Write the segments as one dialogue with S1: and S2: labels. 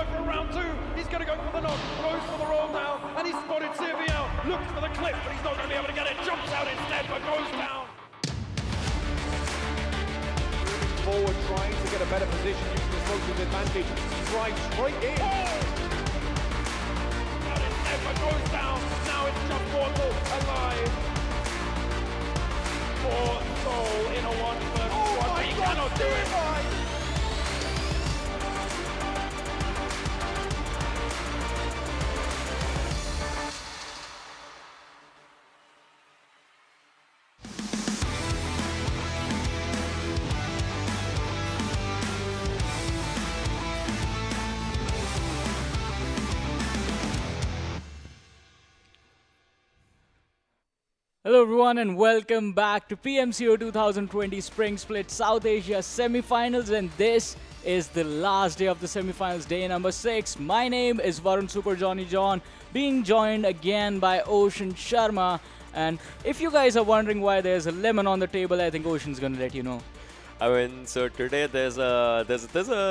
S1: for round two. He's going to go for the knock, goes for the roll down, and he's spotted Sylvia. Looks for the clip, but he's not going to be able to get it. Jumps out instead, but goes down.
S2: Forward, trying to get a better position using the smoker's advantage. Drives straight in.
S1: Out instead, but goes down. Now it's just Mortal alive. For Soul in a 1v1, but he cannot do it.
S3: Hello everyone and welcome back to PMCO 2020 Spring Split South Asia Semi-Finals, and this is the last day of the semi-finals, day number 6. My name is Varun Super Johnny John, being joined again by Ocean Sharma. And if you guys are wondering why there's a lemon on the table, I think Ocean's gonna let you know.
S4: I mean, so today there's a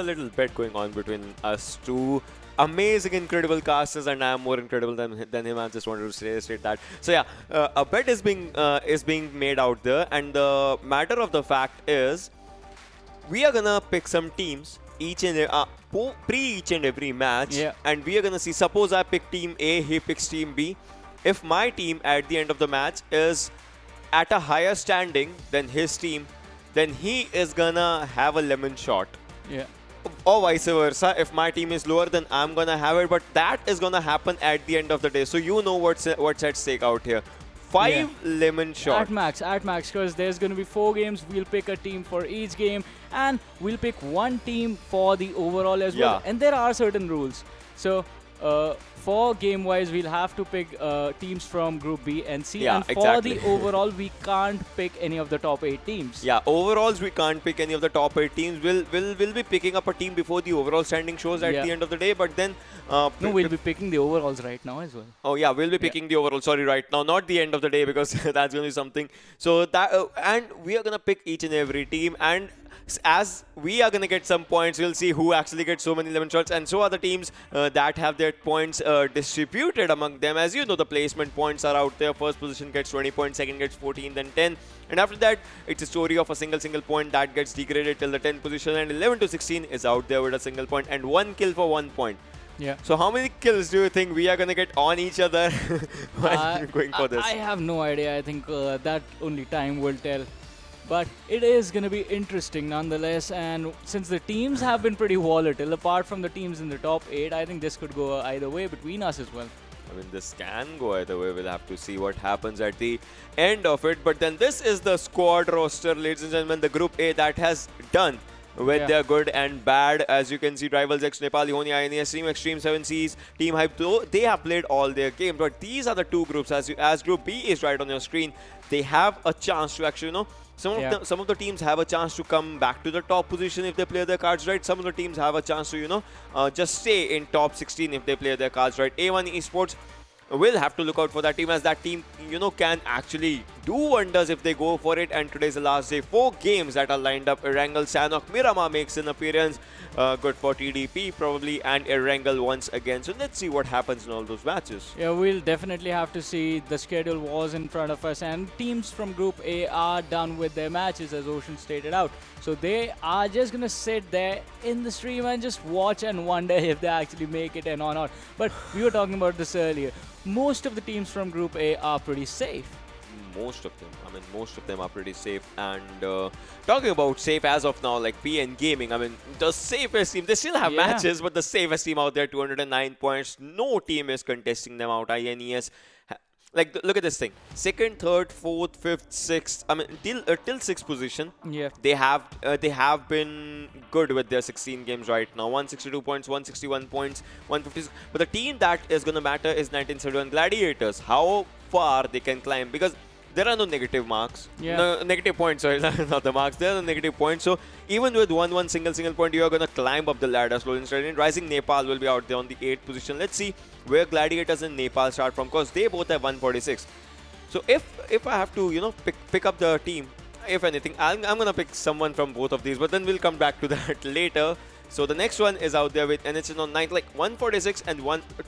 S4: little bet going on between us two amazing, incredible casters, and I am more incredible than him. I just wanted to state that. So yeah, a bet is being made out there, and the matter of the fact is, we are gonna pick some teams each and each and every match, and we are gonna see. Suppose I pick Team A, he picks Team B. If my team at the end of the match is at a higher standing than his team, then he is gonna have a lemon shot.
S3: Yeah.
S4: Or vice versa. If my team is lower, then I'm gonna have it. But that is gonna happen at the end of the day. So you know what's at stake out here. 5 lemon shots.
S3: At max, because there's going to be 4 games. We'll pick a team for each game, and we'll pick one team for the overall as well. And there are certain rules. So for game-wise, we'll have to pick teams from Group B and C. And for the overall, we can't pick any of the top 8 teams.
S4: Yeah, overalls, we can't pick any of the top 8 teams. We'll be picking up a team before the overall standing shows at the end of the day. But then...
S3: no, we'll be picking the overalls right now as well.
S4: Oh, yeah, we'll be picking the overall. Sorry, right now. Not the end of the day, because that's going to be something. So, that and we are going to pick each and every team. And as we are going to get some points, we'll see who actually gets so many 11 shots, and so are the teams that have their points distributed among them. As you know, the placement points are out there. First position gets 20 points, second gets 14, then 10. And after that, it's a story of a single point that gets degraded till the 10th position, and 11 to 16 is out there with a single point and 1 kill for 1 point.
S3: Yeah.
S4: So how many kills do you think we are going to get on each other while going for this?
S3: I have no idea. I think that only time will tell. But it is going to be interesting nonetheless, and since the teams have been pretty volatile, apart from the teams in the top 8, I think this could go either way between us as well.
S4: I mean, this can go either way. We'll have to see what happens at the end of it. But then this is the squad roster, ladies and gentlemen, the Group A that has done with their good and bad. As you can see, Rivals X, Nepali Ho Ni, INES, Team Xtreme, 7Cs, Team Hype, though they have played all their games. But these are the 2 groups. As Group B is right on your screen, they have a chance to actually, some of the teams have a chance to come back to the top position if they play their cards right. Some of the teams have a chance to, just stay in top 16 if they play their cards right. A1 Esports will have to look out for that team, as that team, can actually do wonders if they go for it. And today's the last day. 4 games that are lined up. Erangel, Sanhok, Miramar makes an appearance. Good for TDP probably, and Erangel once again. So let's see what happens in all those matches.
S3: Yeah, we'll definitely have to see. The schedule was in front of us, and teams from Group A are done with their matches, as Ocean stated out. So they are just going to sit there in the stream and just watch and wonder if they actually make it in or not. But we were talking about this earlier. Most of the teams from Group A are pretty safe.
S4: Most of them are pretty safe. And talking about safe as of now, like PN Gaming, I mean, the safest team, they still have matches, but the safest team out there, 209 points. No team is contesting them out. INES, like, look at this thing. 2nd, 3rd, 4th, 5th, 6th. I mean, till 6th position.
S3: Yeah.
S4: They have been good with their 16 games right now. 162 points, 161 points, 150. But the team that is going to matter is 1971 Gladiators. How far they can climb, because there are no negative marks. No, negative points, sorry, not the marks. There are no negative points. So even with one single point, you are going to climb up the ladder slowly and steadily. Rising Nepal will be out there on the 8th position. Let's see where Gladiators and Nepal start from, because they both have 146. So if I have to, pick up the team, if anything, I'm going to pick someone from both of these. But then we'll come back to that later. So the next one is out there with, and it's on 9th, like 146 and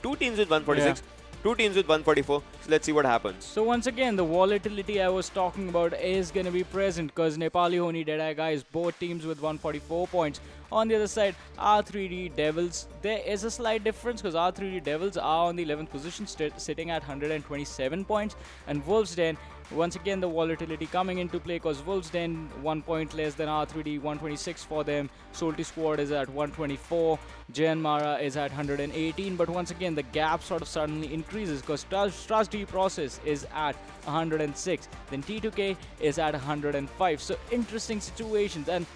S4: two teams with 146. Two teams with 144. So let's see what happens.
S3: So once again, the volatility I was talking about is going to be present because Nepali Ho Ni, Deadeyes Guys, both teams with 144 points. On the other side, R3D Devils, there is a slight difference because R3D Devils are on the 11th position, sitting at 127 points. And Wolves Den, once again, the volatility coming into play because Wolves Den 1 point less than R3D, 126 for them. Salty Squad is at 124. Jyanmaara is at 118. But once again, the gap sort of suddenly increases because Trust D Process is at 106. Then T2K is at 105. So interesting situations. And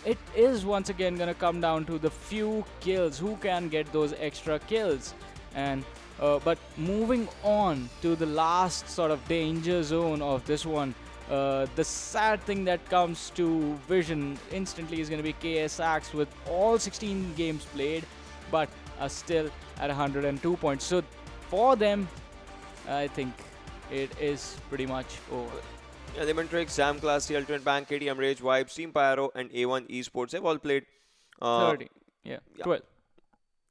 S3: it is once again going to come down to the few kills, who can get those extra kills. And but moving on to the last sort of danger zone of this one, the sad thing that comes to vision instantly is going to be KSX with all 16 games played, but are still at 102 points. So for them, I think it is pretty much over.
S4: Elementrix, Sam Class, the Ultimate Bank, KTM Rage, Vibes, Team Pyro, and A1 Esports have all played
S3: 30, yeah, 12.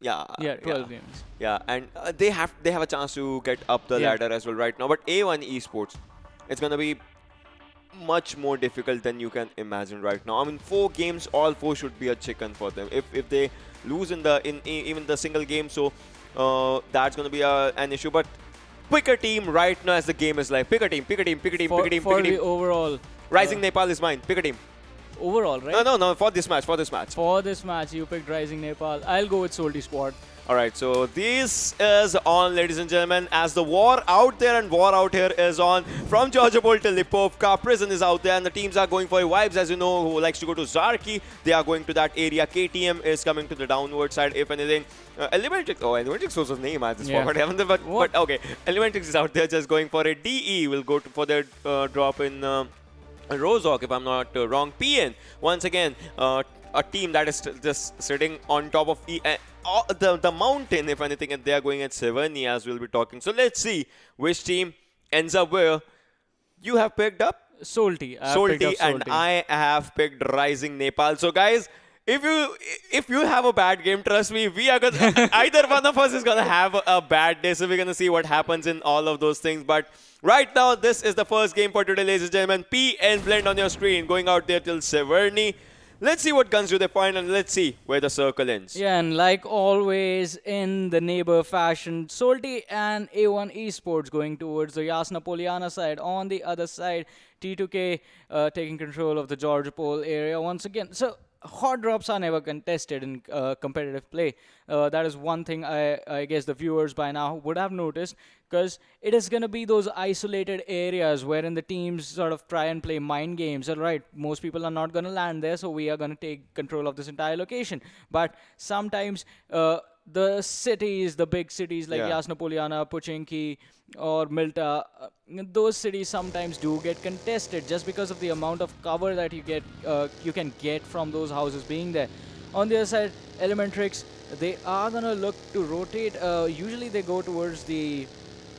S4: Yeah,
S3: 12 games.
S4: Yeah, and they have a chance to get up the ladder as well right now. But A1 Esports, it's gonna be much more difficult than you can imagine right now. I mean, 4 games, all 4 should be a chicken for them. If they lose in even the single game, so that's gonna be an issue. But pick a team right now as the game is live. Pick a team.
S3: For the overall,
S4: Rising Nepal is mine. Pick a team.
S3: Overall, right?
S4: No, for this match.
S3: For this match, you picked Rising Nepal. I'll go with Salty Squad.
S4: Alright, so this is on, ladies and gentlemen, as the war out there and war out here is on. From Georgia Bowl to Lipovka, Prison is out there and the teams are going for Vibes, as you know, who likes to go to Zarki. They are going to that area. KTM is coming to the downward side, if anything. Elementrix was his name, I just forgot. But okay, Elementrix is out there just going for it. DE will go for their drop in Rozok, if I'm not wrong. PN, once again, a team that is just sitting on top of the mountain, if anything, and they are going at Severny, as we'll be talking. So let's see which team ends up where. You have picked up
S3: Salty,
S4: and I have picked Rising Nepal. So guys, if you have a bad game, trust me, we are gonna either one of us is gonna have a bad day. So we're gonna see what happens in all of those things. But right now, this is the first game for today, ladies and gentlemen. PN Blend on your screen, going out there till Severny. Let's see what comes to the point and let's see where the circle ends.
S3: Yeah, and like always in the neighbor fashion, Salty and A1 Esports going towards the Yasna Poliana side. On the other side, T2K taking control of the Georgia Pole area once again. So hot drops are never contested in competitive play. That is one thing I guess the viewers by now would have noticed, because it is going to be those isolated areas wherein the teams sort of try and play mind games. All right, most people are not going to land there, so we are going to take control of this entire location. But sometimes the cities, the big cities like Yasna Poliana, Pochinki, or Milta, those cities sometimes do get contested just because of the amount of cover that you can get from those houses being there. On the other side, Elementrix, they are gonna look to rotate. Usually they go towards the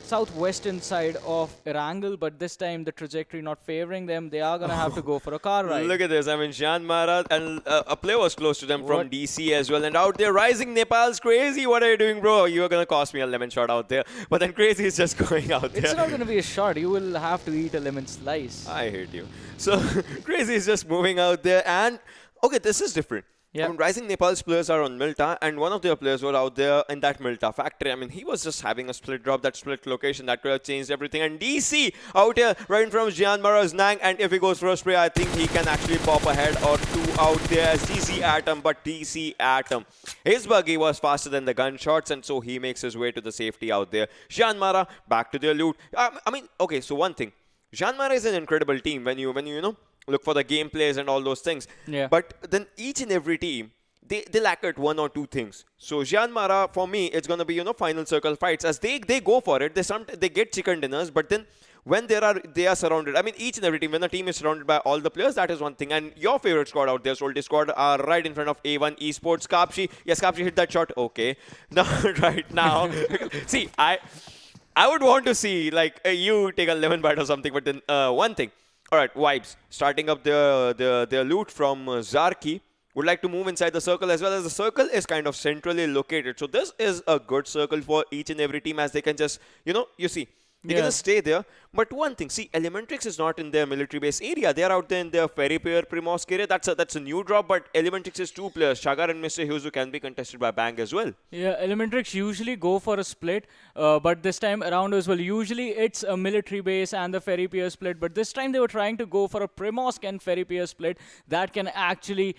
S3: southwestern side of Erangel, but this time the trajectory not favoring them. They are gonna have to go for a car ride.
S4: Look at this. I mean, Jyanmaara, and a player was close to them from DC as well. And out there, Rising Nepal's Crazy. What are you doing, bro? You are gonna cost me a lemon shot out there. But then Crazy is just going out there.
S3: It's not gonna be a shot. You will have to eat a lemon slice.
S4: I hate you. So Crazy is just moving out there, and okay, this is different. I mean, Rising Nepal's players are on Milta, and one of their players were out there in that Milta factory. I mean, he was just having a split drop, that split location, that could have changed everything. And DC out here, right in front of Jyanmaara's Nang, and if he goes for a spray, I think he can actually pop a head or two out there as DC Atom, but DC Atom. His buggy was faster than the gunshots, and so he makes his way to the safety out there. Jyanmaara, back to their loot. I mean, okay, so one thing. Jyanmaara is an incredible team when you know, look for the gameplays and all those things.
S3: Yeah.
S4: But then each and every team, they lack at one or two things. So Jyanmaara, for me, it's going to be, you know, final circle fights. As they go for it, they get chicken dinners, but then when they are surrounded, I mean, each and every team, when the team is surrounded by all the players, that is one thing. And your favorite squad out there, Salty Squad, are right in front of A1 Esports. Kapshi, yes, Kapshi hit that shot. Okay. Now, right now, see, I would want to see, like, you take a lemon bite or something, but then one thing. All right, Vibes, starting up their loot from Zarki. would like to move inside the circle, as well as the circle is kind of centrally located. So this is a good circle for each and every team, as they can just, you see, they can just stay there. But one thing, see, Elementrix is not in their military base area. They are out there in their ferry pier Primorsk area. That's a new drop, but Elementrix is 2 players. Shagar and Mr. Hughes, who can be contested by Bang as well.
S3: Yeah, Elementrix usually go for a split, but this time around as well. Usually it's a military base and the ferry pier split, but this time they were trying to go for a Primorsk and ferry pier split. That can actually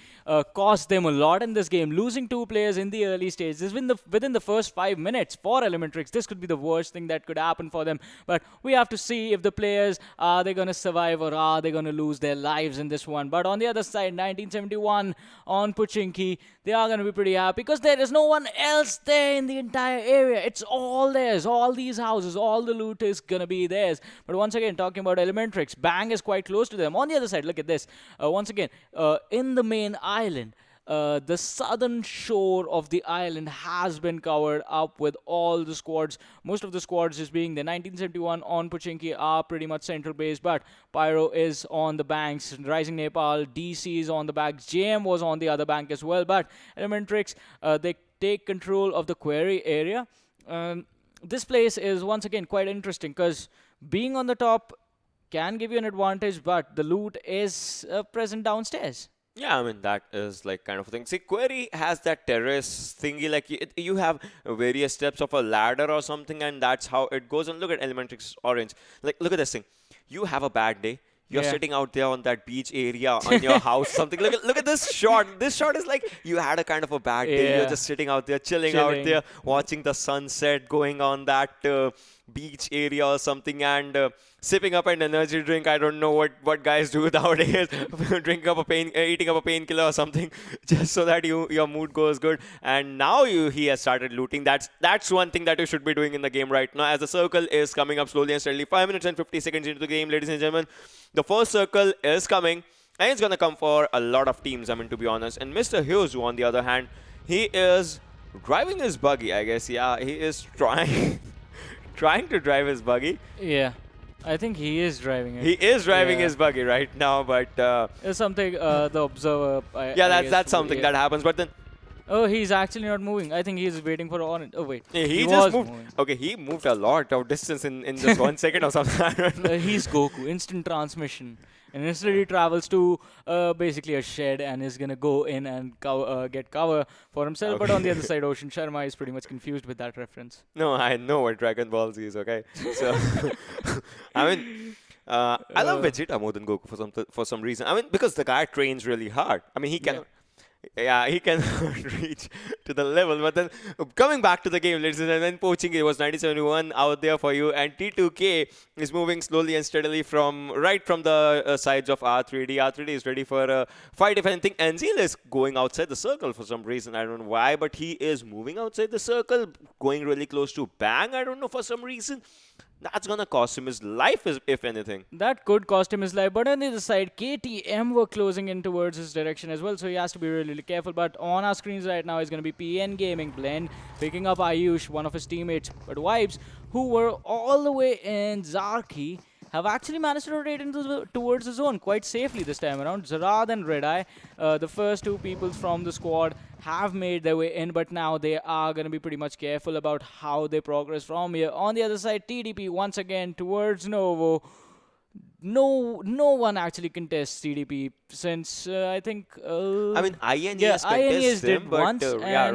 S3: cost them a lot in this game. Losing 2 players in the early stage, within the first 5 minutes for Elementrix, this could be the worst thing that could happen for them. But we have to see if the players, are they going to survive or are they going to lose their lives in this one. But on the other side, 1971 on Pochinki, they are going to be pretty happy because there is no one else there in the entire area. It's all theirs. All these houses, all the loot is going to be theirs. But once again, talking about Elementrix, Bang is quite close to them. On the other side, look at this. Once again, in the main island, the southern shore of the island has been covered up with all the squads. Most of the squads just being the 1971 on Pochinki are pretty much central base, but Pyro is on the banks, Rising Nepal, DC is on the banks, JM was on the other bank as well, but Elementrix, they take control of the quarry area. This place is once again quite interesting because being on the top can give you an advantage, but the loot is present downstairs.
S4: Yeah, I mean, that is like kind of a thing. See, Query has that terrace thingy, like you have various steps of a ladder or something, and that's how it goes. And look at Elementrix Orange. Like, look at this thing. You have a bad day. You're sitting out there on that beach area on your house, something. Look at this shot. This shot is like you had a kind of a bad day. You're just sitting out there, chilling out there, watching the sunset going on that beach area or something, and sipping up an energy drink. I don't know what guys do nowadays. Eating up a painkiller or something, just so that your mood goes good. And now he has started looting. That's one thing that you should be doing in the game right now, as the circle is coming up slowly and steadily. 5 minutes and 50 seconds into the game, ladies and gentlemen. The first circle is coming, and it's gonna come for a lot of teams, I mean, to be honest. And Mr. Hughes, on the other hand, he is driving his buggy, I guess. Yeah, he is trying to drive his buggy.
S3: Yeah, I think he is driving it.
S4: He is driving his buggy right now, but
S3: it's something the observer.
S4: That's something that happens. But then,
S3: oh, he's actually not moving. I think he's waiting for on it. Oh wait,
S4: he just moved. Moving. Okay, he moved a lot of distance in just 1 second or something. I don't know.
S3: He's Goku, instant transmission. And instantly travels to basically a shed and is going to go in and get cover for himself. Okay. But on the other side, Ocean Sharma is pretty much confused with that reference.
S4: No, I know what Dragon Ball Z is, okay? So, I mean, I love Vegeta more than Goku for some reason. I mean, because the guy trains really hard. I mean, he can... Yeah, he can reach to the level. But then coming back to the game, ladies and gentlemen, poaching, it was 1971 out there for you. And T2K is moving slowly and steadily from the sides of R3D. R3D is ready for a fight. If anything, Erangel is going outside the circle for some reason. I don't know why, but he is moving outside the circle, going really close to Bang. I don't know, for some reason. That's going to cost him his life, if anything.
S3: That could cost him his life. But on the other side, KTM were closing in towards his direction as well. So he has to be really, really careful. But on our screens right now is going to be PN Gaming Blend picking up Ayush, one of his teammates. But Vibes, who were all the way in Zarki, have actually managed to rotate towards the zone quite safely this time around. Zarad and Redeye, the first 2 people from the squad, have made their way in, but now they are going to be pretty much careful about how they progress from here. On the other side, TDP once again towards Novo. No one actually contests TDP since I think.
S4: I mean, INES contests them, but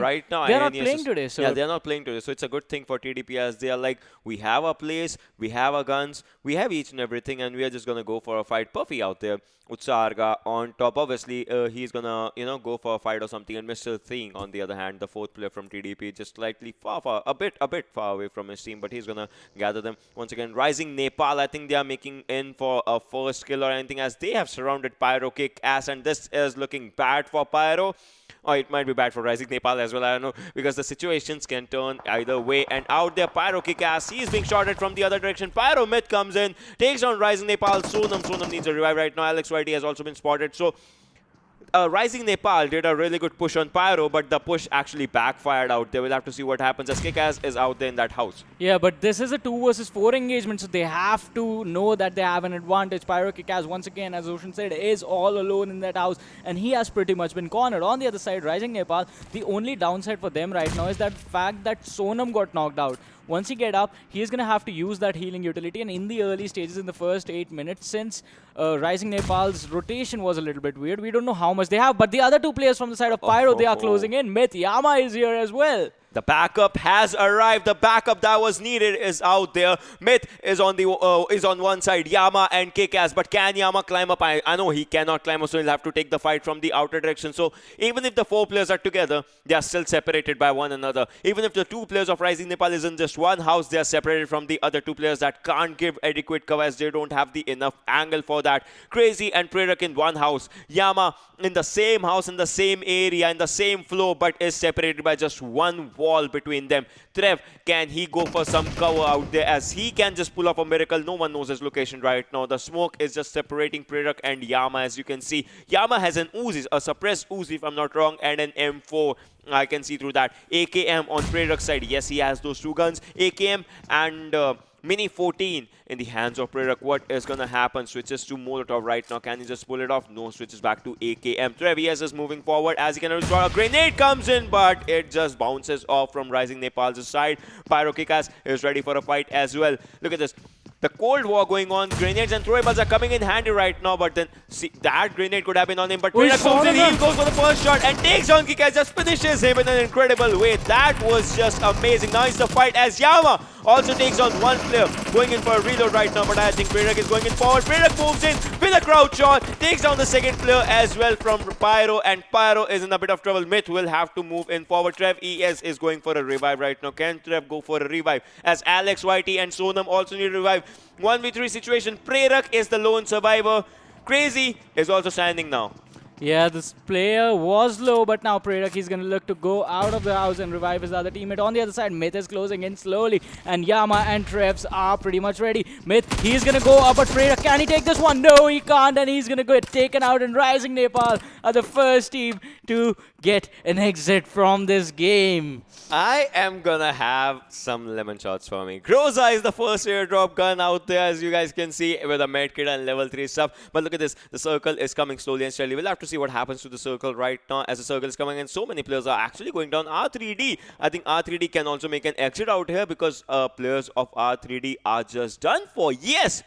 S4: right now
S3: they're not playing today. So
S4: yeah, they're not playing today. So it's a good thing for TDP, as they are like, we have a place, we have our guns, we have each and everything, and we are just gonna go for a fight. Puffy out there, Utsarga on top. Obviously, he's gonna go for a fight or something. And Mr. Thing, on the other hand, the 4th player from TDP, just slightly a bit far away from his team, but he's gonna gather them once again. Rising Nepal, I think they are making in for a first kill or anything, as they have surrounded Pyro kick ass, and this is looking bad for Pyro. Or it might be bad for Rising Nepal as well, I don't know, because the situations can turn either way. And out there, Pyro kick ass, he's being shotted from the other direction. Pyro mid comes in, takes down Rising Nepal. Sonam needs a revive right now. Alex Whitey has also been spotted. So Rising Nepal did a really good push on Pyro, but the push actually backfired out there. We'll have to see what happens as Kick-Ass is out there in that house.
S3: Yeah, but this is a 2 versus 4 engagement, so they have to know that they have an advantage. Pyro Kick-Ass, once again, as Ocean said, is all alone in that house, and he has pretty much been cornered. On the other side, Rising Nepal, the only downside for them right now is that fact that Sonam got knocked out. Once he get up, he is going to have to use that healing utility, and in the early stages, in the first 8 minutes, since Rising Nepal's rotation was a little bit weird, we don't know how much they have, but the other 2 players from the side of Pyro, they are closing in. Myth, Yama is here as well.
S4: The backup has arrived. The backup that was needed is out there. Myth is on one side. Yama and Kick-Ass. But can Yama climb up? I know he cannot climb up, so he'll have to take the fight from the outer direction. So even if the 4 players are together, they are still separated by one another. Even if the 2 players of Rising Nepal is in just one house, they are separated from the other 2 players that can't give adequate cover as they don't have the enough angle for that. Crazy and Prerak in one house. Yama in the same house, in the same area, in the same floor, but is separated by just one wall between them. Trev, can he go for some cover out there as he can just pull off a miracle? No one knows his location right now. The smoke is just separating Prerak and Yama, as you can see. Yama has an Uzi, a suppressed Uzi if I'm not wrong, and an M4. I can see through that. AKM on Prerak's side. Yes, he has those 2 guns. AKM and Mini 14 in the hands of Prerak. What is going to happen? Switches to Molotov right now. Can he just pull it off? No, switches back to AKM. Trevias is moving forward as he can restore. A grenade comes in, but it just bounces off from Rising Nepal's side. Pyro Kick-Ass is ready for a fight as well. Look at this. The Cold War going on. Grenades and throwables are coming in handy right now, but then see, that grenade could have been on him. But Prerak comes in, he goes for the first shot and takes on Kick-Ass, just finishes him in an incredible way. That was just amazing. Now it's the fight as Yama also takes on one player, going in for a reload right now, but I think Prerak is going in forward. Prerak moves in with a crouch shot, takes down the second player as well from Pyro, and Pyro is in a bit of trouble. Myth will have to move in forward. Trev ES is going for a revive right now. Can Trev go for a revive? As Alex, YT and Sonam also need a revive. 1v3 situation. Prerak is the lone survivor. Crazy is also standing now.
S3: Yeah, this player was low, but now Prerak is going to look to go out of the house and revive his other teammate. On the other side, Myth is closing in slowly, and Yama and Trevs are pretty much ready. Myth, he's going to go up, but Prerak, can he take this one? No, he can't, and he's going to get taken out, and Rising Nepal are the first team to get an exit from this game.
S4: I am gonna have some lemon shots for me. Groza is the first airdrop gun out there, as you guys can see, with a medkit and level 3 stuff. But look at this, the circle is coming slowly and steadily. We'll have to see what happens to the circle right now as the circle is coming, and so many players are actually going down. R3D, I think R3D can also make an exit out here because players of R3D are just done for. Yes,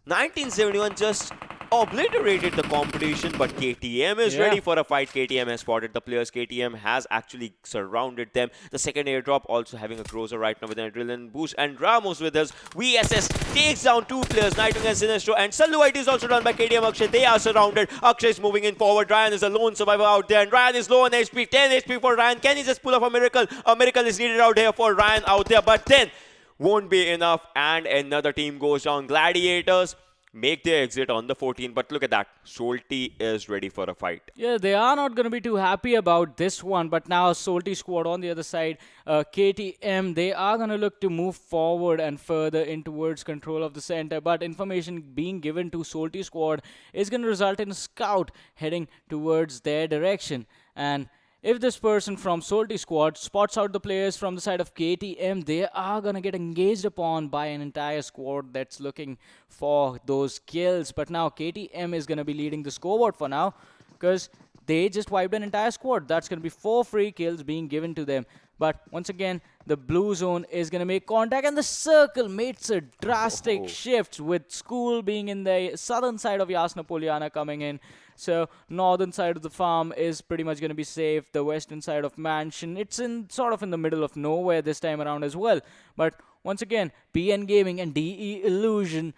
S4: 1971 just obliterated the competition, but KTM is ready for a fight. KTM has spotted the players. KTM has actually surrounded them. The second airdrop also having a closer right now with an adrenaline boost, and Ramos with us. VSS takes down 2 players, Nighting and Sinestro, and Saluite is also done by KTM Akshay. They are surrounded. Akshay is moving in forward. Ryan is a lone survivor out there, and Ryan is low on HP. 10 HP for Ryan. Can he just pull off a miracle? A miracle is needed out here for Ryan out there, but then won't be enough, and another team goes down. Gladiators make their exit on the 14, but look at that. Solti is ready for a fight.
S3: Yeah, they are not going to be too happy about this one, but now Solti squad on the other side, KTM, they are going to look to move forward and further in towards control of the center, but information being given to Solti squad is going to result in a scout heading towards their direction. And if this person from Solti squad spots out the players from the side of KTM, they are going to get engaged upon by an entire squad that's looking for those kills. But now KTM is going to be leading the scoreboard for now because they just wiped an entire squad. That's going to be 4 free kills being given to them. But once again, the blue zone is going to make contact, and the circle makes a drastic shift with School being in the southern side of Yasna Polyana coming in. So northern side of the farm is pretty much going to be safe. The western side of Mansion, it's in sort of in the middle of nowhere this time around as well. But once again, PN Gaming and DE Illusion,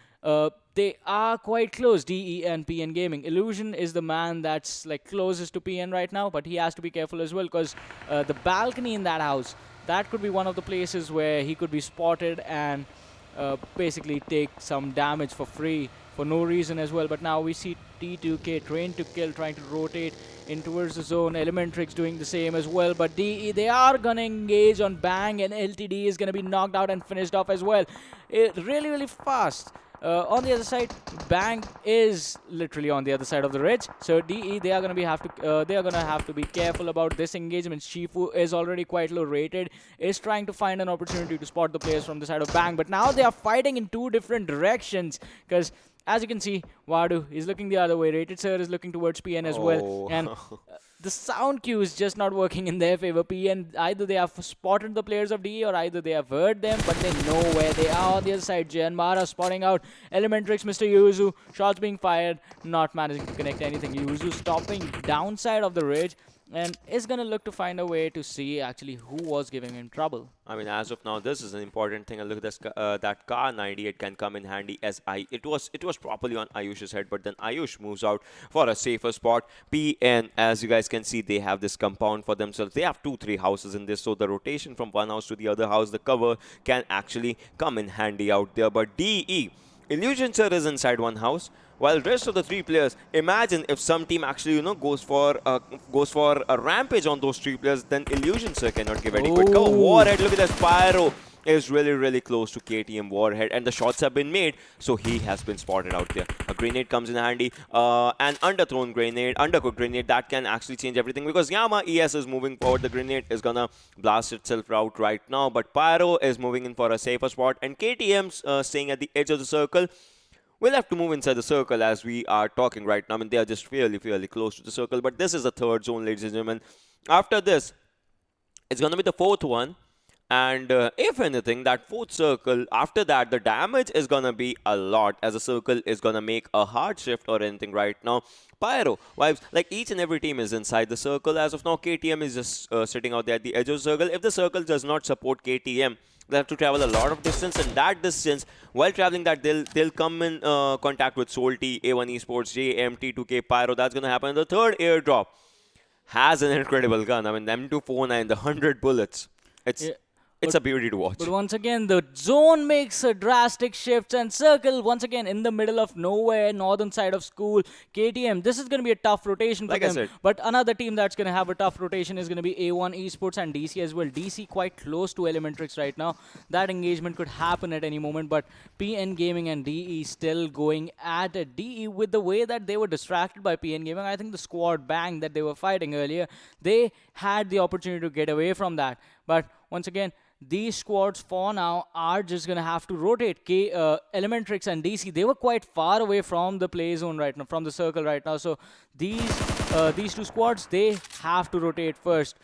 S3: they are quite close, DE and PN Gaming. Illusion is the man that's like closest to PN right now, but he has to be careful as well because the balcony in that house, that could be one of the places where he could be spotted and basically take some damage for free for no reason as well. But now we see T2K trained to kill, trying to rotate in towards the zone. Elementrix doing the same as well, but DE, they are gonna engage on Bang, and LTD is gonna be knocked out and finished off as well. Really fast. On the other side, Bang is literally on the other side of the ridge. So DE, they are gonna have to be careful about this engagement. Shifu is already quite low rated, is trying to find an opportunity to spot the players from the side of Bang, but now they are fighting in two different directions because as you can see, Wadu is looking the other way. Rated Sir is looking towards PN as well. And the sound cue is just not working in their favor. PN, either they have spotted the players of DE or either they have heard them, but they know where they are. On the other side, Jyanmaara spotting out Elementrix, Mr. Yuzu. Shots being fired, not managing to connect anything. Yuzu stopping downside of the ridge and is going to look to find a way to see actually who was giving him trouble.
S4: I mean, as of now, this is an important thing. And look at this, that car 98 can come in handy as it was properly on Ayush's head, but then Ayush moves out for a safer spot. PN, as you guys can see, they have this compound for themselves. They have 2-3 houses in this, so the rotation from one house to the other house, the cover can actually come in handy out there. But DE, Illusion Sir is inside one house, while rest of the 3 players, imagine if some team actually, goes for a rampage on those 3 players, then Illusion Sir cannot give any good cover. Warhead, look at this, Pyro is really close to KTM Warhead, and the shots have been made, so he has been spotted out there. A grenade comes in handy, an underthrown grenade, undercooked grenade, that can actually change everything, because Yama ES is moving forward. The grenade is gonna blast itself out right now, but Pyro is moving in for a safer spot, and KTM's staying at the edge of the circle. We'll have to move inside the circle as we are talking right now. I mean, they are just fairly close to the circle, but this is the 3rd zone, ladies and gentlemen. After this, it's going to be the 4th one. And if anything, that 4th circle, after that, the damage is going to be a lot, as the circle is going to make a hard shift or anything right now. Pyro vibes, like each and every team is inside the circle. As of now, KTM is just sitting out there at the edge of the circle. If the circle does not support KTM, they have to travel a lot of distance, and that distance, while traveling that, they'll come in contact with Salty, A1 Esports, JMT, 2K, Pyro. That's going to happen. The 3rd airdrop has an incredible gun. I mean, M249, the 100 bullets. It's a beauty to watch.
S3: But once again, the zone makes a drastic shift, and circle once again in the middle of nowhere, northern side of school. KTM, this is going to be a tough rotation for them. But another team that's going to have a tough rotation is going to be A1 Esports and DC as well. DC quite close to Elementrix right now. That engagement could happen at any moment, but PN Gaming and DE still going at it. DE, with the way that they were distracted by PN Gaming, I think the squad bang that they were fighting earlier, they had the opportunity to get away from that. But once again, these squads for now are just going to have to rotate. Elementrix and DC, they were quite far away from the play zone right now, from the circle right now. So these 2 squads, they have to rotate first.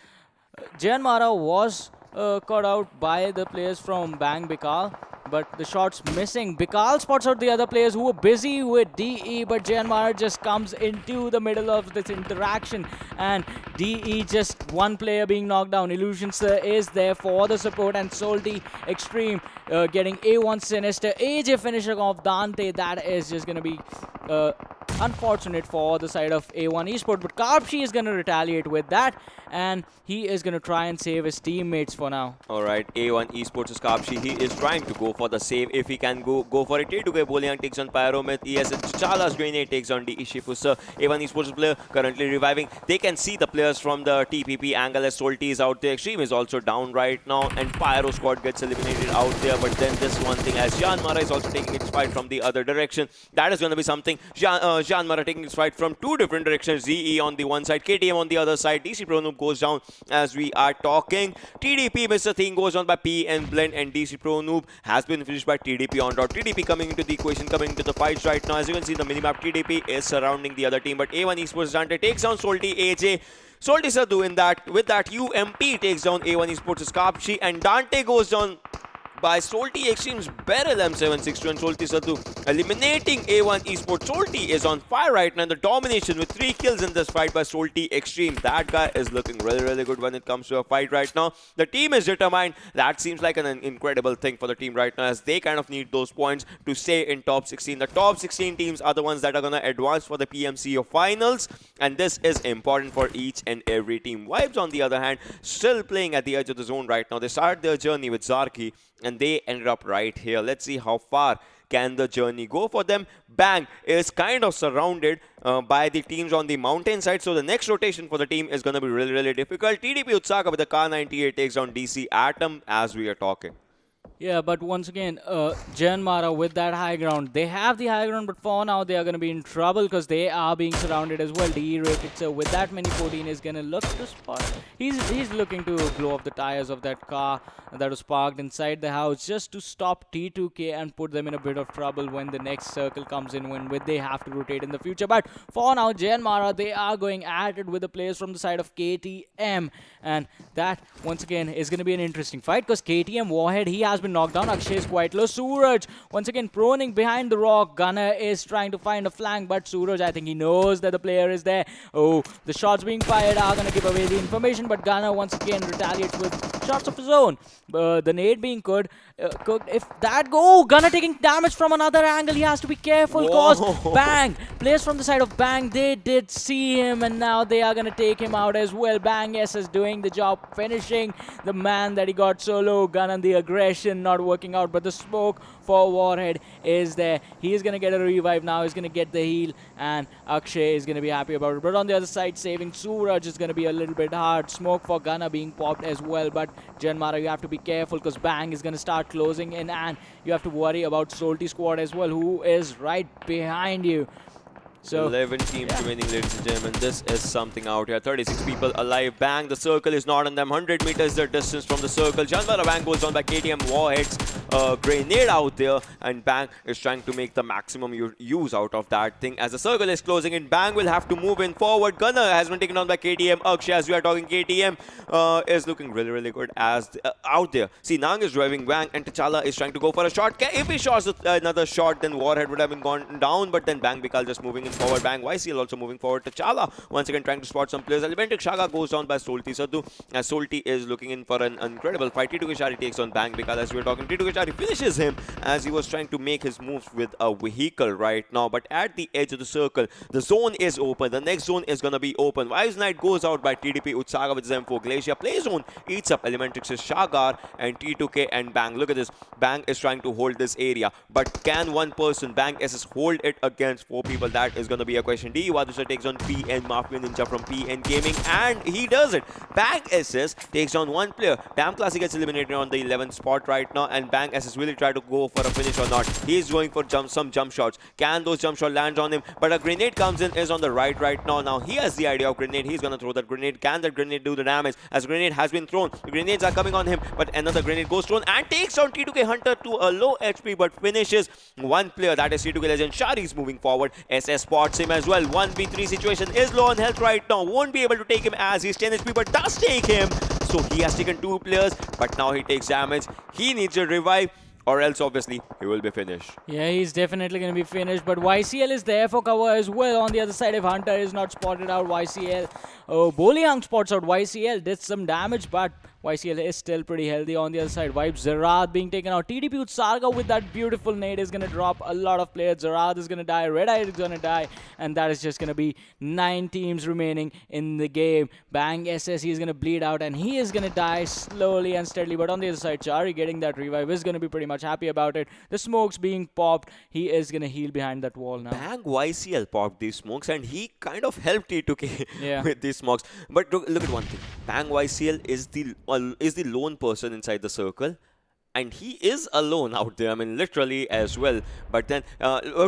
S3: Jyanmaara was caught out by the players from Bang Bikal, but the shots missing. Bikal spots out the other players who were busy with DE, but Jyanmaara just comes into the middle of this interaction, and DE, just one player being knocked down. Illusion Sir is there for the support, and Salty Extreme getting A1 Sinister. AJ finishing off Dante. That is just going to be unfortunate for the side of A1 Esports, but Karpshi is going to retaliate with that, and he is going to try and save his teammates for now.
S4: Alright, A1 Esports is Karpshi. He is trying to go for the save if he can go for it. T2K Boliang takes on Pyromith. ES Chala's grenade takes on DE Shifusa. A1 Esports player currently reviving. They can see the players from the TPP angle as Salty is out there. Extreme is also down right now, and Pyro squad gets eliminated out there. But then this one thing, as Jyanmaara is also taking its fight from the other direction. That is going to be something. Jyanmaara taking its fight from 2 different directions. ZE on the one side, KTM on the other side. DC Pro Noob goes down as we are talking. TDP, Mr. Thing goes on by P and Blend, and DC Pro Noob has been finished by TDP on dot. TDP coming into the equation, coming into the fights right now. As you can see, the minimap, TDP is surrounding the other team, but A1 Esports Dante takes down Salty AJ. Salty Sadhu with that UMP takes down A1 Esports' Kapshi, and Dante goes down by Salty Extreme's Beryl M762, and Salty Sadhu eliminating A1 Esports. Salty is on fire right now, and the domination with 3 kills in this fight by Salty Extreme. That guy is looking really good when it comes to a fight right now. The team is determined. That seems like an incredible thing for the team right now, as they kind of need those points to stay in top 16. The top 16 teams are the ones that are going to advance for the PMCO Finals, and this is important for each and every team. Vibes, on the other hand, still playing at the edge of the zone right now. They started their journey with Zarki, and they ended up right here. Let's see how far can the journey go for them. Bang is kind of surrounded by the teams on the mountain side, so the next rotation for the team is going to be really difficult. TDP Utsaka with the Kar 98 takes down DC Atom as we are talking.
S3: Yeah, but once again, Jyanmaara with that high ground, they have the high ground, but for now they are going to be in trouble because they are being surrounded as well. DE rated, so with that many 14 is going to look to spot. He's looking to blow off the tires of that car that was parked inside the house just to stop T2K and put them in a bit of trouble when the next circle comes in, when they have to rotate in the future. But for now, Jyanmaara, they are going at it with the players from the side of KTM, and that once again is going to be an interesting fight because KTM Warhead, he has been knocked down. Akshay is quite low. Suraj once again proning behind the rock. Gunner is trying to find a flank, but Suraj, I think he knows that the player is there. Oh, the shots being fired are going to give away the information, but Gunner once again retaliates with shots of his own. The nade being cooked. If that go, Gunner taking damage from another angle. He has to be careful because Bang, players from the side of Bang, they did see him, and now they are going to take him out as well. Bang yes is doing the job, finishing the man that he got solo. Gunner, the aggression not working out, but the smoke for Warhead is there. He is going to get a revive now. He's going to get the heal, and Akshay is going to be happy about it. But on the other side, saving Suraj is going to be a little bit hard. Smoke for Gunner being popped as well, but Jyanmaara, you have to be careful because Bang is going to start closing in, and you have to worry about Salty squad as well, who is right behind you. So
S4: 11 teams remaining, ladies and gentlemen. This is something out here. 36 people alive. Bang, the circle is not on them. 100 meters the distance from the circle. Jyanmaara, Bang goes on by KTM Warheads. Grenade out there, and Bang is trying to make the maximum use out of that thing. As the circle is closing in, Bang will have to move in forward. Gunner has been taken on by KTM. Akshay, as we are talking, KTM is looking really, really good as out there. See, Nang is driving Bang, and T'Challa is trying to go for a shot. If he shots another shot, then Warhead would have been gone down, but then Bang Bikal just moving in forward. Bang YCL also moving forward. T'Challa once again trying to spot some players. Elementrix Shaga goes down by Solti Sadhu, as Solti is looking in for an incredible fight. T2K Shari takes on Bang Bikal, as we were talking. T2K Shari finishes him as he was trying to make his moves with a vehicle right now, but at the edge of the circle, the zone is open. The next zone is gonna be open. Wives Knight goes out by TDP Utsaga with his M4. Glacier play zone eats up Elementrix's Shagar and T2K and Bang. Look at this. Bang is trying to hold this area, but can one person, Bang SS, hold it against 4 people? That is gonna be a question. D Wadusha takes on PN Mafia Ninja from PN Gaming, and he does it. Bang SS takes on one player. Damn Classic gets eliminated on the 11th spot right now, and Bang SS will try to go for a finish or not. He's going for some jump shots. Can those jump shots land on him? But a grenade comes in, is on the right now. Now he has the idea of grenade. He's gonna throw that grenade. Can that grenade do the damage? As grenade has been thrown, the grenades are coming on him, but another grenade goes thrown and takes down T2K Hunter to a low HP, but finishes one player. That is T2K Legend. Shari's moving forward. SS spots him as well. 1v3 situation, is low on health right now. Won't be able to take him as he's 10 HP, but does take him. So he has taken 2 players, but now he takes damage. He needs a revive, or else obviously he will be finished.
S3: yeah, he's definitely going to be finished, but YCL is there for cover as well. On the other side, if Hunter is not spotted out, YCL, Boliang spots out YCL, did some damage, but YCL is still pretty healthy. On the other side, Vibe Zarad being taken out. TDP Utsarga with that beautiful nade is going to drop a lot of players. Zarad is going to die. Red Eye is going to die. And that is just going to be 9 teams remaining in the game. Bang SS, he's going to bleed out and he is going to die slowly and steadily. But on the other side, Chari getting that revive is going to be pretty much happy about it. The smokes being popped. He is going to heal behind that wall now.
S4: Bang YCL popped these smokes and he kind of helped T2K with these smokes. But look at one thing. Bang YCL is the lone person inside the circle, and he is alone out there. I mean, literally as well. But then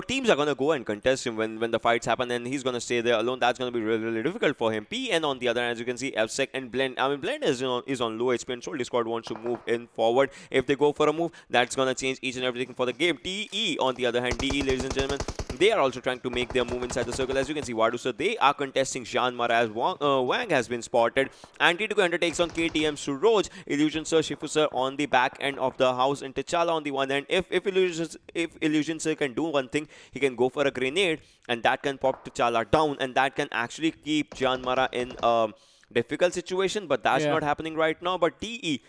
S4: teams are going to go and contest him when the fights happen, and he's going to stay there alone. That's going to be really, really difficult for him. PN on the other hand, as you can see, FSEC and Blend. I mean, Blend is on low HP, and Soldier Squad wants to move in forward. If they go for a move, that's going to change each and everything for the game. TE on the other hand, DE, ladies and gentlemen, they are also trying to make their move inside the circle. As you can see, Wadusa, they are contesting Jyanmaara as Wang has been spotted. And T2K undertakes on KTM Suroj. Illusion Sir, Shifu Sir on the back end of the house, and T'Challa on the one end. If Illusion Sir can do one thing, he can go for a grenade, and that can pop T'Challa down, and that can actually keep Jyanmaara in a difficult situation. But that's not happening right now. But DE,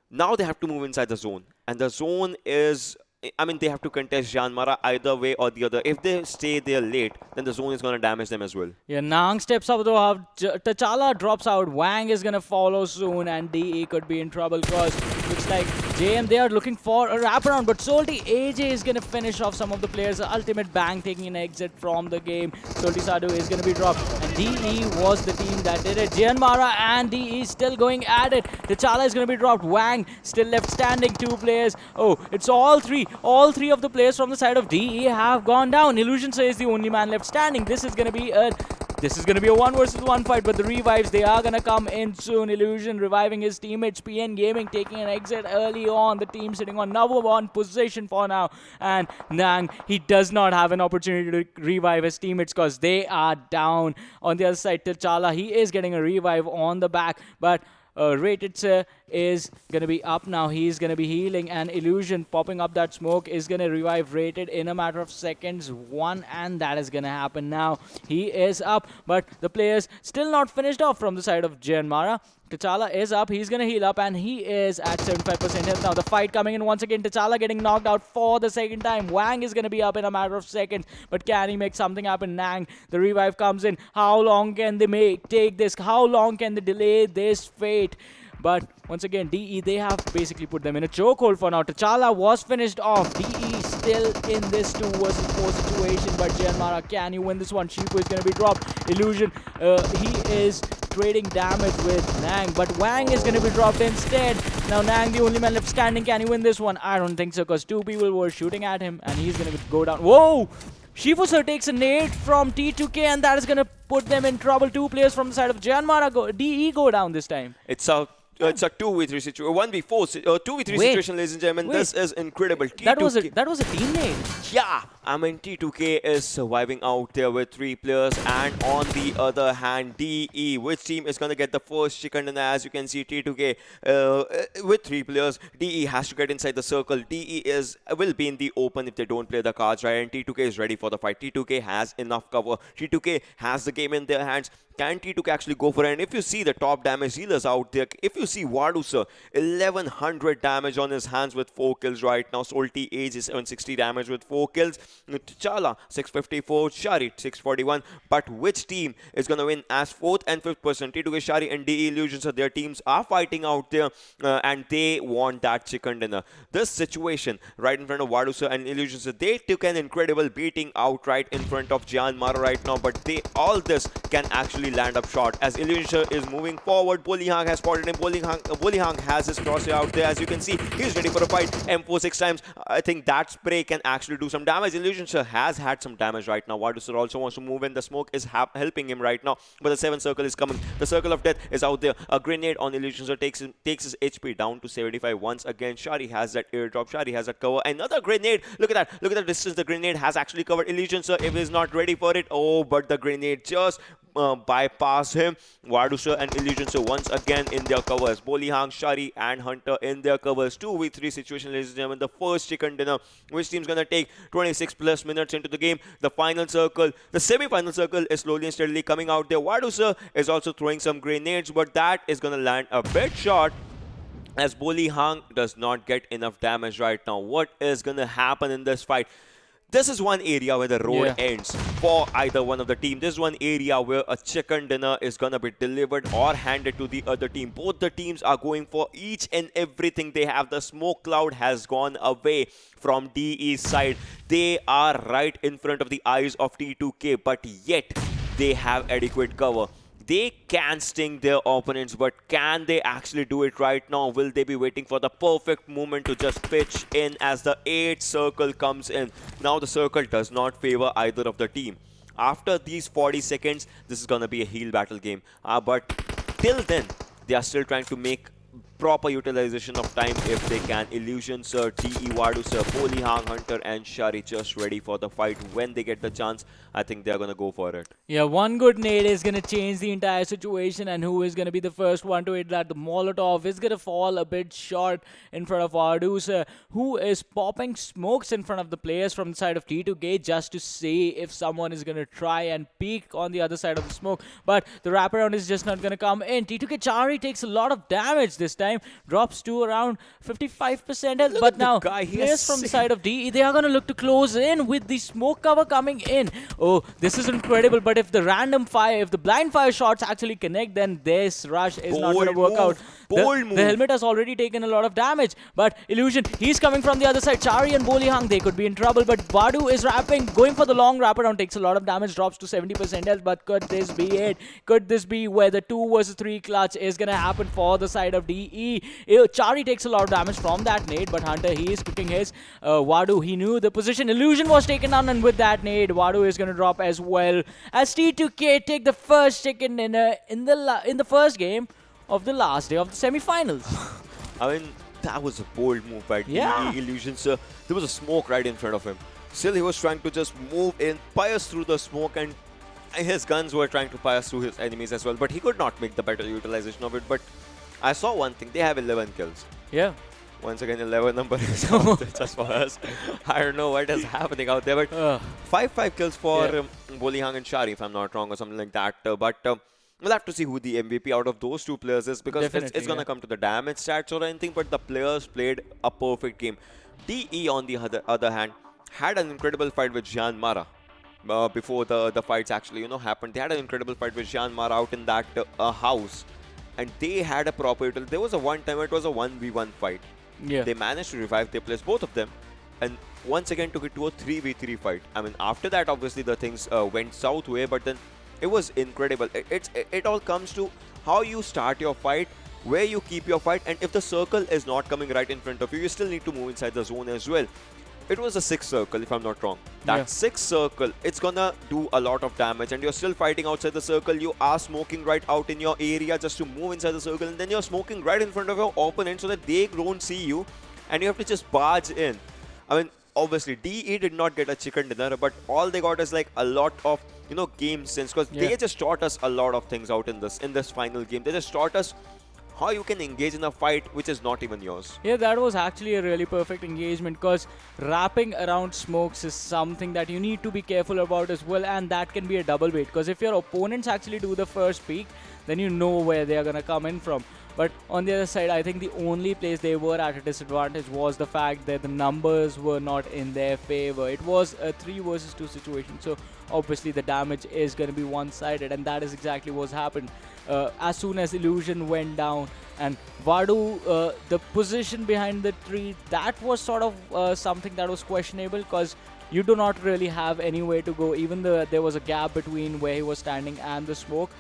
S4: now they have to move inside the zone, and the zone is, I mean, they have to contest Jyanmaara either way or the other. If they stay there late, then the zone is going to damage them as well.
S3: Yeah, Nang steps up though. T'Challa drops out. Wang is going to follow soon, and DE could be in trouble because looks like JM, they are looking for a wraparound, but Solti AJ is going to finish off some of the players. Ultimate Bang taking an exit from the game. Solti Sadhu is going to be dropped, and DE was the team that did it. Jyanmaara and DE still going at it. T'Challa is going to be dropped. Wang still left standing. 2 players. Oh, it's all three. All 3 of the players from the side of DE have gone down. Illusion is the only man left standing. This is going to be a 1 versus 1 fight, but the revives, they are gonna come in soon. Illusion reviving his teammates. PN Gaming taking an exit early on. The team sitting on number 1 position for now. And Nang, he does not have an opportunity to revive his teammates because they are down. On the other side, T'Challa, he is getting a revive on the back, but Rated is going to be up now. He's going to be healing, and Illusion popping up that smoke is going to revive Rated in a matter of seconds. And that is going to happen now. He is up, but the players still not finished off from the side of Jyanmaara. T'Challa is up. He's going to heal up, and he is at 75% health now. The fight coming in once again. T'Challa getting knocked out for the second time. Wang is going to be up in a matter of seconds, but can he make something happen? Nang, the revive comes in. How long can they take this? How long can they delay this fate? But once again, DE, they have basically put them in a chokehold for now. T'Challa was finished off. DE still in this 2 versus 4 situation, but Jyanmaara, can you win this one? Shifu is going to be dropped. Illusion, he is trading damage with Nang, but Wang is going to be dropped instead. Now Nang, the only man left standing. Can he win this one? I don't think so, because 2 people were shooting at him, and he's going to go down. Whoa! Shifu sir takes a nade from T2K, and that is going to put them in trouble. 2 players from the side of Jyanmaara DE go down this time.
S4: It's a 2v3 situation, 1v4, 2v3 situation, ladies and gentlemen. This is incredible.
S3: That was a teammate.
S4: Yeah, I mean T2K is surviving out there with 3 players, and on the other hand, DE, which team is gonna get the first chicken dinner? As you can see, T2K with 3 players, DE has to get inside the circle. DE will be in the open if they don't play the cards right, and T2K is ready for the fight. T2K has enough cover. T2K has the game in their hands. Can T2K actually go for it? And if you see the top damage dealers out there, if you see Wadu sir, 1100 damage on his hands with 4 kills right now. Salty Age is 760 damage with 4 kills. T'Challa 654, Shari 641. But which team is going to win as 4th and 5th person? T2K, Shari and DE Illusion, so their teams are fighting out there, and they want that chicken dinner. This situation right in front of Wadu sir and Illusion, so they took an incredible beating out right in front of Jyanmaara right now, but all this can actually land up short as Illusion is moving forward. Bolihang has spotted him. Bolihang has his crosshair out there. As you can see, he's ready for a fight. M4 6 times. I think that spray can actually do some damage. Illusion has had some damage right now. Wadu also wants to move in. The smoke is helping him right now, but the 7th circle is coming. The circle of death is out there. A grenade on Illusion takes his HP down to 75 once again. Shari has that airdrop. Shari has that cover. Another grenade. Look at that. Look at the distance the grenade has actually covered. Illusion if he's not ready for it. Oh, but the grenade just bypass him. Wadu and Illusion once again in their covers. Bolihang, Shari and Hunter in their covers. 2v3 situation, ladies and gentlemen. The first chicken dinner. Which team's gonna take 26 plus minutes into the game? The final circle, the semi-final circle is slowly and steadily coming out there. Wadu is also throwing some grenades, but that is gonna land a bit short, as Bolihang does not get enough damage right now. What is gonna happen in this fight? This is one area where the road ends for either one of the team. This is one area where a chicken dinner is going to be delivered or handed to the other team. Both the teams are going for each and everything they have. The smoke cloud has gone away from DE's side. They are right in front of the eyes of T2K, but yet they have adequate cover. They can sting their opponents, but can they actually do it right now? Will they be waiting for the perfect moment to just pitch in as the 8th circle comes in? Now the circle does not favor either of the team. After these 40 seconds, this is going to be a heal battle game. But till then, they are still trying to make proper utilization of time if they can. Illusion sir, DE Wadu sir, Bolihang, Hunter and Shari just ready for the fight. When they get the chance, I think they're gonna go for it.
S3: Yeah, one good nade is gonna change the entire situation, and who is gonna be the first one to hit that? The Molotov is gonna fall a bit short in front of Wadu sir, who is popping smokes in front of the players from the side of T2K just to see if someone is gonna try and peek on the other side of the smoke. But the wraparound is just not gonna come in. T2K Chari takes a lot of damage this time. time, drops to around 55% health.
S4: Look
S3: But
S4: at the
S3: now,
S4: guy, he
S3: players
S4: has
S3: from the side of DE, they are going to look to close in with the smoke cover coming in. Oh, this is incredible. But if the random fire, if the blind fire shots actually connect, then this rush is not going to work out.
S4: Bold
S3: The
S4: move.
S3: helmet has already taken a lot of damage. But Illusion, he's coming from the other side. Chari and Bolihang, they could be in trouble. But Vadu is wrapping, going for the long wraparound, takes a lot of damage, drops to 70% health. But could this be it? Could this be where the 2 versus 3 clutch is going to happen for the side of DE? Chari takes a lot of damage from that nade, but Hunter, he is cooking his. Vadu, he knew the position. Illusion was taken down, and with that nade, Vadu is going to drop as well. As T2K take the first chicken dinner in the first game of the last day of the semi-finals.
S4: I mean, that was a bold move by
S3: Yeah.
S4: DE Illusion, sir. There was a smoke right in front of him. Still, he was trying to just move in, pierce through the smoke, and his guns were trying to pierce through his enemies as well. But he could not make the better utilization of it. But I saw one thing. They have 11 kills.
S3: Yeah.
S4: Once again, 11 number is counted just for us. I don't know what is happening out there. But 5 kills for Bolihang and Shari, if I'm not wrong, or something like that. But we'll have to see who the MVP out of those 2 players is, because it's going to come to the damage stats or anything, but the players played a perfect game. DE, on the other hand, had an incredible fight with Jyanmaara before the fights actually happened. They had an incredible fight with Jyanmaara out in that house, and they had a proper there was a one time it was a 1v1 fight.
S3: Yeah.
S4: They managed to revive their players, both of them, and once again took it to a 3v3 fight. I mean, after that, obviously the things went south way, but then it was incredible. It all comes to how you start your fight, where you keep your fight, and if the circle is not coming right in front of you, you still need to move inside the zone as well. It was a 6 circle, if I'm not wrong. That 6 circle, it's gonna do a lot of damage, and you're still fighting outside the circle. You are smoking right out in your area just to move inside the circle, and then you're smoking right in front of your opponent so that they don't see you, and you have to just barge in. I mean, obviously, DE did not get a chicken dinner, but all they got is like a lot of game sense, because they just taught us a lot of things out in this final game. They just taught us how you can engage in a fight which is not even yours.
S3: Yeah, that was actually a really perfect engagement, because wrapping around smokes is something that you need to be careful about as well, and that can be a double bait, because if your opponents actually do the first peek, then you know where they are going to come in from. But on the other side, I think the only place they were at a disadvantage was the fact that the numbers were not in their favor. It was a 3 versus 2 situation, so obviously the damage is going to be one-sided, and that is exactly what's happened. As soon as Illusion went down, and Vadu, the position behind the tree, that was sort of something that was questionable, because you do not really have anywhere to go. Even there was a gap between where he was standing and the smoke,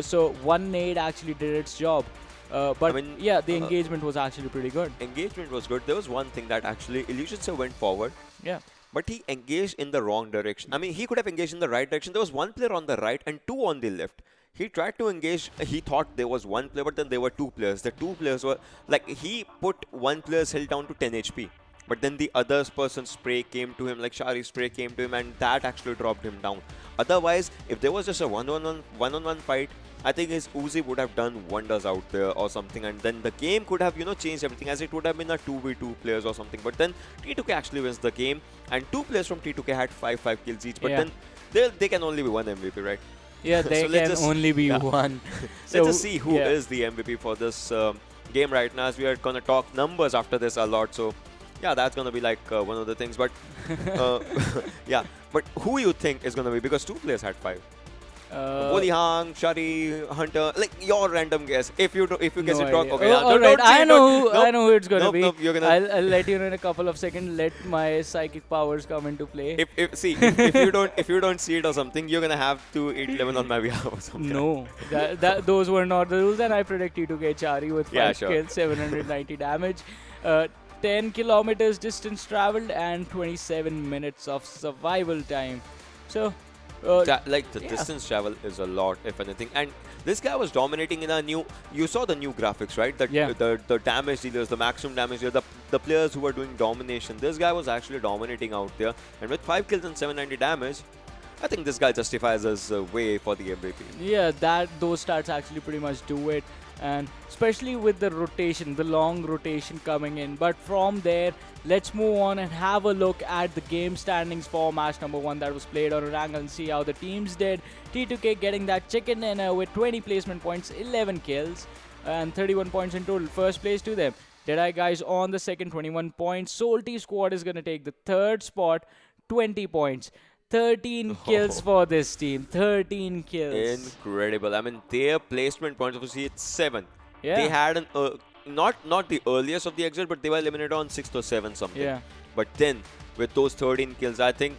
S3: so one nade actually did its job. But I mean, yeah, the engagement was actually pretty good.
S4: Engagement was good. There was one thing that actually Illusion sir went forward.
S3: Yeah.
S4: But he engaged in the wrong direction. I mean, he could have engaged in the right direction. There was one player on the right and 2 on the left. He tried to engage. He thought there was 1 player, but then there were 2 players. The 2 players were like, he put 1 player's health down to 10 HP. But then the other person's spray came to him, like Shari's spray came to him, and that actually dropped him down. Otherwise, if there was just a one-on-one fight, I think his Uzi would have done wonders out there or something, and then the game could have, changed everything, as it would have been a 2v2 players or something. But then T2K actually wins the game, and 2 players from T2K had 5 kills each. But then they can only be 1 MVP, right?
S3: Yeah, they
S4: so
S3: can only be 1. So
S4: let's just see who is the MVP for this game right now, as we are going to talk numbers after this a lot. So yeah, that's going to be like one of the things. But yeah, but who you think is going to be? Because 2 players had 5. Bolihang, Shari, Hunter, like your random guess. If you guess it wrong, okay.
S3: All right, I know who it's gonna be.
S4: Nope, you're gonna.
S3: I'll let you know in a couple of seconds. Let my psychic powers come into play.
S4: If you don't see it or something, you're gonna have to eat lemon on my behalf or something.
S3: No, those were not the rules, and I predict you to get Chari with 5 kills, 790 damage, 10 kilometers distance traveled, and 27 minutes of survival time. So.
S4: Distance travel is a lot, if anything. And this guy was dominating in a new. You saw the new graphics, right? The damage dealers, the maximum damage dealers, the players who were doing domination. This guy was actually dominating out there. And with 5 kills and 790 damage, I think this guy justifies his way for the MVP.
S3: Yeah, those stats actually pretty much do it. And especially with the rotation, the long rotation coming in. But from there, let's move on and have a look at the game standings for match number 1 that was played on Erangel and see how the teams did. T2K getting that chicken dinner with 20 placement points, 11 kills. and 31 points in total. First place to them. Deadeyes Guys on the second, 21 points. Salty Squad is going to take the third spot, 20 points. 13 kills for this team. 13 kills.
S4: Incredible. I mean, their placement points, obviously, it's 7.
S3: Yeah.
S4: They had an not the earliest of the exit, but they were eliminated on 6th or 7th something.
S3: Yeah.
S4: But then, with those 13 kills, I think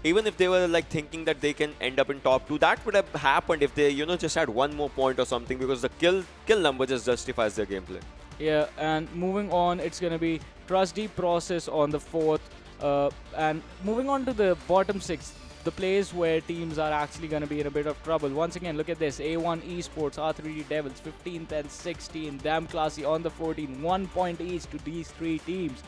S4: even if they were like thinking that they can end up in top 2, that would have happened if they, just had one more point or something, because the kill number just justifies their gameplay.
S3: Yeah, and moving on, it's going to be Trusty Process on the 4th. And moving on to the bottom 6, the place where teams are actually going to be in a bit of trouble. Once again, look at this. A1 Esports, R3D Devils, 15th and 16th. Damn Classy on the 14th. 1 point each to these 3 teams.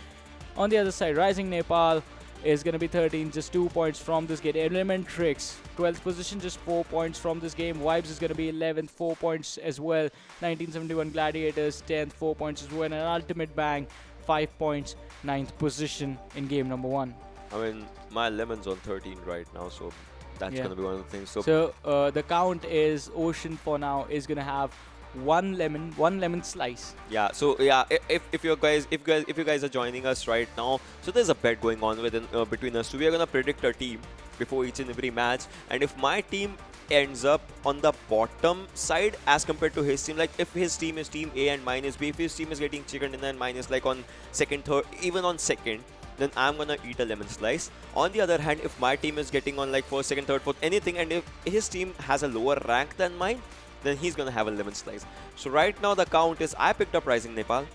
S3: On the other side, Rising Nepal is going to be 13, just 2 points from this game. Elementrix, 12th position, just 4 points from this game. Vibes is going to be 11th, 4 points as well. 1971 Gladiators, 10th, 4 points as well. And Ultimate Bang, 5 points, 9th position in game number 1.
S4: I mean, my lemon's on 13 right now, so that's going to be one of the things.
S3: So the count is Ocean for now is going to have one lemon slice.
S4: Yeah, so yeah, if you guys are joining us right now, so there's a bet going on between us two. We are gonna predict a team before each and every match, and if my team ends up on the bottom side as compared to his team, like if his team is team A and mine is B, if his team is getting chicken and then mine is like on second, third, even on second, then I'm gonna eat a lemon slice. On the other hand, if my team is getting on like first, second, third, fourth, anything, and if his team has a lower rank than mine, then he's gonna have a lemon slice. So right now the count is I picked up Rising Nepal,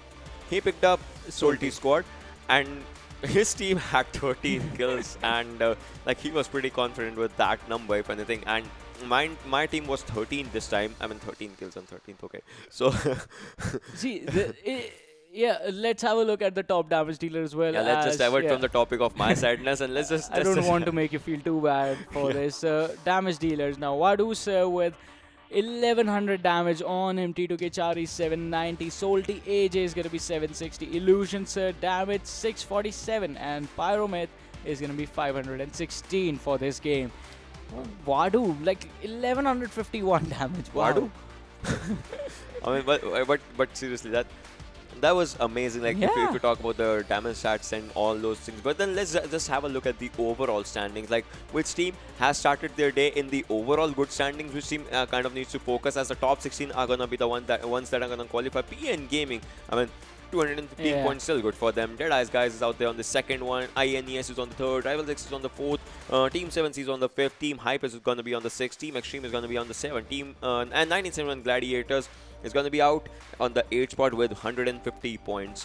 S4: he picked up Salty Squad, and his team had 13 kills, and like he was pretty confident with that number, if anything. And my team was 13 this time. I mean 13 kills on 13th. Okay, so
S3: see. Yeah, let's have a look at the top damage dealer as well.
S4: Yeah, let's just divert from the topic of my sadness and let's just.
S3: I don't want to make you feel too bad for this. Damage dealers now. Wadu sir with 1100 damage on him. T2K Chari 790. Salty AJ is gonna be 760. Illusion sir damage 647, and Pyrometh is gonna be 516 for this game. Wadu like 1151 damage. Wow.
S4: Wadu. I mean, but seriously, that was amazing. Like if you talk about the damage stats and all those things, but then let's just have a look at the overall standings. Like which team has started their day in the overall good standings, which team kind of needs to focus, as the top 16 are gonna be the ones that are gonna qualify. PN Gaming, I mean 215 points, still good for them. Deadeyes Guys is out there on the second one. INES is on the third. Rival X is on the fourth. Team 7C is on the fifth. Team Hype is going to be on the sixth. Team Xtreme is going to be on the seventh. And 1971 Gladiators is going to be out on the 8th spot with 150 points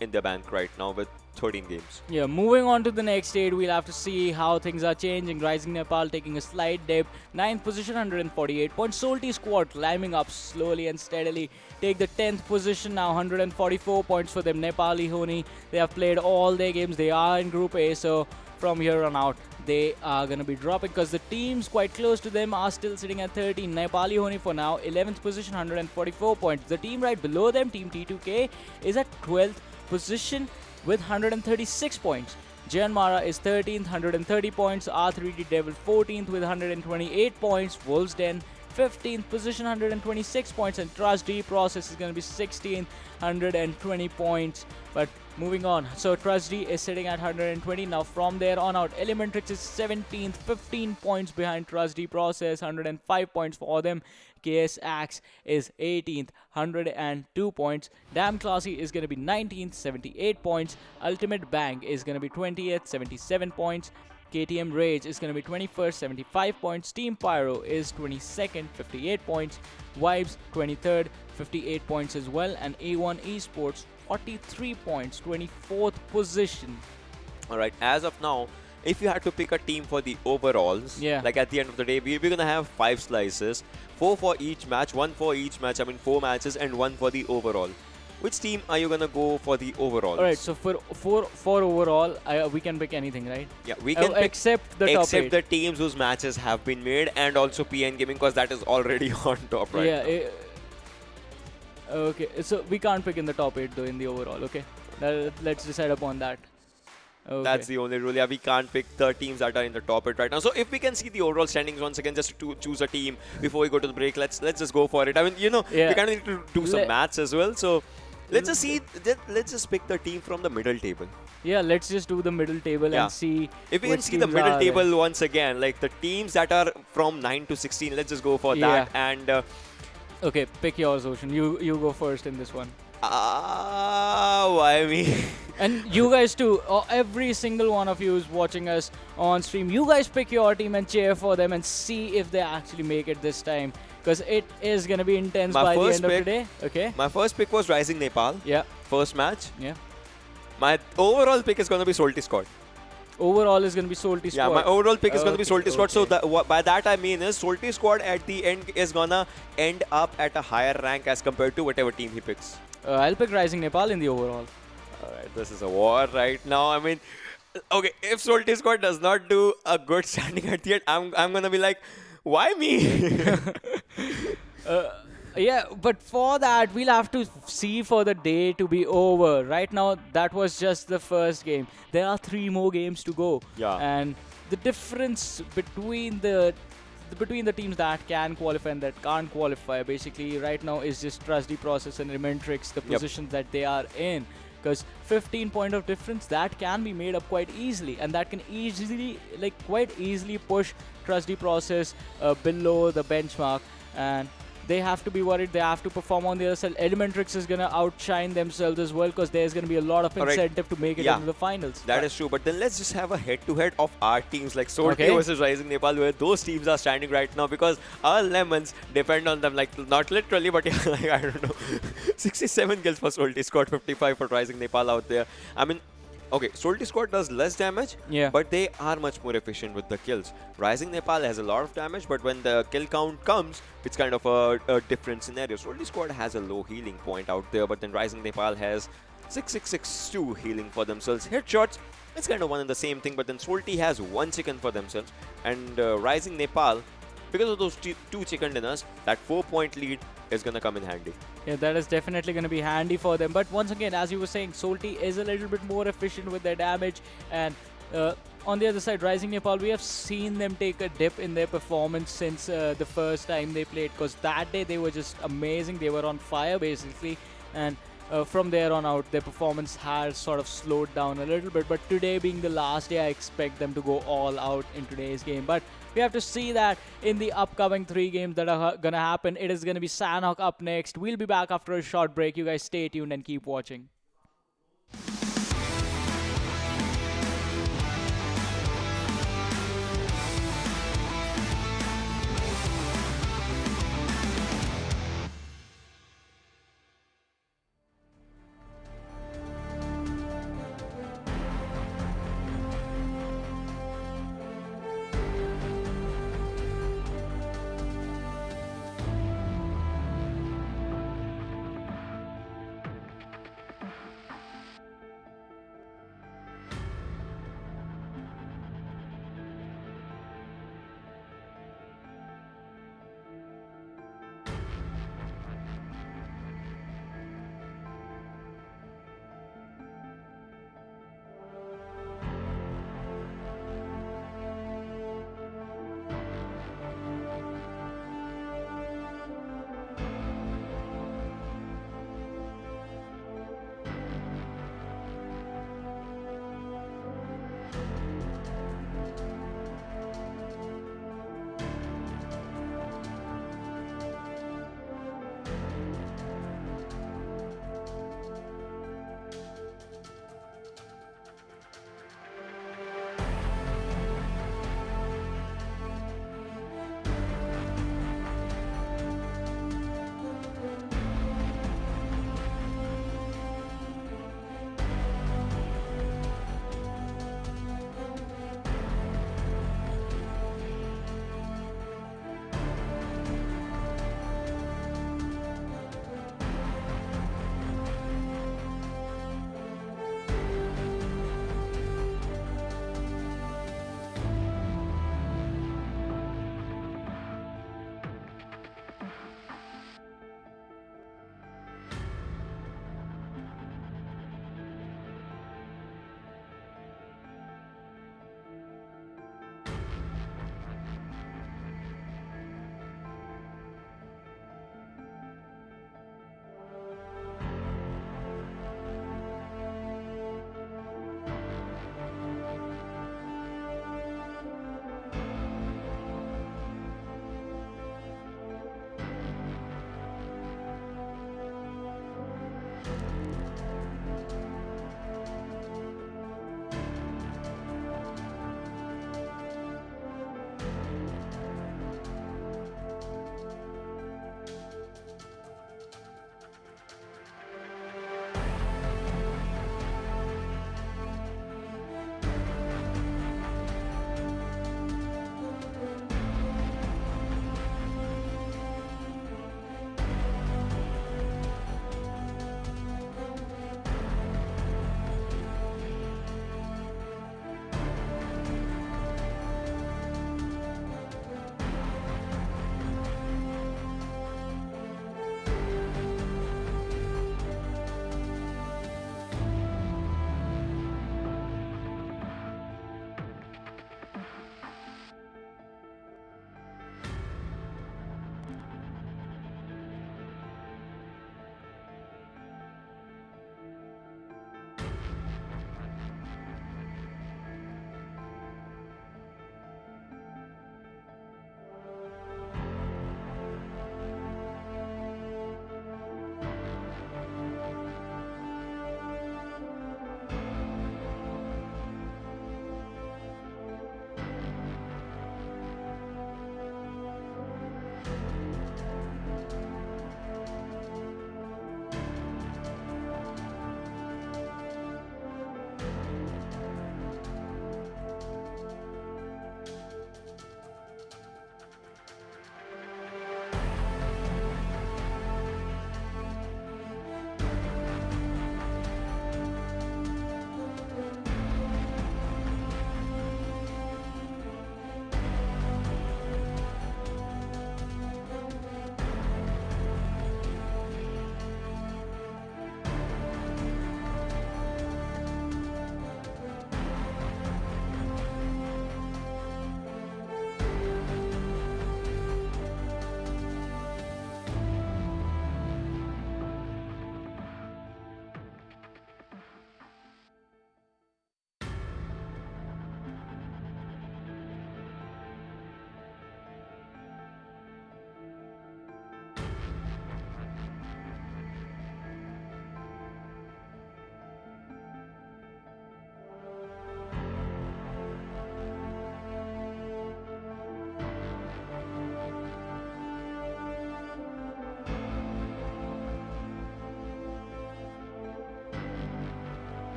S4: in the bank right now with 13 games.
S3: Yeah, moving on to the next stage, we'll have to see how things are changing. Rising Nepal taking a slight dip. 9th position, 148 points. Salty Squad climbing up slowly and steadily. Take the 10th position now, 144 points for them. Nepali Ho Ni, they have played all their games. They are in Group A, so from here on out, they are going to be dropping because the teams quite close to them are still sitting at 13. Nepali Ho Ni for now, 11th position, 144 points. The team right below them, Team T2K, is at 12th position with 136 points. Jyanmaara is 13th, 130 points. R3D Devil 14th with 128 points. Wolves Den 15th position, 126 points. And Trust D Process is going to be 16th, 120 points. But moving on, so Trust D is sitting at 120. Now from there on out, Elementrix is 17th, 15 points behind Trust D Process, 105 points for them. KS Axe is 18th, 102 points. Damn Classy is going to be 19th, 78 points. Ultimate Bang is going to be 20th, 77 points. KTM Rage is going to be 21st, 75 points. Team Pyro is 22nd, 58 points. Vibes 23rd, 58 points as well. And A1 Esports 43 points, 24th position.
S4: Alright, as of now, if you had to pick a team for the overalls, like at the end of the day, we're going to have 5 slices. 4 for each match, 1 for each match, I mean 4 matches and 1 for the overall. Which team are you going to go for the overalls?
S3: Alright, so for overall, we can pick anything, right?
S4: Yeah, we can pick
S3: except the top 8.
S4: the teams whose matches have been made, and also PN Gaming, because that is already on top right now.
S3: Okay, so we can't pick in the top 8 though in the overall, okay? Let's decide upon that.
S4: That's the only rule. Yeah, we can't pick the teams that are in the top 8 right now. So if we can see the overall standings once again, just to choose a team before we go to the break, let's just go for it. I mean, we kind of need to do some maths as well. So let's just see. Let's just pick the team from the middle table.
S3: Yeah, let's just do the middle table and see.
S4: If we can see the middle table once again, like the teams that are from 9 to 16, let's just go for that. And
S3: okay, pick yours, Ocean. You go first in this one.
S4: Why me?
S3: And you guys too, every single one of you is watching us on stream. You guys pick your team and cheer for them and see if they actually make it this time. Because it is going to be intense by the end of today. Okay.
S4: My first pick was Rising Nepal.
S3: Yeah.
S4: First match.
S3: Yeah.
S4: My overall pick is going to be Salty Squad.
S3: Overall is going to be Salty Squad.
S4: Yeah, my overall pick is going to be Salty Squad. So by that I mean is Salty Squad at the end is going to end up at a higher rank as compared to whatever team he picks.
S3: I'll pick Rising Nepal in the overall.
S4: Alright, this is a war right now. I mean, okay, if Salty Squad does not do a good standing at the end, I'm going to be like, why me?
S3: Yeah, but for that, we'll have to see for the day to be over. Right now, that was just the first game. There are 3 more games to go.
S4: Yeah.
S3: And the difference between the teams that can qualify and that can't qualify, basically, right now is just Trust the Process and Elementrix, the positions that they are in. Because 15 point of difference, that can be made up quite easily. And that can easily, quite easily push Trust the Process below the benchmark. And they have to be worried. They have to perform on the other side. Elementrix is going to outshine themselves as well because there's going to be a lot of incentive to make it into the finals.
S4: That is true. But then let's just have a head-to-head of our teams like Salty versus Rising Nepal, where those teams are standing right now, because our lemons depend on them. Like, not literally, but like, I don't know. 67 kills for Salty Squad, 55 for Rising Nepal out there. I mean, okay, Salty Squad does less damage, but they are much more efficient with the kills. Rising Nepal has a lot of damage, but when the kill count comes, it's kind of a different scenario. Salty Squad has a low healing point out there, but then Rising Nepal has 6662 healing for themselves. Headshots, it's kind of one and the same thing, but then Salty has 1 chicken for themselves. And Rising Nepal, because of those 2 chicken dinners, that 4-point lead is going to come in handy.
S3: Yeah, that is definitely going to be handy for them. But once again, as you were saying, Salty is a little bit more efficient with their damage. And on the other side, Rising Nepal, we have seen them take a dip in their performance since the first time they played. Because that day, they were just amazing. They were on fire, basically. And from there on out, their performance has sort of slowed down a little bit. But today being the last day, I expect them to go all out in today's game. But we have to see that in the upcoming 3 games that are going to happen. It is going to be Sanhok up next. We'll be back after a short break. You guys stay tuned and keep watching.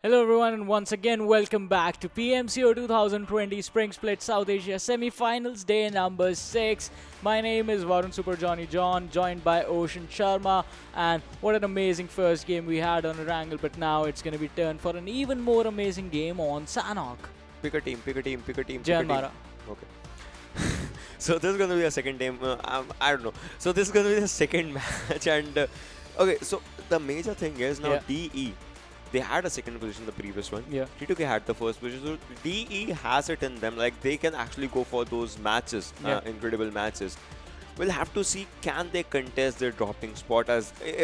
S3: Hello everyone and once again welcome back to PMCO 2020 Spring Split South Asia Semi-Finals Day number 6. My name is Varun Super Johnny John, joined by Ocean Sharma, and what an amazing first game we had on Erangel, but now it's going to be turned for an even more amazing game on Sanhok.
S4: Pick a team, pick a team, pick a team, pick a team.
S3: Jyanmaara.
S4: Okay. So this is going to be a second game. I don't know. So this is going to be the second match, and okay. So the major thing is now DE. They had a second position the previous one.
S3: Yeah.
S4: T2K had the first position. So DE has it in them. Like they can actually go for those matches, incredible matches. We'll have to see can they contest their dropping spot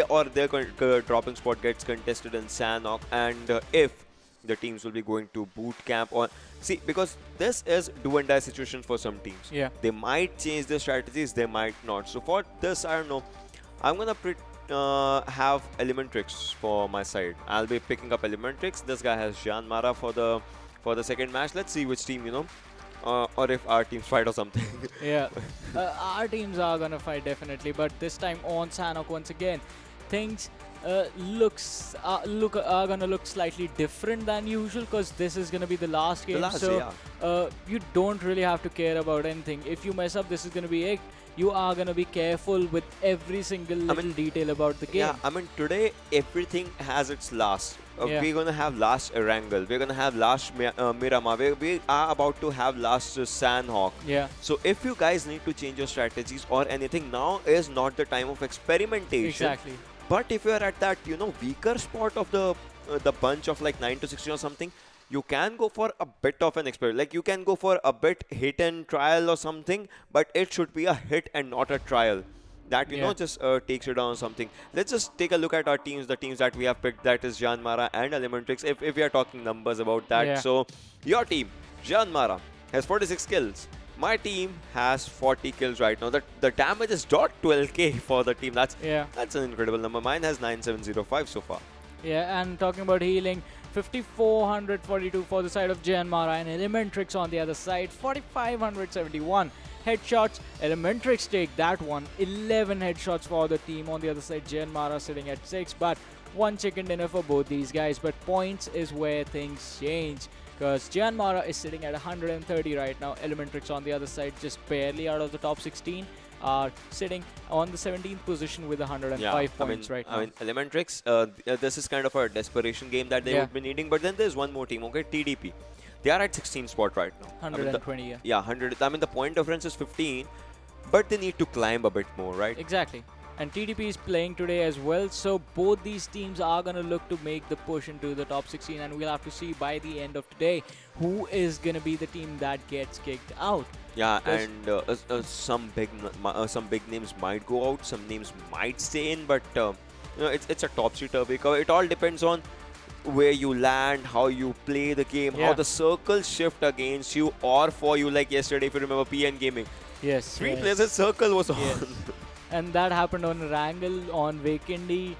S4: or their dropping spot gets contested in Sanhok, and if the teams will be going to boot camp or see, because this is do and die situation for some teams.
S3: Yeah.
S4: They might change their strategies, they might not. So for this, I don't know. I'm gonna have Elementrix for my side. I'll be picking up Elementrix. This guy has Jyanmaara for the second match. Let's see which team, or if our teams fight or something.
S3: Yeah, our teams are gonna fight definitely, but this time on Sanhok once again, things are gonna look slightly different than usual because this is gonna be the last game. You don't really have to care about anything. If you mess up, this is gonna be it. You are gonna be careful with every single little detail about the game.
S4: Yeah, I mean today everything has its last. We're gonna have last Erangel. We're gonna have last Miramar. We are about to have last Sanhok.
S3: Yeah.
S4: So if you guys need to change your strategies or anything, now is not the time of experimentation.
S3: Exactly.
S4: But if you are at that weaker spot of the bunch of like 9 to 16 or something, you can go for a bit of an experiment. Like you can go for a bit hit and trial or something, but it should be a hit and not a trial. That just takes you down or something. Let's just take a look at our teams, the teams that we have picked. That is Jyanmaara and Elementrix. If we are talking numbers about that, so your team, Jyanmaara, has 46 kills. My team has 40 kills right now. The damage is .12k for the team. That's an incredible number. Mine has 9705 so far.
S3: Yeah, and talking about healing, 5442 for the side of Jyanmaara and Elementrix on the other side, 4571 headshots. Elementrix take that one, 11 headshots for the team. On the other side, Jyanmaara sitting at 6, but one chicken dinner for both these guys. But points is where things change, because Jyanmaara is sitting at 130 right now. Elementrix on the other side, just barely out of the top 16. Are sitting on the 17th position with 105 points right now.
S4: I mean, Elementrix, this is kind of a desperation game that they would be needing. But then there's one more team, okay, TDP. They are at 16th spot right now.
S3: 120,
S4: 100. I mean, the point difference is 15, but they need to climb a bit more, right?
S3: Exactly. And TDP is playing today as well, so both these teams are going to look to make the push into the top 16, and we'll have to see by the end of today who is going to be the team that gets kicked out.
S4: Yeah, and some big names might go out, some names might stay in, but it's a topsy-turvy cover. It all depends on where you land, how you play the game, how the circles shift against you or for you. Like yesterday, if you remember PN Gaming,
S3: yes,
S4: 3 places circle was on.
S3: And that happened on Erangel, on Vakendi.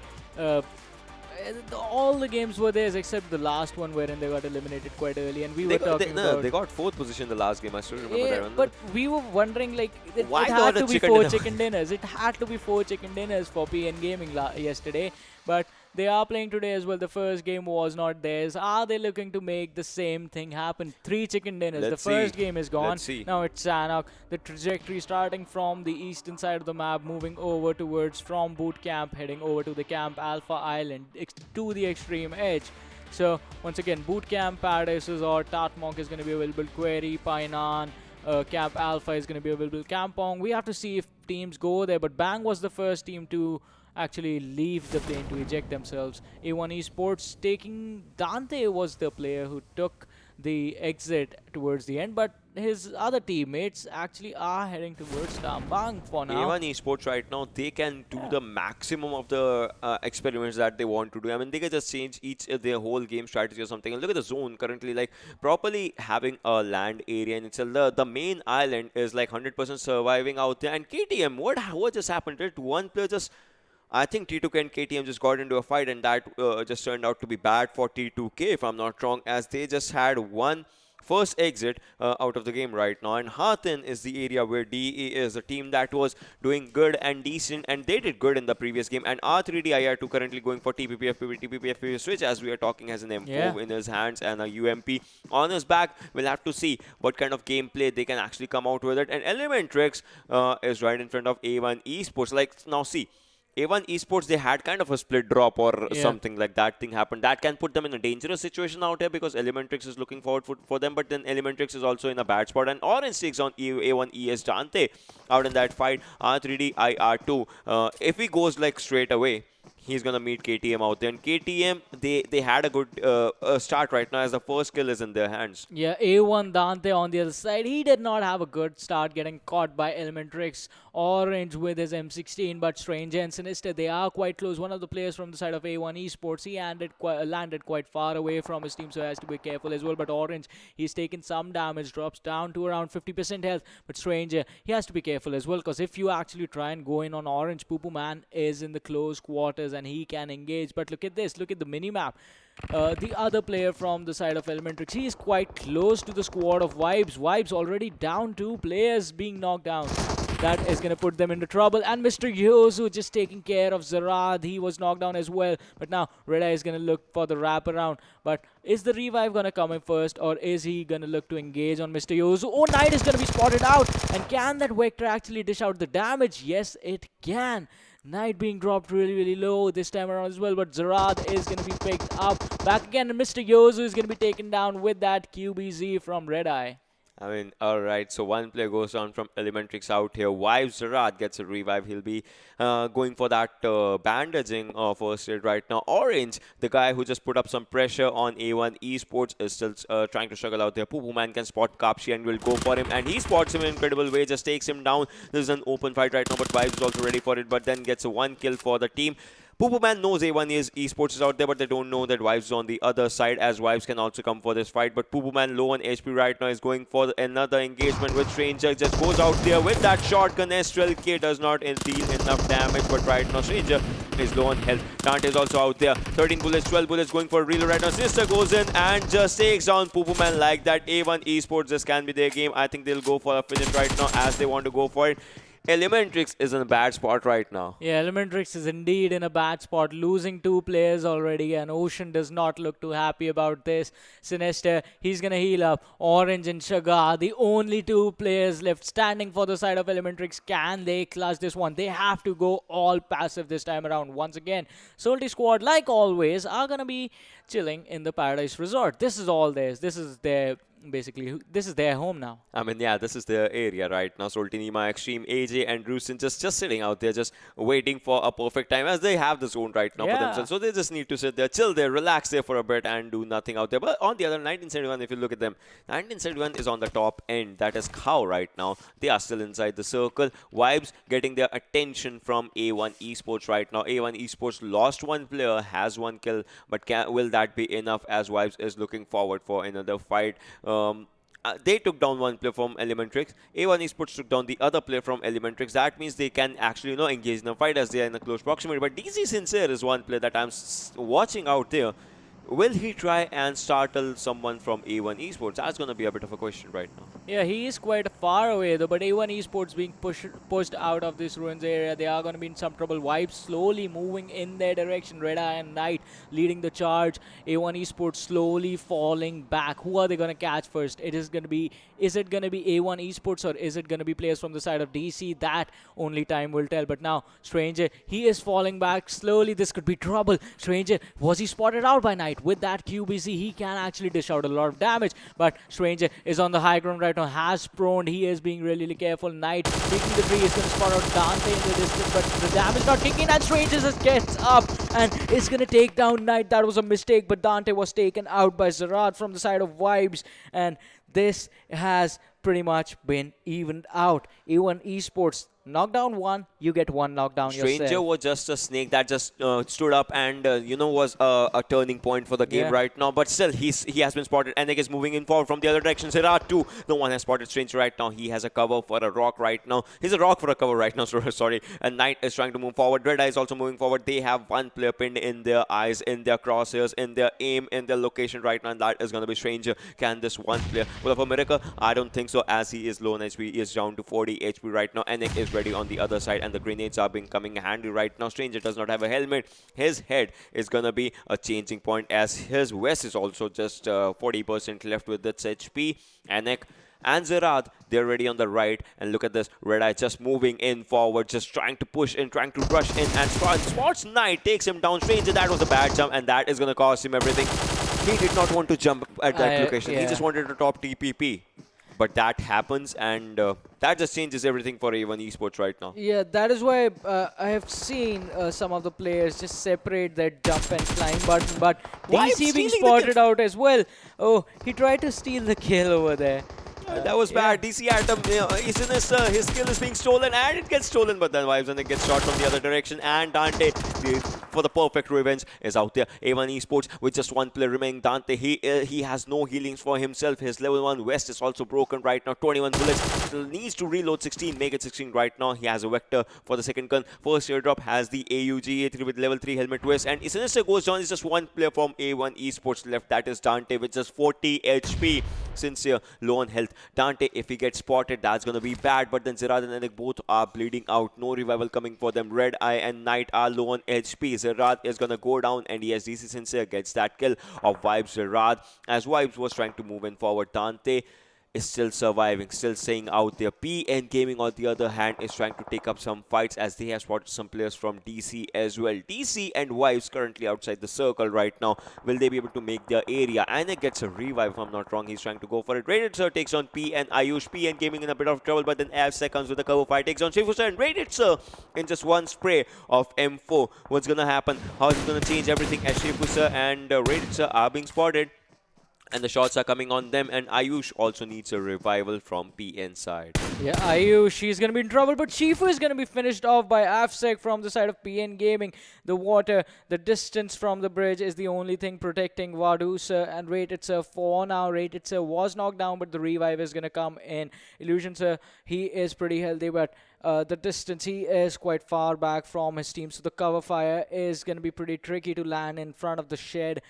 S3: All the games were theirs except the last one wherein they got eliminated quite early, and we were talking about...
S4: They got 4th position the last game, I still remember that one.
S3: But we were wondering, like, it had to be 4 chicken dinners. It had to be 4 chicken dinners for PN Gaming yesterday. But they are playing today as well. The first game was not theirs. Are they looking to make the same thing happen? 3 chicken dinners. The first game is gone. Now it's Sanhok. The trajectory starting from the eastern side of the map, moving over towards from boot camp, heading over to the Camp Alpha Island, to the extreme edge. So once again, boot camp, Paradises or Tatmok is going to be available. Query, Painan, Camp Alpha is going to be available. Kampong. We have to see if teams go there. But Bang was the first team to actually leave the plane to eject themselves. A1 Esports taking Dante was the player who took the exit towards the end, but his other teammates actually are heading towards Tambang for now.
S4: A1 Esports right now, they can do the maximum of the experiments that they want to do. I mean, they can just change their whole game strategy or something. And look at the zone currently, like properly having a land area in itself. The main island is like 100% surviving out there. And KTM, what just happened? Did one player just... I think T2K and KTM just got into a fight, and that just turned out to be bad for T2K, if I'm not wrong, as they just had one first exit out of the game right now. And Hathin is the area where DE is, a team that was doing good and decent, and they did good in the previous game. And R3DIR2 currently going for TPPF switch as we are talking, has an M4 in his hands and a UMP on his back. We'll have to see what kind of gameplay they can actually come out with it. And Elementrix is right in front of A1 Esports. Like, now see, A1 Esports, they had kind of a split drop or something like that thing happened. That can put them in a dangerous situation out here because Elementrix is looking forward for them. But then Elementrix is also in a bad spot. And Orange takes on A1 ES Dante out in that fight. R3D IR2. If he goes like straight away, he's going to meet KTM out there. And KTM, they had a good start right now as the first kill is in their hands.
S3: Yeah, A1 Dante on the other side. He did not have a good start, getting caught by Elementrix. Orange with his M16, but Strange and Sinister, they are quite close. One of the players from the side of A1 Esports, he landed quite far away from his team, so he has to be careful as well. But Orange, he's taken some damage, drops down to around 50% health. But Stranger, he has to be careful as well, because if you actually try and go in on Orange, Pupu Man is in the close quarters and he can engage. But look at this, look at the mini-map. The other player from the side of Elementrix, he is quite close to the squad of Vibes. Vibes already down 2 players being knocked down. That is going to put them into trouble. And Mr. Yosu just taking care of Zarad. He was knocked down as well. But now Redeye is going to look for the wraparound. But is the revive going to come in first, or is he going to look to engage on Mr. Yosu? Oh, Knight is going to be spotted out. And can that Vector actually dish out the damage? Yes, it can. Knight being dropped really low this time around as well, but Zarad is going to be picked up. Back again, and Mr. Yosu is going to be taken down with that QBZ from Redeye.
S4: I mean, alright, so one player goes down from Elementrix out here. Vibe Zarad gets a revive. He'll be going for that bandaging first aid right now. Orange, the guy who just put up some pressure on A1 Esports, is still trying to struggle out there. Pupu Man can spot Kapshi and will go for him. And he spots him in an incredible way, just takes him down. This is an open fight right now, but Vibes is also ready for it, but then gets a 1 kill for the team. Pupu Man knows A1 Esports is out there, but they don't know that Vibes is on the other side, as Vibes can also come for this fight. But Pupu Man low on HP right now is going for another engagement with Stranger. Just goes out there with that shotgun. SLK does not deal enough damage, but right now Stranger is low on health. Dante is also out there. 13 bullets, 12 bullets going for a reload right now. Sister goes in and just takes down Pupu Man like that. A1 Esports, this can be their game. I think they'll go for a finish right now as they want to go for it. Elementrix is in a bad spot right now.
S3: Yeah, Elementrix is indeed in a bad spot, losing 2 players already, and Ocean does not look too happy about this. Sinister, he's going to heal up. Orange and Shaga, the only 2 players left standing for the side of Elementrix. Can they clutch this one? They have to go all passive this time around. Once again, Salty Squad, like always, are going to be chilling in the Paradise Resort. This is all theirs. This is their... Basically, this is their home now.
S4: I mean, yeah, this is their area right now. Sultanima, Extreme, AJ, and Drusen just sitting out there, just waiting for a perfect time, as they have the zone right now for themselves. So they just need to sit there, chill there, relax there for a bit, and do nothing out there. But on the other, 1971, if you look at them, 1971 is on the top end. That is Khao right now. They are still inside the circle. Vibes getting their attention from A1 Esports right now. A1 Esports lost 1 player, has 1 kill, but will that be enough, as Vibes is looking forward for another fight? They took down 1 player from Elementrix. A1 Esports took down the other player from Elementrix. That means they can actually, engage in a fight as they are in a close proximity. But DC Sincere is 1 player that I'm watching out there. Will he try and startle someone from A1 Esports? That's going to be a bit of a question right now.
S3: Yeah, he is quite far away though, but A1 Esports being pushed out of this ruins area. They are going to be in some trouble. Vibes slowly moving in their direction. Redeye and Knight leading the charge. A1 Esports slowly falling back. Who are they going to catch first? Is it going to be A1 Esports, or is it going to be players from the side of DC? That only time will tell. But now, Stranger, he is falling back slowly. This could be trouble. Stranger, was he spotted out by Knight? With that QBC, he can actually dish out a lot of damage. But Stranger is on the high ground right now, has proned. He is being really careful. Knight taking the tree is going to spot out Dante in the distance, but the damage not kicking, and Stranger just gets up and is going to take down Knight. That was a mistake, but Dante was taken out by Zarad from the side of Vibes, and this has pretty much been evened out. A1 Esports, knockdown one, you get one knockdown
S4: Stranger
S3: yourself.
S4: was just a snake that just stood up and was a turning point for the game
S3: Yeah.
S4: right now. But still, he has been spotted. Enig is moving in forward from the other direction. Zerat too. No one has spotted Stranger right now. He has a cover for a rock right now. He's a rock for a cover right now. Sorry. And Knight is trying to move forward. Red Eye is also moving forward. They have one player pinned in their eyes, in their crosshairs, in their aim, in their location right now. And that is going to be Stranger. Can this one player pull off a miracle? I don't think so, as he is low on HP. He is down to 40 HP right now. Enig is ready on the other side, and the grenades are coming handy right now. Stranger does not have a helmet. His head is gonna be a changing point, as his vest is also just 40% left with its HP. Enig and Zerad, they're ready on the right, and look at this, Red Eye just moving in forward, just trying to push in, trying to rush in, and spots Knight, takes him down. Stranger, that was a bad jump, and that is gonna cost him everything. He did not want to jump at that location.
S3: Yeah.
S4: He just wanted to top TPP. But that happens, and that just changes everything for A1 Esports right now.
S3: Yeah, that is why I have seen some of the players just separate that jump and climb button, but
S4: Why
S3: DC being
S4: stealing the
S3: spotted out as well. Oh, he tried to steal the kill over there.
S4: That was bad. DC Atom, his skill is being stolen, and it gets stolen, but then Vibes and it gets shot from the other direction, and Dante, for the perfect revenge, is out there. A1 Esports with just one player remaining. Dante, he has no healings for himself. His level 1 vest is also broken right now. 21 bullets. Still needs to reload 16, make it 16 right now. He has a vector for the second gun. First airdrop has the AUG-A3 with level 3 helmet vest, and Sinister goes down. It's just one player from A1 Esports left. That is Dante with just 40 HP. Sincere, low on health. Dante, if he gets spotted, that's going to be bad. But then Zerad and Enik both are bleeding out. No revival coming for them. Red Eye and Knight are low on HP. Zerad is going to go down, and yes, DC Sincere gets that kill of Vibes Zerad. As Vibes was trying to move in forward, Dante is still surviving, still staying out there. PN Gaming, on the other hand, is trying to take up some fights, as they have spotted some players from DC as well. DC and Vibes currently outside the circle right now. Will they be able to make their area? Anik gets a revive, if I'm not wrong. He's trying to go for it. Rated Sir takes on PN Ayush. PN Gaming in a bit of trouble, but then Avsec comes with a cover fire, takes on Shifu Sir, and Rated Sir in just one spray of M4. What's gonna happen? How is it gonna change everything, as Shifu Sir and Rated Sir are being spotted? And the shots are coming on them, and Ayush also needs a revival from PN side.
S3: Yeah, Ayush, she's going to be in trouble, but Shifu is going to be finished off by Afsec from the side of PN Gaming. The water, the distance from the bridge is the only thing protecting Vadu Sir and Rated Sir for now. Rated Sir was knocked down, but the revive is going to come in. Illusion Sir, he is pretty healthy, but the distance, he is quite far back from his team, so the cover fire is going to be pretty tricky to land in front of the shed.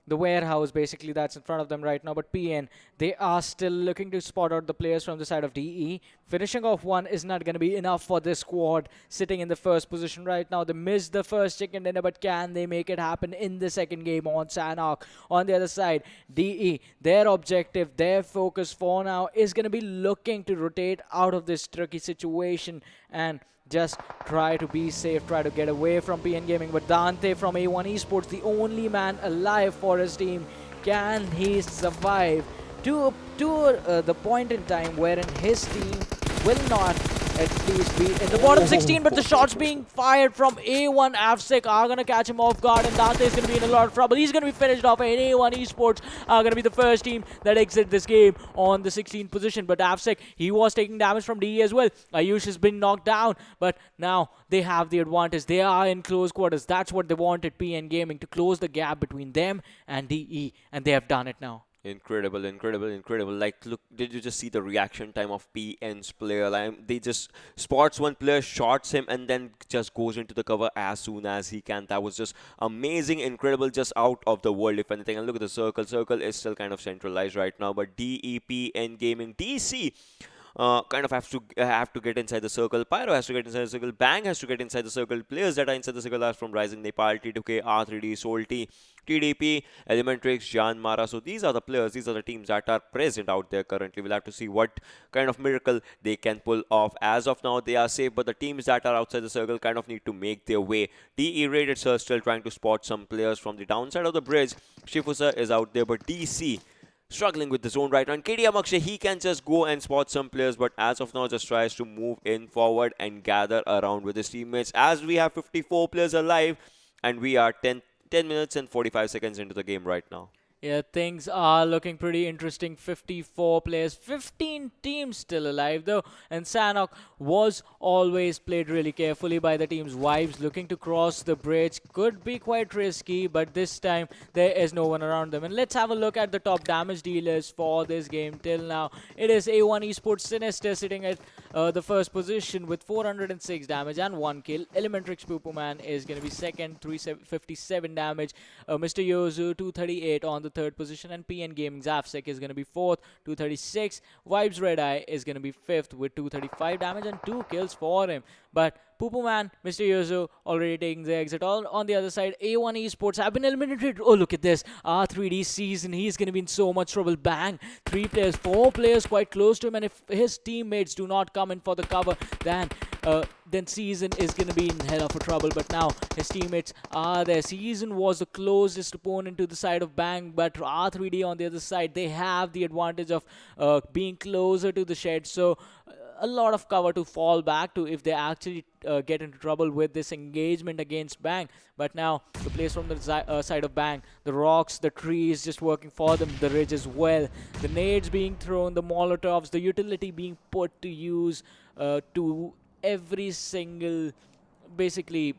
S3: The warehouse, basically, that's in front of them right now. But PN, they are still looking to spot out the players from the side of DE. Finishing off one is not going to be enough for this squad sitting in the first position right now. They missed the first chicken dinner, but can they make it happen in the second game on Sanhok? On the other side, DE, their objective, their focus for now is going to be looking to rotate out of this tricky situation and just try to be safe, try to get away from PN Gaming. But Dante from A1 Esports, the only man alive for his team, can he survive to the point in time wherein his team will not at least be in the bottom 16, but the shots being fired from A1 Afsec are going to catch him off guard, and Dante is going to be in a lot of trouble. He's going to be finished off, and A1 Esports are going to be the first team that exit this game on the 16th position. But Afsec, he was taking damage from DE as well. Ayush has been knocked down, but now they have the advantage. They are in close quarters. That's what they wanted, PN Gaming, to close the gap between them and DE, and they have done it now.
S4: Incredible, incredible, incredible. Like, look, did you just see the reaction time of PN's player? Like, they just spots one player, shots him, and then just goes into the cover as soon as he can. That was just amazing, incredible, just out of the world, if anything. And look at the circle. Circle is still kind of centralized right now, but DEPN Gaming, DC kind of have to get inside the circle. Pyro has to get inside the circle. Bang has to get inside the circle. Players that are inside the circle are from Rising Nepal, T2K, R3D, Solti, TDP, Elementrix, Jyanmaara. So these are the players, these are the teams that are present out there currently. We'll have to see what kind of miracle they can pull off. As of now, they are safe, but the teams that are outside the circle kind of need to make their way. DE Rated Sir still trying to spot some players from the downside of the bridge. Shifusa is out there, but DC struggling with the zone right now. And KD Amakshay, he can just go and spot some players, but as of now just tries to move in forward and gather around with his teammates, as we have 54 players alive and we are 10 minutes and 45 seconds into the game right now.
S3: Yeah, things are looking pretty interesting. 54 players, 15 teams still alive though. And Sanhok was always played really carefully by the team's wives. Looking to cross the bridge could be quite risky, but this time there is no one around them. And let's have a look at the top damage dealers for this game till now. It is A1 Esports Sinister sitting at the first position with 406 damage and 1 kill. Elementrix Man is going to be second, 357 damage. Mr. Yozu, 238 on the third position, and PN Gaming Zafsek is going to be fourth, 236. Vibes Red Eye is going to be fifth with 235 damage and 2 kills for him. But Man, Mr. Yozo already taking the exit. On the other side, A1 Esports have been eliminated. Oh, look at this. R3D season. He's going to be in so much trouble. Bang. 3 players, 4 players quite close to him. And if his teammates do not come in for the cover, then Season is going to be in hell of a trouble. But now his teammates are there. Season was the closest opponent to the side of Bang. But R3D on the other side, they have the advantage of being closer to the shed. So a lot of cover to fall back to if they actually get into trouble with this engagement against Bang. But now the place from the side of Bang, the rocks, the trees just working for them, the ridge as well, the nades being thrown, the molotovs, the utility being put to use to every single, basically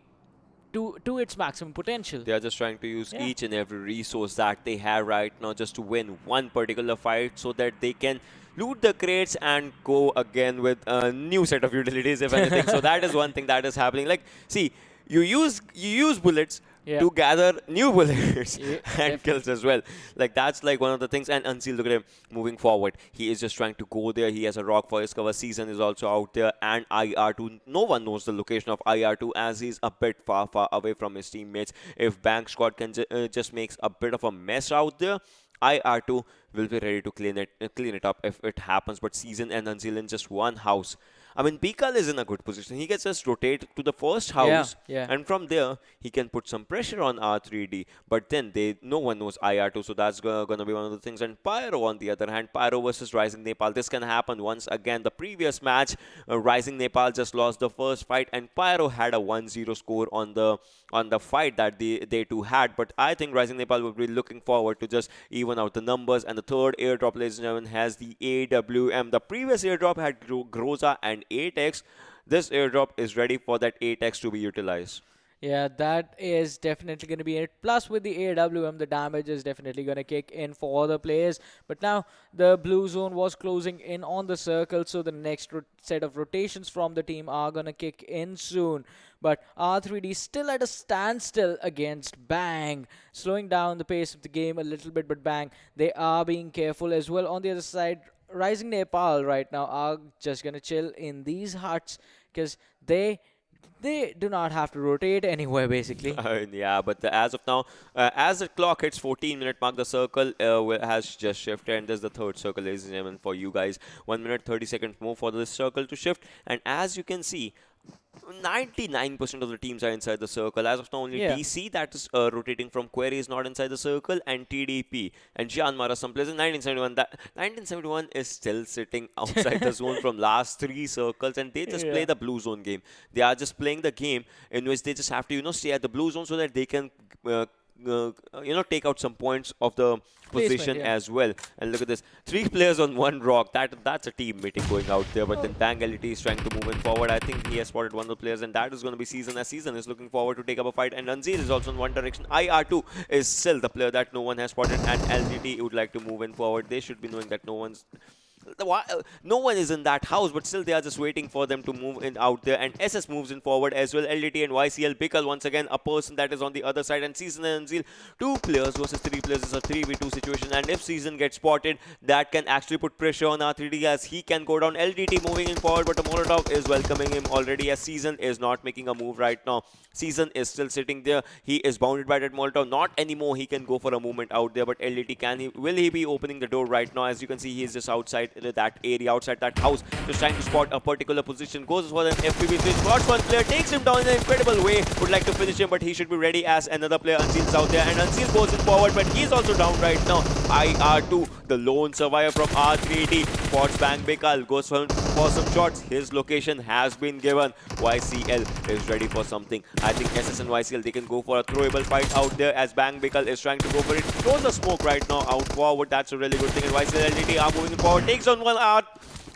S3: to its maximum potential.
S4: They are just trying to use each and every resource that they have right now just to win one particular fight so that they can loot the crates and go again with a new set of utilities, if anything. So that is one thing that is happening. Like, see, you use bullets to gather new bullets and kills as well. Like, that's like one of the things. And Unseal, look at him moving forward. He is just trying to go there. He has a rock for his cover. Season is also out there. And IR2, no one knows the location of IR2 as he's a bit far away from his teammates. If Bank Squad can just makes a bit of a mess out there, IR2 will be ready to clean it up if it happens. But Season and Unseal in just one house. I mean, Bikal is in a good position. He gets just rotate to the first house, and from there he can put some pressure on R3D. But then no one knows IR2, so that's gonna be one of the things. And Pyro, on the other hand, Pyro versus Rising Nepal. This can happen once again. The previous match, Rising Nepal just lost the first fight, and Pyro had a 1-0 score on the fight that they two had. But I think Rising Nepal will be looking forward to just even out the numbers. And the third airdrop, ladies and gentlemen, has the AWM. The previous airdrop had Groza and 8x. This airdrop is ready for that 8x to be utilized.
S3: Yeah, that is definitely going to be it. Plus, with the AWM, the damage is definitely going to kick in for the players. But now, the blue zone was closing in on the circle, so the next set of rotations from the team are going to kick in soon. But R3D still at a standstill against Bang, slowing down the pace of the game a little bit. But Bang, they are being careful as well. On the other side, Rising Nepal right now are just going to chill in these huts because they do not have to rotate anywhere, basically.
S4: Yeah, but as of now, as the clock hits 14-minute mark, the circle has just shifted, and there's the third circle, ladies and gentlemen, for you guys. 1 minute, 30 seconds more for this circle to shift, and as you can see, 99% of the teams are inside the circle. As of now, only DC that is rotating from Query is not inside the circle, and TDP and Jyanmaara some players in 1971 is still sitting outside the zone from last 3 circles, and they just play the blue zone game. They are just playing the game in which they just have to stay at the blue zone so that they can take out some points of the position as well. And look at this, 3 players on 1 rock. That's a team meeting going out there. But then Bang LET is trying to move in forward. I think he has spotted one of the players, and that is going to be Season, as Season is looking forward to take up a fight. And Unzir is also in one direction. IR2 is still the player that no one has spotted, and LGT would like to move in forward. They should be knowing that no one is in that house, but still they are just waiting for them to move in out there. And SS moves in forward as well. LDT and YCL. Bikal once again a person that is on the other side, and Season and Unzil, 2 players versus 3 players is a 3v2 situation. And if Season gets spotted, that can actually put pressure on R3D as he can go down. LDT moving in forward, but the Molotov is welcoming him already, as Season is not making a move right now. Season is still sitting there. He is bounded by that Molotov. Not anymore. He can go for a movement out there, but LDT will he be opening the door right now? As you can see, he is just outside that area, outside that house, just trying to spot a particular position. Goes for an FPV switch, spots one player, takes him down in an incredible way. Would like to finish him, but he should be ready as another player. Unseal's out there, and Unseal goes in forward, but he's also down right now. IR2, the lone survivor from R3D, spots Bang Bikal, goes for for some shots. His location has been given. YCL is ready for something. I think SS and YCL, they can go for a throwable fight out there as Bang Bikal is trying to go for it. Throws a smoke right now out forward. That's a really good thing. And YCL LDT are moving forward. Takes on one out.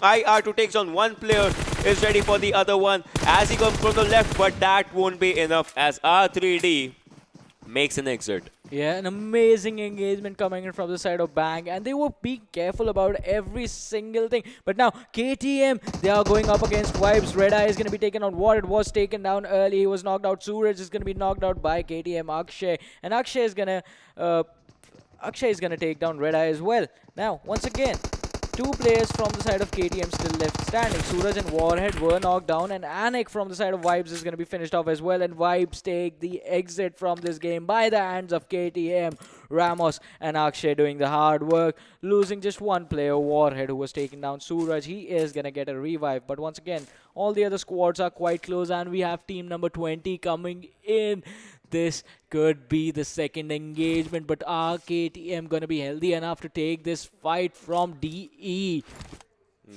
S4: IR2 takes on one player, is ready for the other one as he comes from the left, but that won't be enough as R3D makes an exit.
S3: Yeah, an amazing engagement coming in from the side of Bang, and they were being careful about every single thing. But now KTM, they are going up against Vibes. Red Eye is going to be taken on. It was taken down early. He was knocked out. Suraj is going to be knocked out by KTM Akshay, and Akshay is going to take down Red Eye as well. Now, once again, two players from the side of KTM still left standing. Suraj and Warhead were knocked down, and Anik from the side of Vibes is going to be finished off as well. And Vibes take the exit from this game by the hands of KTM. Ramos and Akshay doing the hard work, losing just one player, Warhead, who was taken down. Suraj, he is going to get a revive. But once again, all the other squads are quite close, and we have team number 20 coming in. This could be the second engagement, but are KTM going to be healthy enough to take this fight from DE?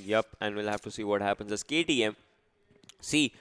S4: Yep, and we'll have to see what happens as KTM. See,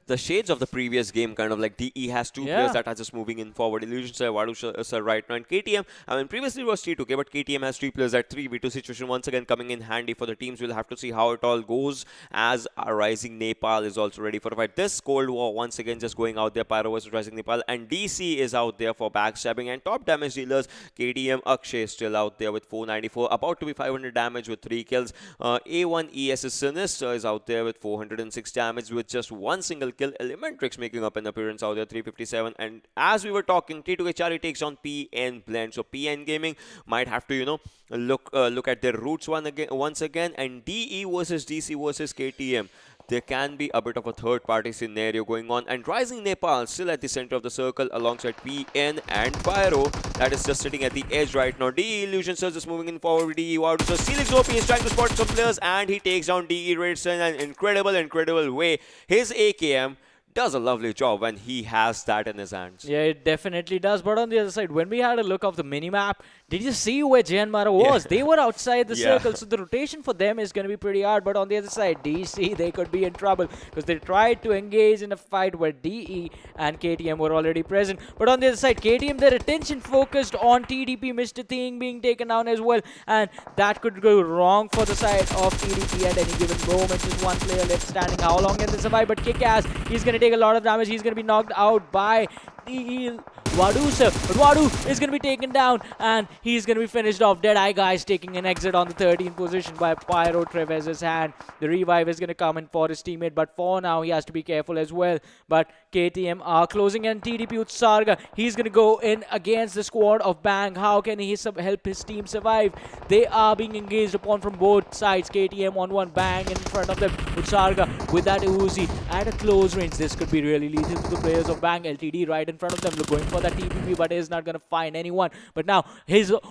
S4: the shades of the previous game, kind of like DE has two players that are just moving in forward. Illusion sir, Vadu sir right now, and KTM, I mean, previously it was T2K, but KTM has three players at 3v2 situation once again coming in handy for the teams. We'll have to see how it all goes as Rising Nepal is also ready for a fight. This Cold War once again just going out there, Pyro versus Rising Nepal, and DC is out there for backstabbing and top damage dealers. KTM Akshay is still out there with 494, about to be 500 damage with 3 kills. A1 ES Sinister is out there with 406 damage with just one single kill. Elementrix making up an appearance out there, 357. And as we were talking, T2K Chari takes on PN Blend. So PN Gaming might have to, you know, look at their roots once again. And DE versus DC versus KTM. There can be a bit of a third-party scenario going on. And Rising Nepal still at the center of the circle alongside PN and Pyro. That is just sitting at the edge right now. DE Illusion Sir just moving in forward with DE. Wow, so Celix OP is trying to spot some players and he takes down DE Raids in an incredible way. His AKM does a lovely job when he has that in his hands.
S3: Yeah, it definitely does. But on the other side, when we had a look of the minimap, did you see where Jyanmaara was? They were outside the circle, so the rotation for them is going to be pretty hard. But on the other side, DC, they could be in trouble because they tried to engage in a fight where DE and KTM were already present. But on the other side, KTM, their attention focused on TDP, Mr. Thing being taken down as well. And that could go wrong for the side of TDP at any given moment. Just one player left standing. How long can they survive? But Kick-Ass, he's going to take a lot of damage. He's going to be knocked out by Vadu sir. But Vadu is going to be taken down and he's going to be finished off. Deadeye Guy is taking an exit on the 13th position by Pyro Trevez's hand. The revive is going to come in for his teammate, but for now he has to be careful as well. But KTM are closing in. TDP Utsarga, he's going to go in against the squad of Bang. How can he help his team survive? They are being engaged upon from both sides. KTM on one, Bang in front of them. Utsarga with that Uzi at a close range. This could be really lethal to the players of Bang. LTD right in front of them, going for that TPP, but is not going to find anyone. But now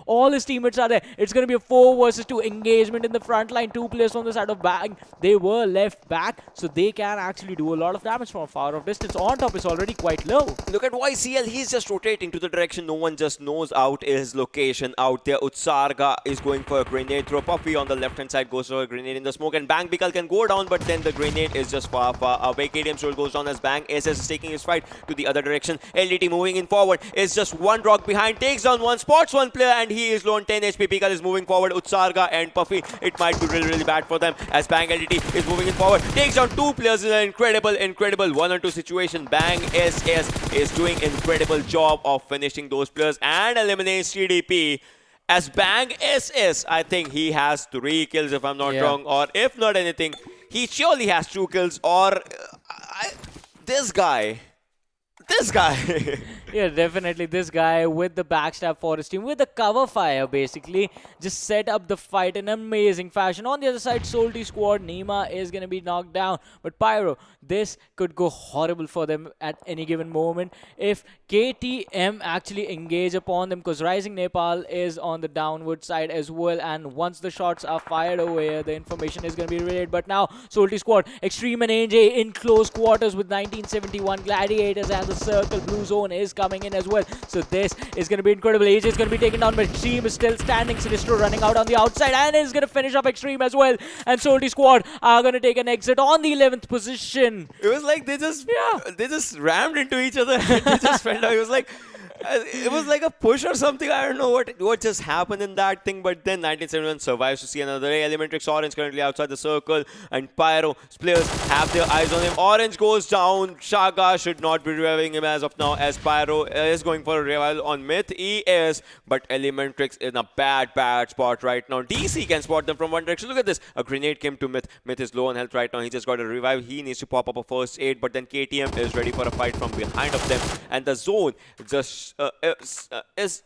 S3: all his teammates are there. It's going to be a 4 versus 2 engagement in the front line. 2 players on the side of Bang. They were left back, so they can actually do a lot of damage from far off distance. On top is already quite low.
S4: Look at YCL. He's just rotating to the direction no one just knows out his location out there. Utsarga is going for a grenade throw. Puffy on the left hand side goes for a grenade in the smoke, and Bang Bikal can go down, but then the grenade is just far away. KTM still goes down as Bang SS is taking his fight to the other direction. LDT moving in forward is just one rock behind, takes down one, spots one player, and he is low on 10 HP. Bikal is moving forward. Utsarga and Puffy, it might be really bad for them as Bang LDT is moving in forward, takes down 2 players in an incredible 1-on-2 situation. Bang SS is doing incredible job of finishing those players and eliminates TDP. As Bang SS, I think he has 3 kills if I'm not wrong, or if not anything, he surely has 2 kills, or this guy.
S3: Yeah, definitely this guy with the backstab for his team, with the cover fire basically, just set up the fight in amazing fashion. On the other side, Salty squad, Nima is going to be knocked down. But Pyro, this could go horrible for them at any given moment if KTM actually engage upon them, because Rising Nepal is on the downward side as well. And once the shots are fired away, the information is going to be relayed. But now, Salty squad, Xtreme and AJ in close quarters with 1971 Gladiators and the circle. Blue zone is coming in as well. So this is going to be incredible. AJ is going to be taken down, but Xtreme is still standing. Sinistro running out on the outside and is going to finish up Xtreme as well. And Solty squad are going to take an exit on the 11th position.
S4: It was like they just rammed into each other. And they just fell down. It was like a push or something. I don't know what just happened in that thing. But then 1971 survives to see another day. Elementrix Orange currently outside the circle. And Pyro players have their eyes on him. Orange goes down. Shaga should not be reviving him as of now, as Pyro is going for a revival on Myth. He is. But Elementrix in a bad spot right now. DC can spot them from one direction. Look at this. A grenade came to Myth. Myth is low on health right now. He just got a revive. He needs to pop up a first aid. But then KTM is ready for a fight from behind of them. And the zone just is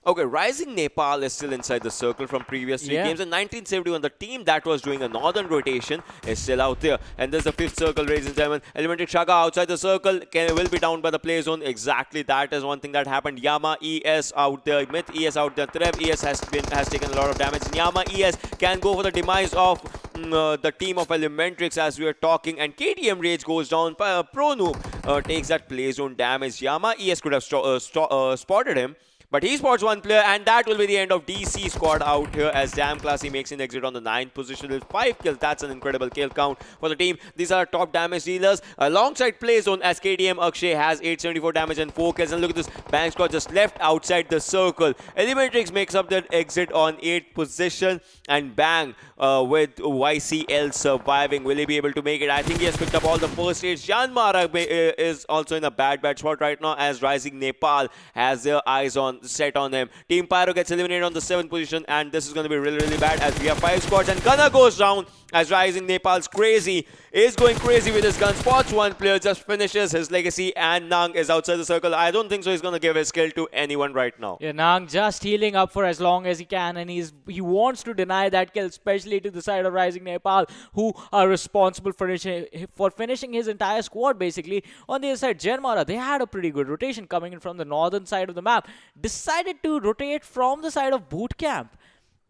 S4: okay. Rising Nepal is still inside the circle from previous three games. In 1971, the team that was doing a northern rotation is still out there. And there's the fifth circle, ladies and gentlemen. Elementrix Shaga outside the circle will be down by the play zone. Exactly, that is one thing that happened. Yama ES out there, Myth ES out there. Treb ES has taken a lot of damage. And Yama ES can go for the demise of the team of Elementrix as we are talking. And KTM Rage goes down. Pro Noob takes that play zone damage. Yama ES could have spotted him, but he spots one player, and that will be the end of DC squad out here as Damn Classy makes an exit on the 9th position with 5 kills. That's an incredible kill count for the team. These are top damage dealers alongside play zone as KTM Akshay has 874 damage and 4 kills. And look at this, Bang squad just left outside the circle. Elementrix makes up that exit on 8th position, and Bang with YCL surviving. Will he be able to make it? I think he has picked up all the first aids. Jyanmaara is also in a bad spot right now as Rising Nepal has their eyes set on him. Team Pyro gets eliminated on the 7th position, and this is going to be really bad as we have 5 squads, and Gunner goes down as Rising Nepal's is going crazy with his gun. Spots one player, just finishes his legacy, and Nang is outside the circle. I don't think so he's going to give his kill to anyone right now.
S3: Yeah, Nang just healing up for as long as he can, and he wants to deny that kill, especially to the side of Rising Nepal, who are responsible for finishing his entire squad basically. On the other side, Jyanmaara, they had a pretty good rotation coming in from the northern side of the map. Decided to rotate from the side of boot camp.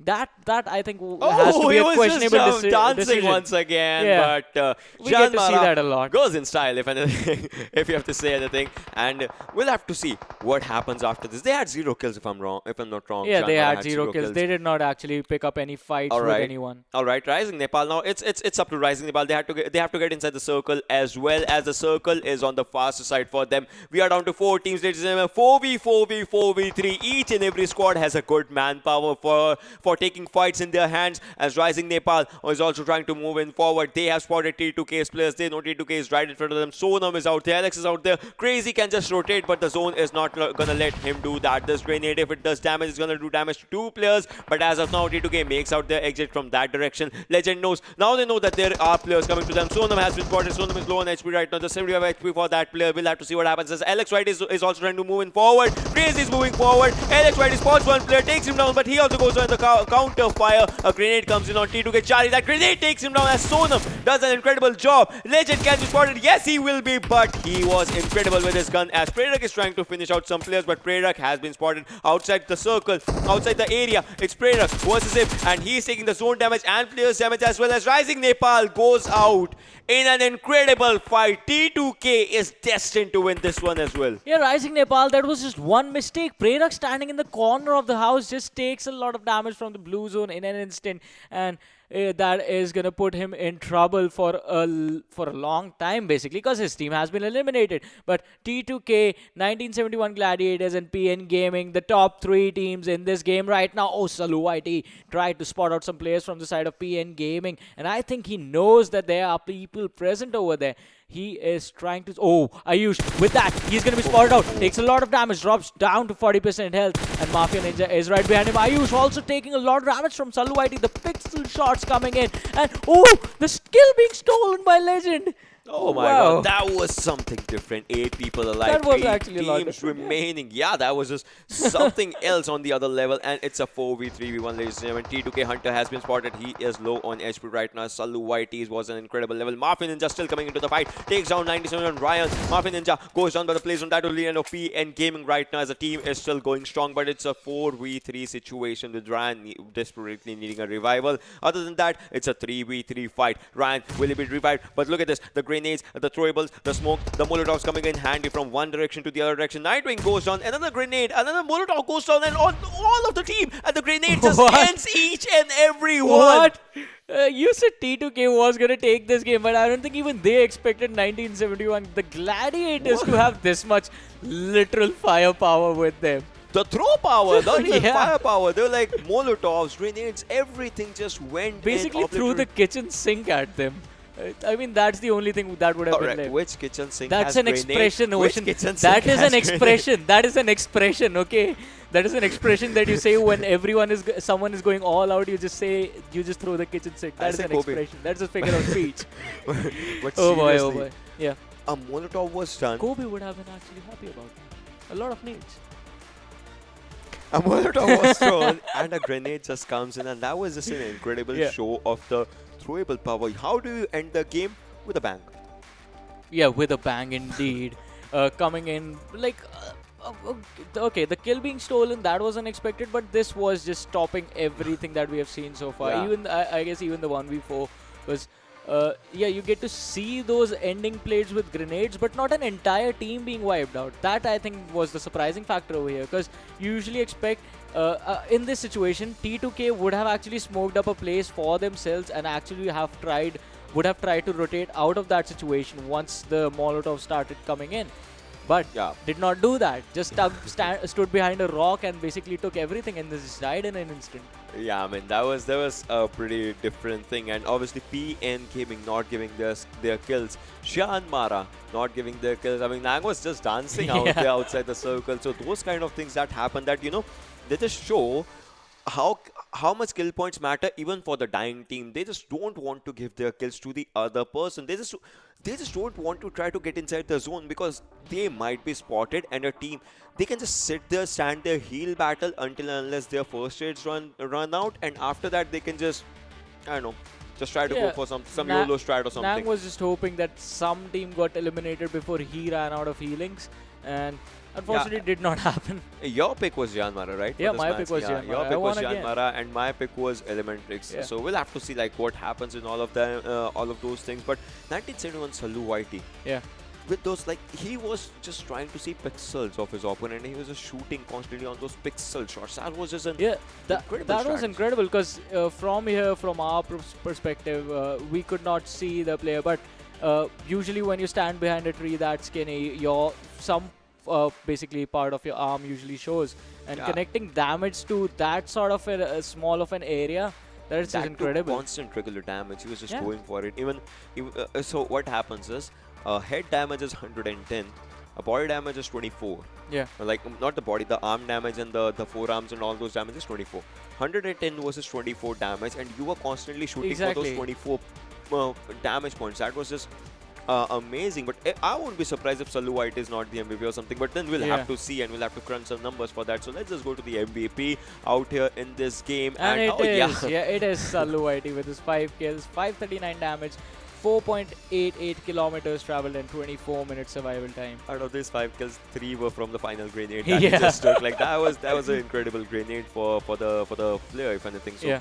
S3: That I think has to be a questionable decision.
S4: Dancing once again, but
S3: we get to see that a lot.
S4: Goes in style, if anything, if you have to say anything, and we'll have to see what happens after this. They had 0 kills, if I'm not wrong.
S3: Yeah, they had 0 kills. They did not actually pick up any fights with anyone.
S4: All right, Rising Nepal. Now it's up to Rising Nepal. They have to get inside the circle, as well as the circle is on the faster side for them. We are down to 4 teams, ladies and gentlemen. 4v3. Each and every squad has a good manpower for taking fights in their hands, as Rising Nepal is also trying to move in forward. They have spotted T2K's players. They know T2K is right in front of them. Sonam is out there. Alex is out there. Crazy can just rotate, but the zone is not gonna let him do that. This grenade, if it does damage, it's gonna do damage to 2 players. But as of now, T2K makes out their exit from that direction. Legend knows. Now they know that there are players coming to them. Sonam has been spotted. Sonam is low on HP right now. Just 75 HP for that player. We'll have to see what happens as Alex White is also trying to move in forward. Crazy is moving forward. Alex White spots one player, takes him down, but he also goes on the counter fire. A grenade comes in on T2K Charlie. That grenade takes him down as Sonam does an incredible job. Legend can be spotted. Yes, he will be, but he was incredible with his gun as Predak is trying to finish out some players, but Predak has been spotted outside the circle, outside the area. It's Predak versus him, and he's taking the zone damage and players damage, as well as Rising Nepal goes out in an incredible fight. T2K is destined to win this one as well.
S3: Yeah, Rising Nepal, that was just one mistake. Predak standing in the corner of the house just takes a lot of damage from the blue zone in an instant, and that is gonna put him in trouble for a long time basically, because his team has been eliminated. But T2K, 1971 Gladiators, and PN Gaming, the top 3 teams in this game right now. Oh, Salu YT tried to spot out some players from the side of PN Gaming, and I think he knows that there are people present over there. He is trying to... Oh, Ayush, with that, he's going to be spotted out. Takes a lot of damage, drops down to 40% health. And Mafia Ninja is right behind him. Ayush also taking a lot of damage from Salu YT. The pixel shots coming in. And, oh, the skill being stolen by Legend.
S4: Oh my god, that was something different. 8 people alive,
S3: that was
S4: 8
S3: actually
S4: teams remaining. Yeah, that was just something else on the other level, and it's a 4v3v1, ladies and gentlemen. T2K Hunter has been spotted. He is low on HP right now. Salu YT was an incredible level. Mafia Ninja still coming into the fight. Takes down 97 on Ryan. Mafia Ninja goes down by the place on that will be end of PN Gaming right now, as the team is still going strong, but it's a 4v3 situation with Ryan desperately needing a revival. Other than that, it's a 3v3 fight. Ryan will be revived, but look at this. The grenades, the throwables, the smoke, the Molotovs coming in handy from one direction to the other direction. Nightwing goes down, another grenade, another Molotov goes down, and on all of the team, and the grenade just ends each and every one.
S3: What? You said T2K was going to take this game, but I don't think even they expected 1971, the Gladiators, to have this much literal firepower with them.
S4: The throw power, not even
S3: Yeah.
S4: firepower. They were like Molotovs, grenades, everything just went
S3: Basically
S4: in.
S3: threw the kitchen sink at them. I mean, that's the only thing that would have been
S4: Alright,
S3: left.
S4: which kitchen sink
S3: That's
S4: has
S3: an
S4: grenade?
S3: expression,
S4: Which
S3: Ocean.
S4: kitchen
S3: That
S4: sink
S3: is
S4: has
S3: an
S4: grenade?
S3: expression. That is an expression, okay? That is an expression that you say when someone is going all out. You just throw the kitchen sink.
S4: I
S3: That is
S4: say
S3: an
S4: Kobe.
S3: expression. That's a figure of speech.
S4: But
S3: Oh boy, oh
S4: seriously,
S3: boy. Yeah.
S4: a Molotov was done.
S3: Kobe would have been actually happy about it. A lot of nades.
S4: A Molotov was thrown and a grenade just comes in, and that was just an incredible
S3: Yeah.
S4: show of the throwable power. How do you end the game? With a bang.
S3: Yeah, with a bang indeed. Coming in like, okay, the kill being stolen, that was unexpected, but this was just stopping everything that we have seen so far.
S4: Yeah.
S3: Even I guess even the 1v4 was, yeah, you get to see those ending plays with grenades, but not an entire team being wiped out. That I think was the surprising factor over here, because you usually expect in this situation, T2K would have actually smoked up a place for themselves and actually would have tried to rotate out of that situation once the Molotov started coming in. But
S4: Yeah.
S3: did not do that. Just stood behind a rock and basically took everything and just died in an instant.
S4: Yeah, I mean that was a pretty different thing, and obviously PN Gaming not giving their kills, Jyanmaara not giving their kills. I mean Nang was just dancing out
S3: Yeah.
S4: there outside the circle. So those kind of things that happen, that they just show how much kill points matter even for the dying team. They just don't want to give their kills to the other person. They just don't want to try to get inside the zone, because they might be spotted, and a team, they can just sit there, stand their heal battle until and unless their first aids run out, and after that they can just, I don't know, just try to go
S3: Yeah,
S4: for some
S3: Na-
S4: YOLO strat or something.
S3: Nang was just hoping that some team got eliminated before he ran out of healings, and unfortunately it did not happen.
S4: Your pick was Jyanmaara, right? for
S3: Yeah,
S4: this
S3: my
S4: match?
S3: pick was
S4: Yeah,
S3: Jyanmaara.
S4: your
S3: I
S4: pick was
S3: won again.
S4: Jyanmaara, and my pick was Elementrix.
S3: Yeah.
S4: So we'll have to see like what happens in all of them, all of those things. But 1971 Salu YT,
S3: Yeah.
S4: with those, like, he was just trying to see pixels of his opponent, and he was just shooting constantly on those pixel shots. That was just an
S3: Yeah,
S4: incredible
S3: that was
S4: strat.
S3: incredible, because from here, from our perspective, we could not see the player. But usually when you stand behind a tree that skinny, basically part of your arm usually shows. And
S4: Yeah.
S3: connecting damage to that sort of a small of an area, that is just
S4: That took
S3: incredible.
S4: constant regular damage. He was just
S3: Yeah.
S4: going for it. Even so, what happens is, head damage is 110, a body damage is 24.
S3: Yeah.
S4: Like, not the body, the arm damage and the forearms and all those damages 24. 110 versus 24 damage, and you were constantly shooting for
S3: Exactly.
S4: those 24 damage points. That was just amazing. But I won't be surprised if Salu White is not the MVP or something. But then we'll
S3: Yeah.
S4: have to see, and we'll have to crunch some numbers for that. So let's just go to the MVP out here in this game.
S3: And it
S4: oh,
S3: is,
S4: yeah.
S3: it is Salu YT with his 5 kills, 539 damage, 4.88 kilometers traveled, and 24 minutes survival time.
S4: Out of these 5 kills, 3 were from the final grenade that he
S3: Yeah.
S4: just took. Like, that was an incredible grenade for the player, if anything. So
S3: Yeah.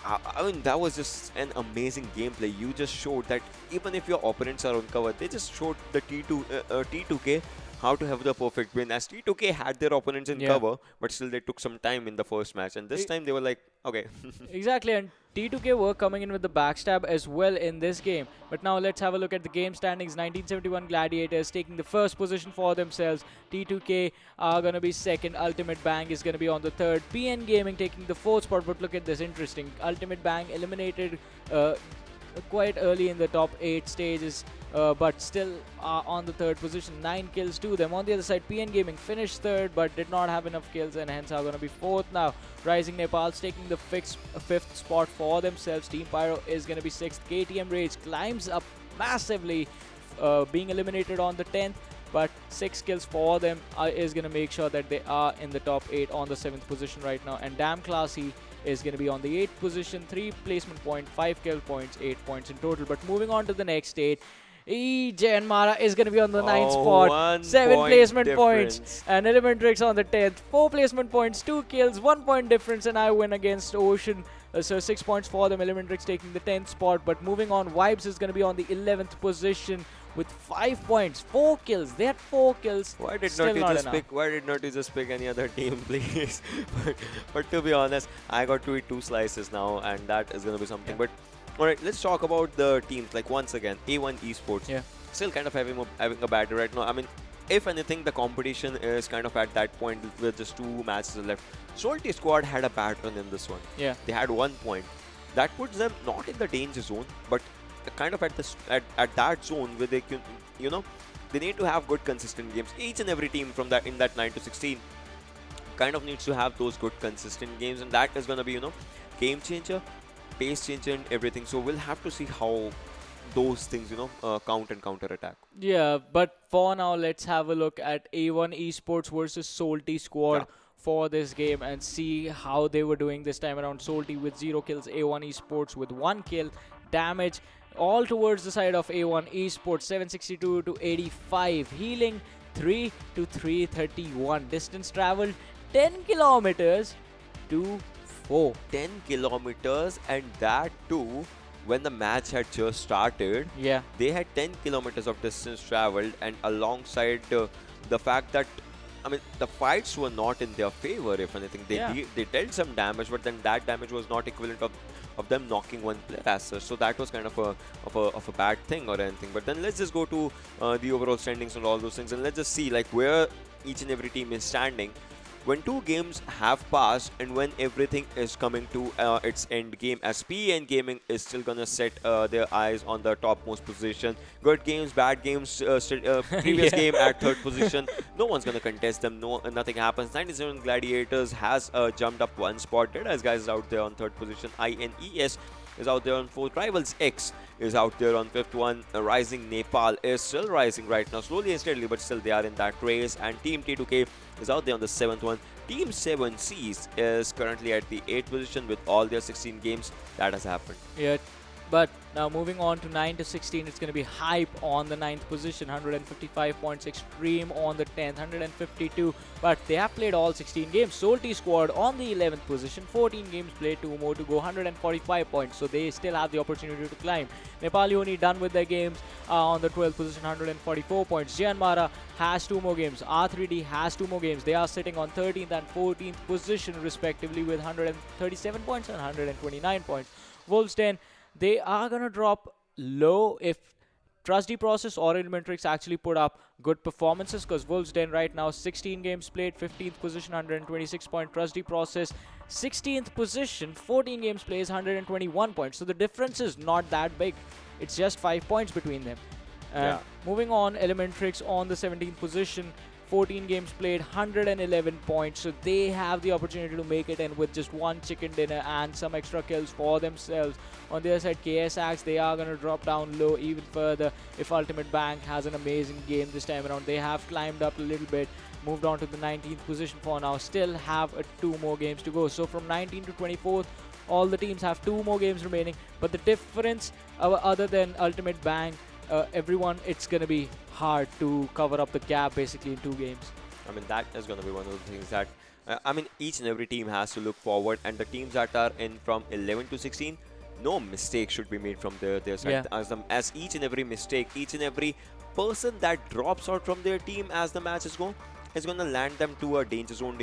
S4: I mean, that was just an amazing gameplay. You just showed that even if your opponents are on cover, they just showed the T2K how to have the perfect win. As T2K had their opponents in
S3: Yeah.
S4: cover, but still they took some time in the first match. And this time they were like, okay.
S3: Exactly, and T2K were coming in with the backstab as well in this game. But now let's have a look at the game standings. 1971 Gladiators taking the first position for themselves. T2K are going to be second. Ultimate Bang is going to be on the third. PN Gaming taking the fourth spot. But look at this, interesting. Ultimate Bang eliminated quite early in the top 8 stages, but still are on the third position. 9 kills to them. On the other side, PN Gaming finished third but did not have enough kills and hence are going to be fourth now. Rising Nepal's taking the fifth spot for themselves. Team Pyro is going to be sixth. KTM Rage climbs up massively, being eliminated on the 10th, but 6 kills for them is going to make sure that they are in the top 8 on the 7th position right now. And Damn Classy is going to be on the 8th position, 3 placement point, 5 kill points, 8 points in total. But moving on to the next state, Jyanmaara is going to be on the ninth
S4: Oh,
S3: spot.
S4: 1
S3: 7
S4: point
S3: placement points.
S4: difference.
S3: And Elementrix on the 10th. 4 placement points, 2 kills, 1 point difference, and I win against Ocean. So 6 points for them. Elementrix taking the 10th spot. But moving on, Vibes is going to be on the 11th position with 5 points, 4 kills. They had 4 kills.
S4: Why did
S3: Still
S4: not you
S3: not
S4: just
S3: enough.
S4: pick? Why did not you just pick any other team, please? but to be honest, I got to eat 2 slices now, and that is gonna be something.
S3: Yeah.
S4: But all right, let's talk about the teams. Like once again, A1 Esports.
S3: Yeah.
S4: Still kind of having a bad right now. I mean, if anything, the competition is kind of at that point with just 2 matches left. Salty squad had a bad run in this one.
S3: Yeah.
S4: They had 1 point. That puts them not in the danger zone, but kind of at this at that zone where they can, you know, they need to have good consistent games. Each and every team from that in that 9 to 16 kind of needs to have those good consistent games, and that is gonna be, you know, game changer, pace changer, and everything. So we'll have to see how those things, you know, counter attack.
S3: Yeah, but for now, let's have a look at A1 Esports versus Salty squad.
S4: Yeah.
S3: For this game and see how they were doing this time around. Salty with 0 kills, A1 Esports with 1 kill. Damage all towards the side of A1 Esports, 762 to 85. Healing 3 to 331. Distance traveled 10 kilometers to 4.
S4: 10 kilometers, and that too when the match had just started.
S3: Yeah.
S4: They had 10 kilometers of distance traveled, and alongside the fact that, I mean, the fights were not in their favor. If anything, they dealt some damage, but then that damage was not equivalent of them knocking one player as such. So that was kind of a bad thing or anything. But then let's just go to the overall standings and all those things, and let's just see like where each and every team is standing. When 2 games have passed and when everything is coming to its end game, as PN Gaming is still gonna set their eyes on the topmost position. Good games, bad games, previous game at 3rd position. No one's gonna contest them. Nothing happens. 97 Gladiators has jumped up 1 spot. Deadeyes Guy is out there on 3rd position. INES is out there on 4th. Rivals X is out there on 5th one. Rising Nepal is still rising right now, slowly and steadily, but still they are in that race. And Team T2K is out there on the 7th one. Team 7Cs is currently at the 8th position with all their 16 games that has happened.
S3: Yeah. But now moving on to 9 to 16, it's going to be Hype on the 9th position, 155 points, Xtreme on the 10th, 152. But they have played all 16 games. Salty squad on the 11th position, 14 games played, 2 more to go, 145 points. So they still have the opportunity to climb. Nepali Ho Ni done with their games on the 12th position, 144 points. Jyanmaara has 2 more games. R3D has 2 more games. They are sitting on 13th and 14th position respectively with 137 points and 129 points. Wolves 10. They are going to drop low if Trusty Process or Elementrix actually put up good performances, because Wolves Den right now 16 games played, 15th position, 126 point. Trusty Process 16th position, 14 games plays, 121 points. So the difference is not that big. It's just 5 points between them. And moving on, Elementrix on the 17th position, 14 games played, 111 points. So they have the opportunity to make it in with just 1 chicken dinner and some extra kills for themselves. On the other side, KSAX, they are going to drop down low even further if Ultimate Bank has an amazing game this time around. They have climbed up a little bit, moved on to the 19th position for now. Still have 2 more games to go. So from 19 to 24th, all the teams have 2 more games remaining. But the difference, other than Ultimate Bank, everyone, it's going to be hard to cover up the gap basically in 2 games.
S4: I mean, that is going to be one of the things that, I mean, each and every team has to look forward, and the teams that are in from 11 to 16, no mistake should be made from their side. As each and every mistake, each and every person that drops out from their team as the matches go, is going to land them to a danger zone.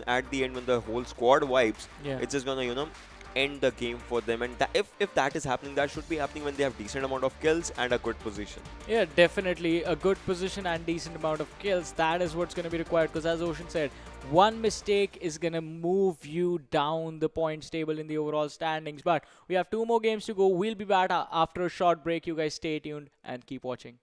S4: At the end, when the whole squad wipes, it's just going to, you know, end the game for them. And if that is happening, that should be happening when they have decent amount of kills and a good position.
S3: Yeah, definitely a good position and decent amount of kills. That is what's going to be required, because as Ocean said, one mistake is going to move you down the points table in the overall standings. But we have 2 more games to go. We'll be back after a short break. You guys stay tuned and keep watching.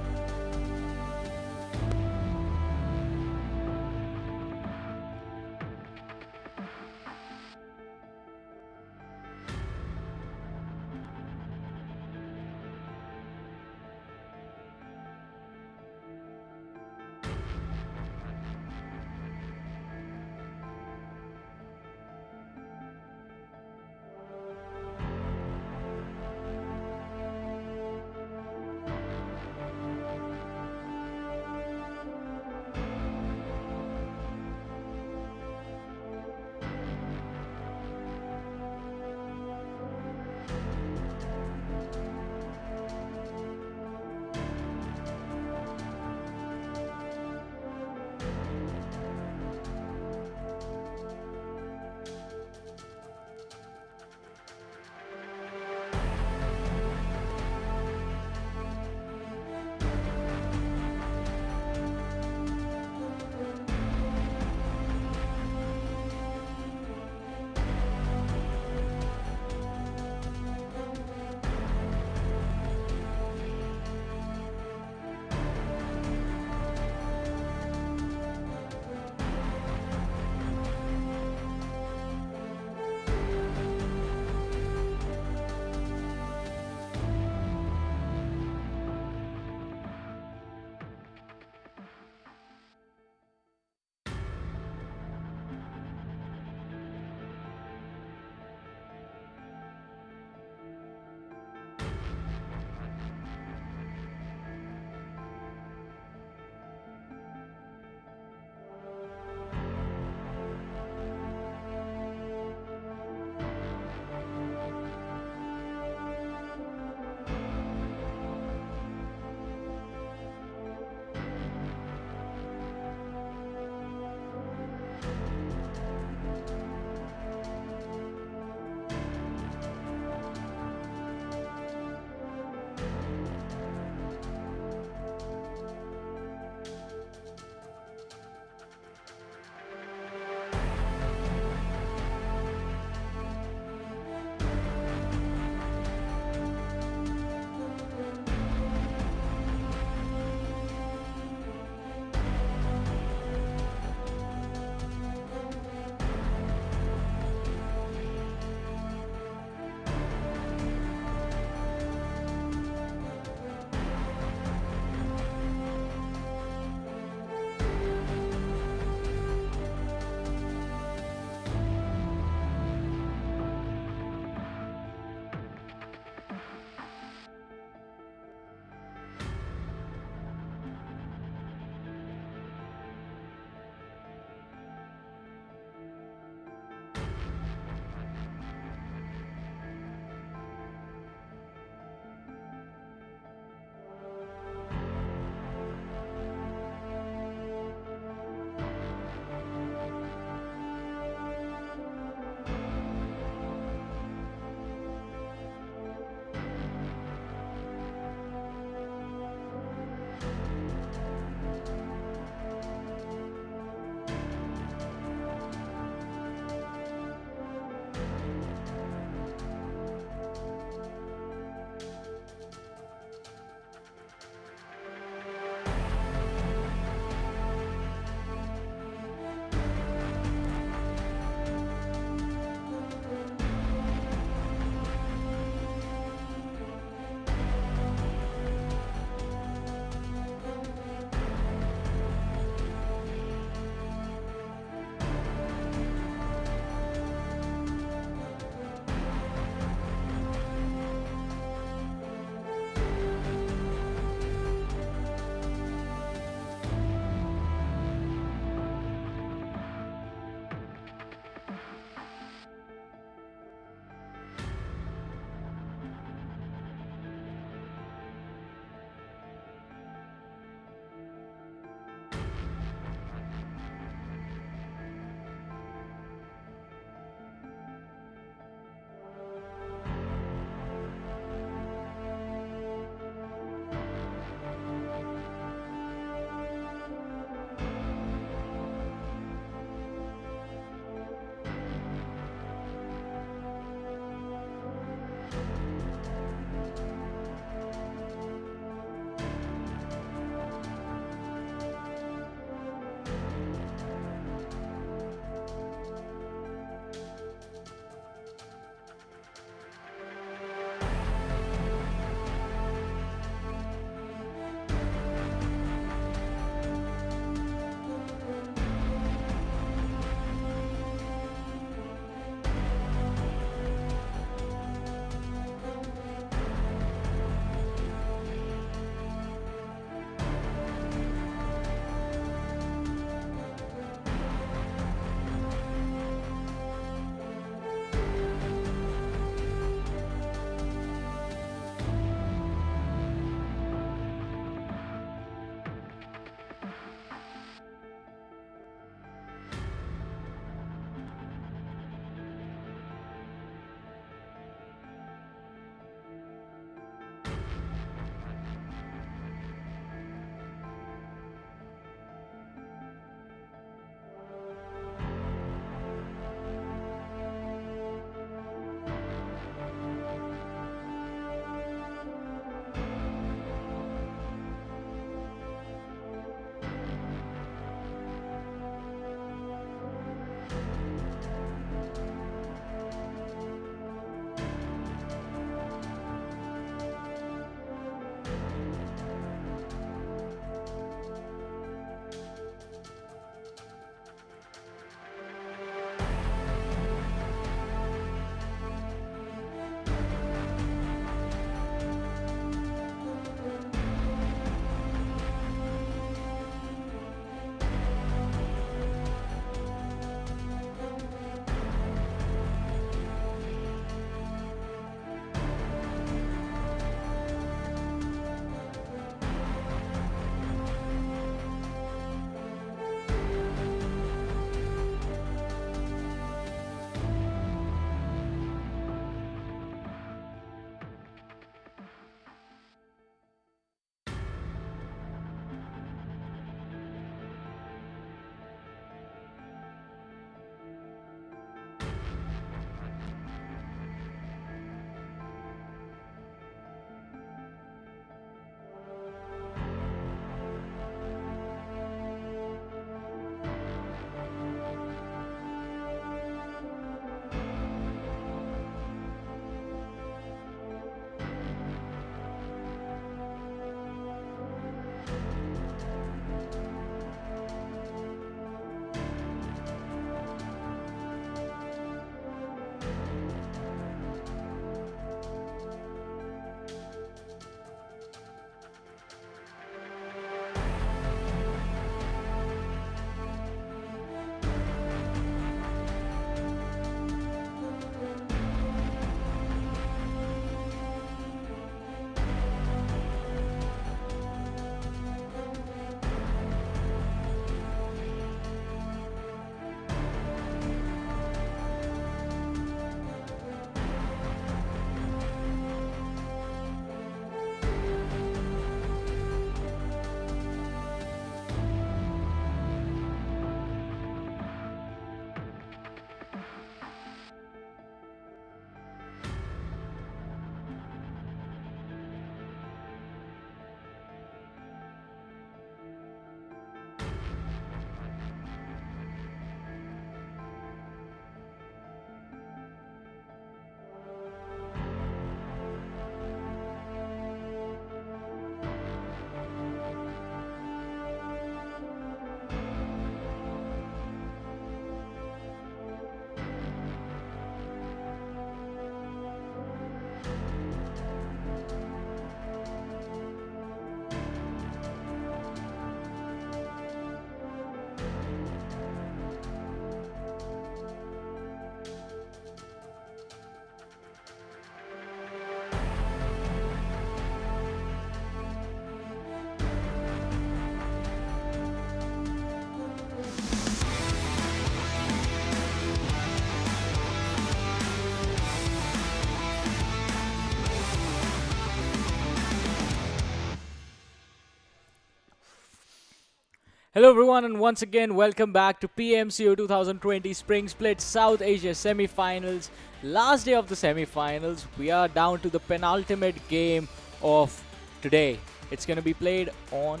S3: Hello everyone and once again welcome back to PMCO 2020 Spring Split South Asia Semi-Finals. Last day of the semi-finals. We are down to the penultimate game of today. It's going to be played on...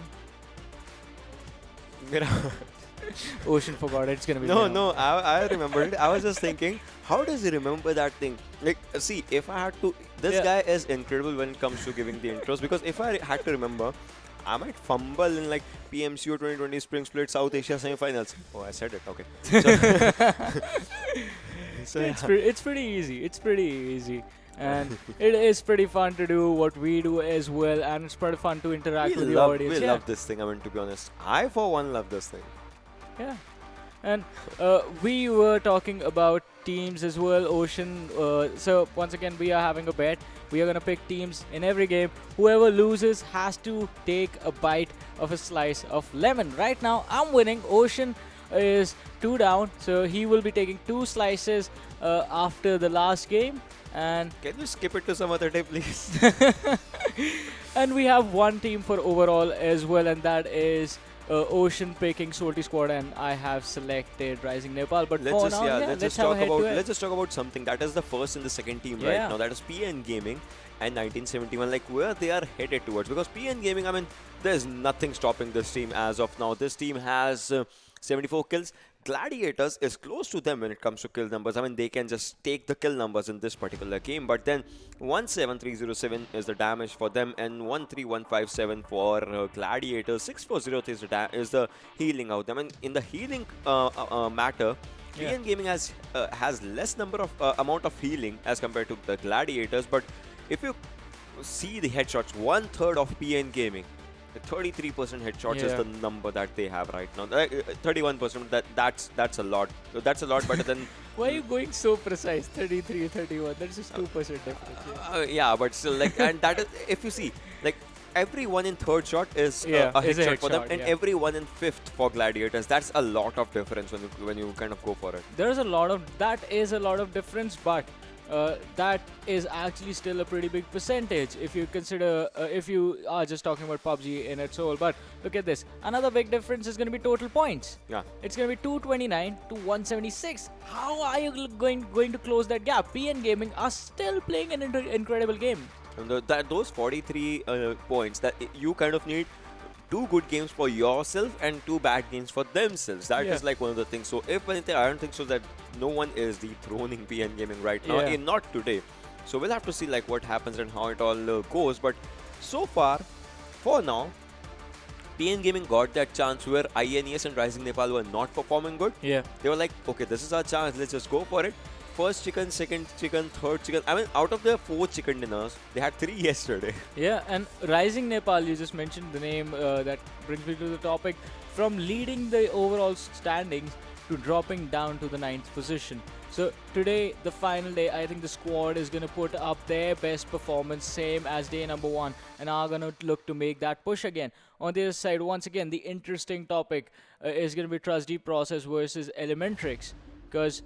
S3: Ocean forgot it's going to be
S4: No, I remembered it. I was just thinking, how does he remember that thing? Like, see, if I had to... This guy is incredible when it comes to giving the intros, because if I had to remember, I might fumble in like PMCO 2020 Spring Split South Asia Semi-Finals. Oh, I said it. Okay.
S3: It's pretty easy. It's pretty easy. And it is pretty fun to do what we do as well, and it's pretty fun to interact with the audience.
S4: We love this thing, I mean, to be honest. I, for one, love this thing.
S3: Yeah. And we were talking about teams as well, Ocean. So once again, we are having a bet. We are going to pick teams in every game. Whoever loses has to take a bite of a slice of lemon. Right now, I'm winning. Ocean is 2 down. So he will be taking 2 slices after the last game. And
S4: can you skip it to some other day, please?
S3: and we have one team for overall as well, and that is Ocean picking Salty Squad, and I have selected Rising Nepal. But
S4: let's
S3: for
S4: just,
S3: now,
S4: let's just talk about something that is the first and the second team right now. That is PN Gaming and 1971. Like where they are headed towards, because PN Gaming, I mean, there's nothing stopping this team as of now. This team has 74 kills. Gladiators is close to them when it comes to kill numbers. I mean, they can just take the kill numbers in this particular game. But then 17307 is the damage for them, and 13157 for Gladiators. 6403 is the healing out them. And in the healing matter, PN Gaming has less number of amount of healing as compared to the Gladiators. But if you see the headshots, 1/3 of PN Gaming. 33% headshots is the number that they have right now. 31%. That's a lot. That's a lot better than.
S3: Why are you going so precise? 33, 31. That's just 2% difference.
S4: Yeah, but still, like, and that is, if you see, like, every 1 in 3rd shot is a headshot for them, and every 1 in 5th for Gladiators. That's a lot of difference when you kind of go for it.
S3: There's a lot of difference, but that is actually still a pretty big percentage if you consider if you are just talking about PUBG in its whole. But look at this. Another big difference is going to be total points. Yeah. It's going to be 229 to 176. How are you going to close that gap? PN Gaming are still playing an incredible game.
S4: And those 43 points, that you kind of need 2 good games for yourself and 2 bad games for themselves. That is like one of the things. So if anything, I don't think so that no one is dethroning PN Gaming right now. Not today. So we'll have to see like what happens and how it all goes. But so far, for now, PN Gaming got that chance where INES and Rising Nepal were not performing good. Yeah. They were like, okay, this is our chance. Let's just go for it. First chicken, second chicken, third chicken. I mean, out of their 4 chicken dinners, they had 3 yesterday.
S3: Yeah, and Rising Nepal, you just mentioned the name, that brings me to the topic. From leading the overall standings to dropping down to the 9th position. So today, the final day, I think the squad is going to put up their best performance, same as day number 1, and are going to look to make that push again. On the other side, once again, the interesting topic is going to be Trusty Process versus Elementrix, because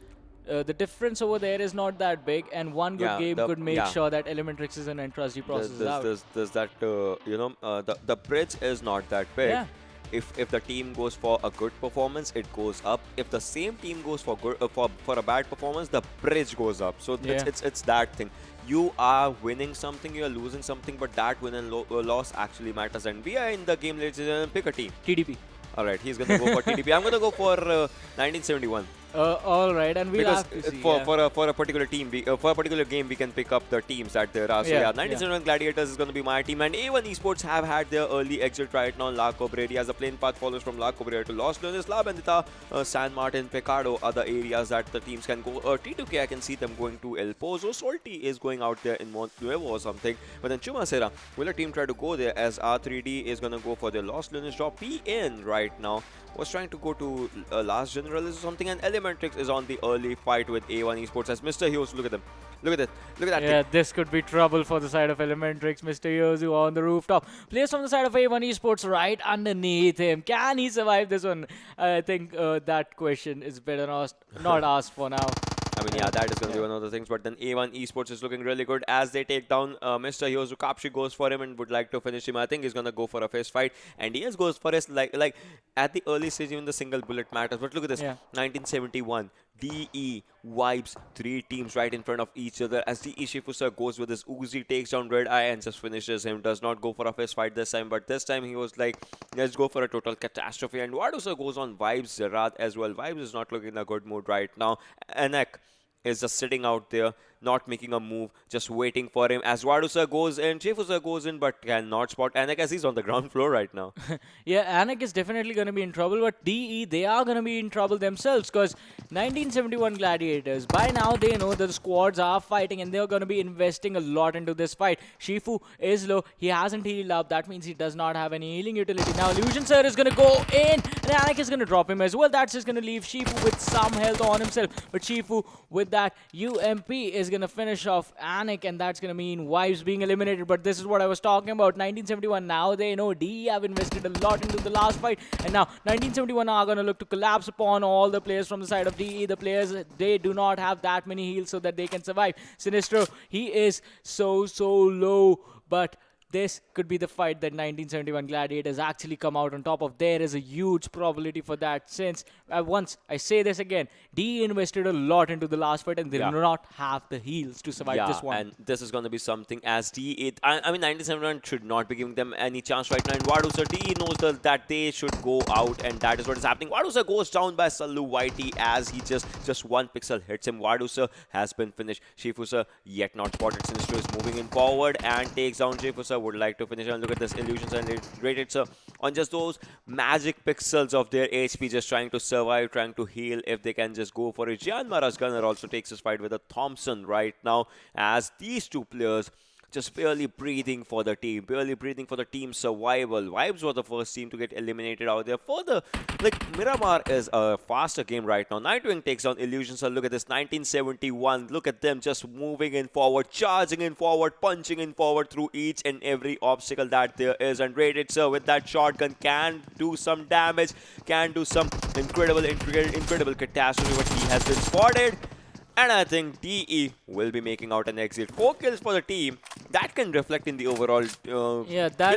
S3: the difference over there is not that big, and one good game could make sure that Elementrix is in and Trusty Process is out.
S4: There's that, the bridge is not that big. Yeah. If the team goes for a good performance, it goes up. If the same team goes for good for a bad performance, the bridge goes up. So it's that thing. You are winning something, you are losing something, but that win and loss actually matters. And we are in the game, ladies and gentlemen. Pick a team.
S3: TDP.
S4: Alright, he's going to go for TDP. I'm going to go for 1971.
S3: Alright, and we'll have to see.
S4: For a particular team, for a particular game, we can pick up the teams that there are. So 1971 Gladiators is going to be my team. And A1 Esports have had their early exit right now. La Cobreri as a plane path follows from La Cobreri to Los Leones, La Bendita, San Martin, Pecado are the areas that the teams can go. T2K, I can see them going to El Pozo. Salty is going out there in Mont Nuevo or something. But then Chumacera, will a team try to go there as R3D is going to go for the Los Leones drop? PN right now was trying to go to Last General or something, and Elementrix is on the early fight with A1 Esports as Mr. Hughes. Look at them. Look at that. Look at that.
S3: Yeah, this could be trouble for the side of Elementrix. Mr. Yozu on the rooftop. Players from the side of A1 Esports right underneath him. Can he survive this one? I think that question is better not asked for now.
S4: I mean, yeah, that is going to be one of the things. But then A1 Esports is looking really good as they take down Mr. Hyozu. Kapshi goes for him and would like to finish him. I think he's going to go for a fist fight. And he goes for his, like at the early stage, even the single bullet matters. But look at this. 1971. DE wipes 3 teams right in front of each other as DE Shifusa goes with his Uzi, takes down Red Eye and just finishes him. Does not go for a fist fight this time, but this time he was like, let's go for a total catastrophe. And Wadusa goes on Vibes Zerat as well. Vibes is not looking in a good mood right now. Anek is just sitting out there, not making a move, just waiting for him as Wadusa goes in, Shifusa goes in, but cannot spot Anek as he's on the ground floor right now.
S3: Yeah, Anek is definitely going to be in trouble, but DE, they are going to be in trouble themselves because 1971 Gladiators, by now they know that the squads are fighting and they're going to be investing a lot into this fight. Shifu is low, he hasn't healed up, that means he does not have any healing utility. Now Illusion Sir is going to go in and Anek is going to drop him as well. That's just going to leave Shifu with some health on himself, but Shifu with that UMP is going to finish off Anik, and that's going to mean Wives being eliminated. But this is what I was talking about. 1971, now they know DE have invested a lot into the last fight, and now 1971 are going to look to collapse upon all the players from the side of DE. The players, they do not have that many heals so that they can survive. Sinistro, he is so low, but this could be the fight that 1971 Gladiators actually come out on top of. There is a huge probability for that since, once I say this again, DE invested a lot into the last fight and they do not have the heals to survive this one.
S4: And this is going to be something as DE, I mean 1971 should not be giving them any chance right now. And Wadusa, DE knows that they should go out, and that is what is happening. Wadusa goes down by Sallu Whitey as he just one pixel hits him. Wadusa has been finished. Shifusa yet not spotted. Sinistro is moving in forward and takes down Shifusa. Would like to finish, and look at this Illusions and rated so on just those magic pixels of their HP, just trying to survive, trying to heal if they can just go for it. Jyanmaara's gunner also takes his fight with a Thompson right now as these two players just barely breathing for the team, barely breathing for the team's survival. Vibes was the first team to get eliminated out there. Further, like, Miramar is a faster game right now. Nightwing takes on Illusions. So look at this, 1971. Look at them just moving in forward, charging in forward, punching in forward through each and every obstacle that there is. And Rated Sir with that shotgun can do some damage, can do some incredible catastrophe, but he has been spotted. And I think DE will be making out an exit. 4 kills for the team. That can reflect in the overall kill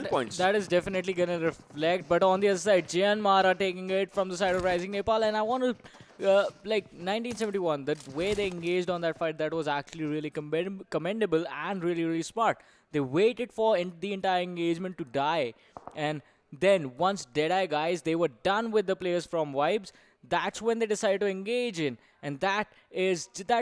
S4: points.
S3: That is definitely going to reflect. But on the other side, Jyanmaara taking it from the side of Rising Nepal. And I want to, like 1971, the way they engaged on that fight, that was actually really commendable and really smart. They waited for the entire engagement to die. And then once Deadeye Guys, they were done with the players from Vibes, that's when they decided to engage in. And that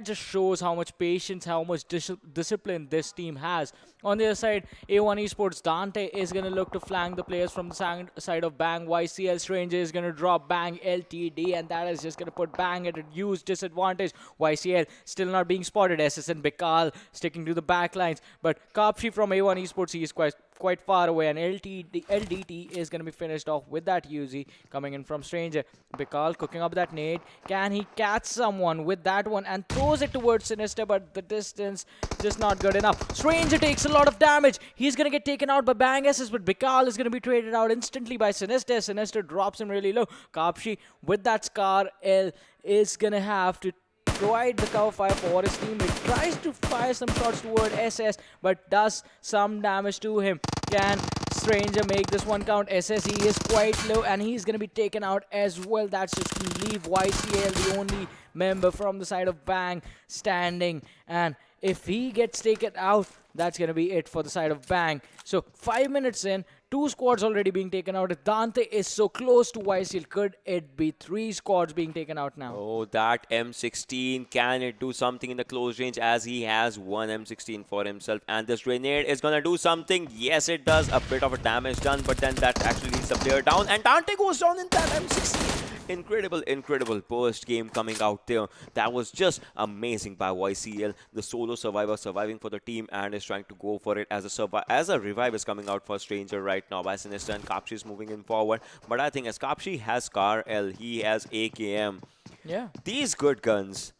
S3: just shows how much patience, how much discipline this team has. On the other side, A1 Esports, Dante is going to look to flank the players from the side of Bang. YCL Stranger is going to drop Bang LTD, and that is just going to put Bang at a huge disadvantage. YCL still not being spotted. SS and Bikal sticking to the back lines. But Kapshi from A1 Esports, he is quite far away, and LDT is going to be finished off with that Uzi coming in from Stranger. Bikal cooking up that nade. Can he catch someone with that one and throws it towards Sinister, but the distance just not good enough. Stranger takes a lot of damage. He's going to get taken out by Bang SS, but Bikal is going to be traded out instantly by Sinister. Sinister drops him really low. Kapshi with that Scar L is going to have to provide the cover fire for his teammate. Tries to fire some shots toward SS, but does some damage to him. Can Stranger make this one count? SSE is quite low, and he's going to be taken out as well. That's just going to leave YCL, the only member from the side of Bang, standing. And if he gets taken out, that's going to be it for the side of Bang. So 5 minutes in, 2 squads already being taken out. If Dante is so close to YCL, could it be 3 squads being taken out now?
S4: Oh, that M16, can it do something in the close range, as he has one M16 for himself? And this grenade is going to do something. Yes, it does. A bit of a damage done, but then that actually leads the player down. And Dante goes down in that M16. Incredible burst game coming out there. That was just amazing by YCL. The solo survivor surviving for the team and is trying to go for it as a revive is coming out for Stranger right now by Sinister, and Kapshi is moving in forward. But I think as Kapshi has Scar L, he has AKM.
S3: Yeah.
S4: These good guns,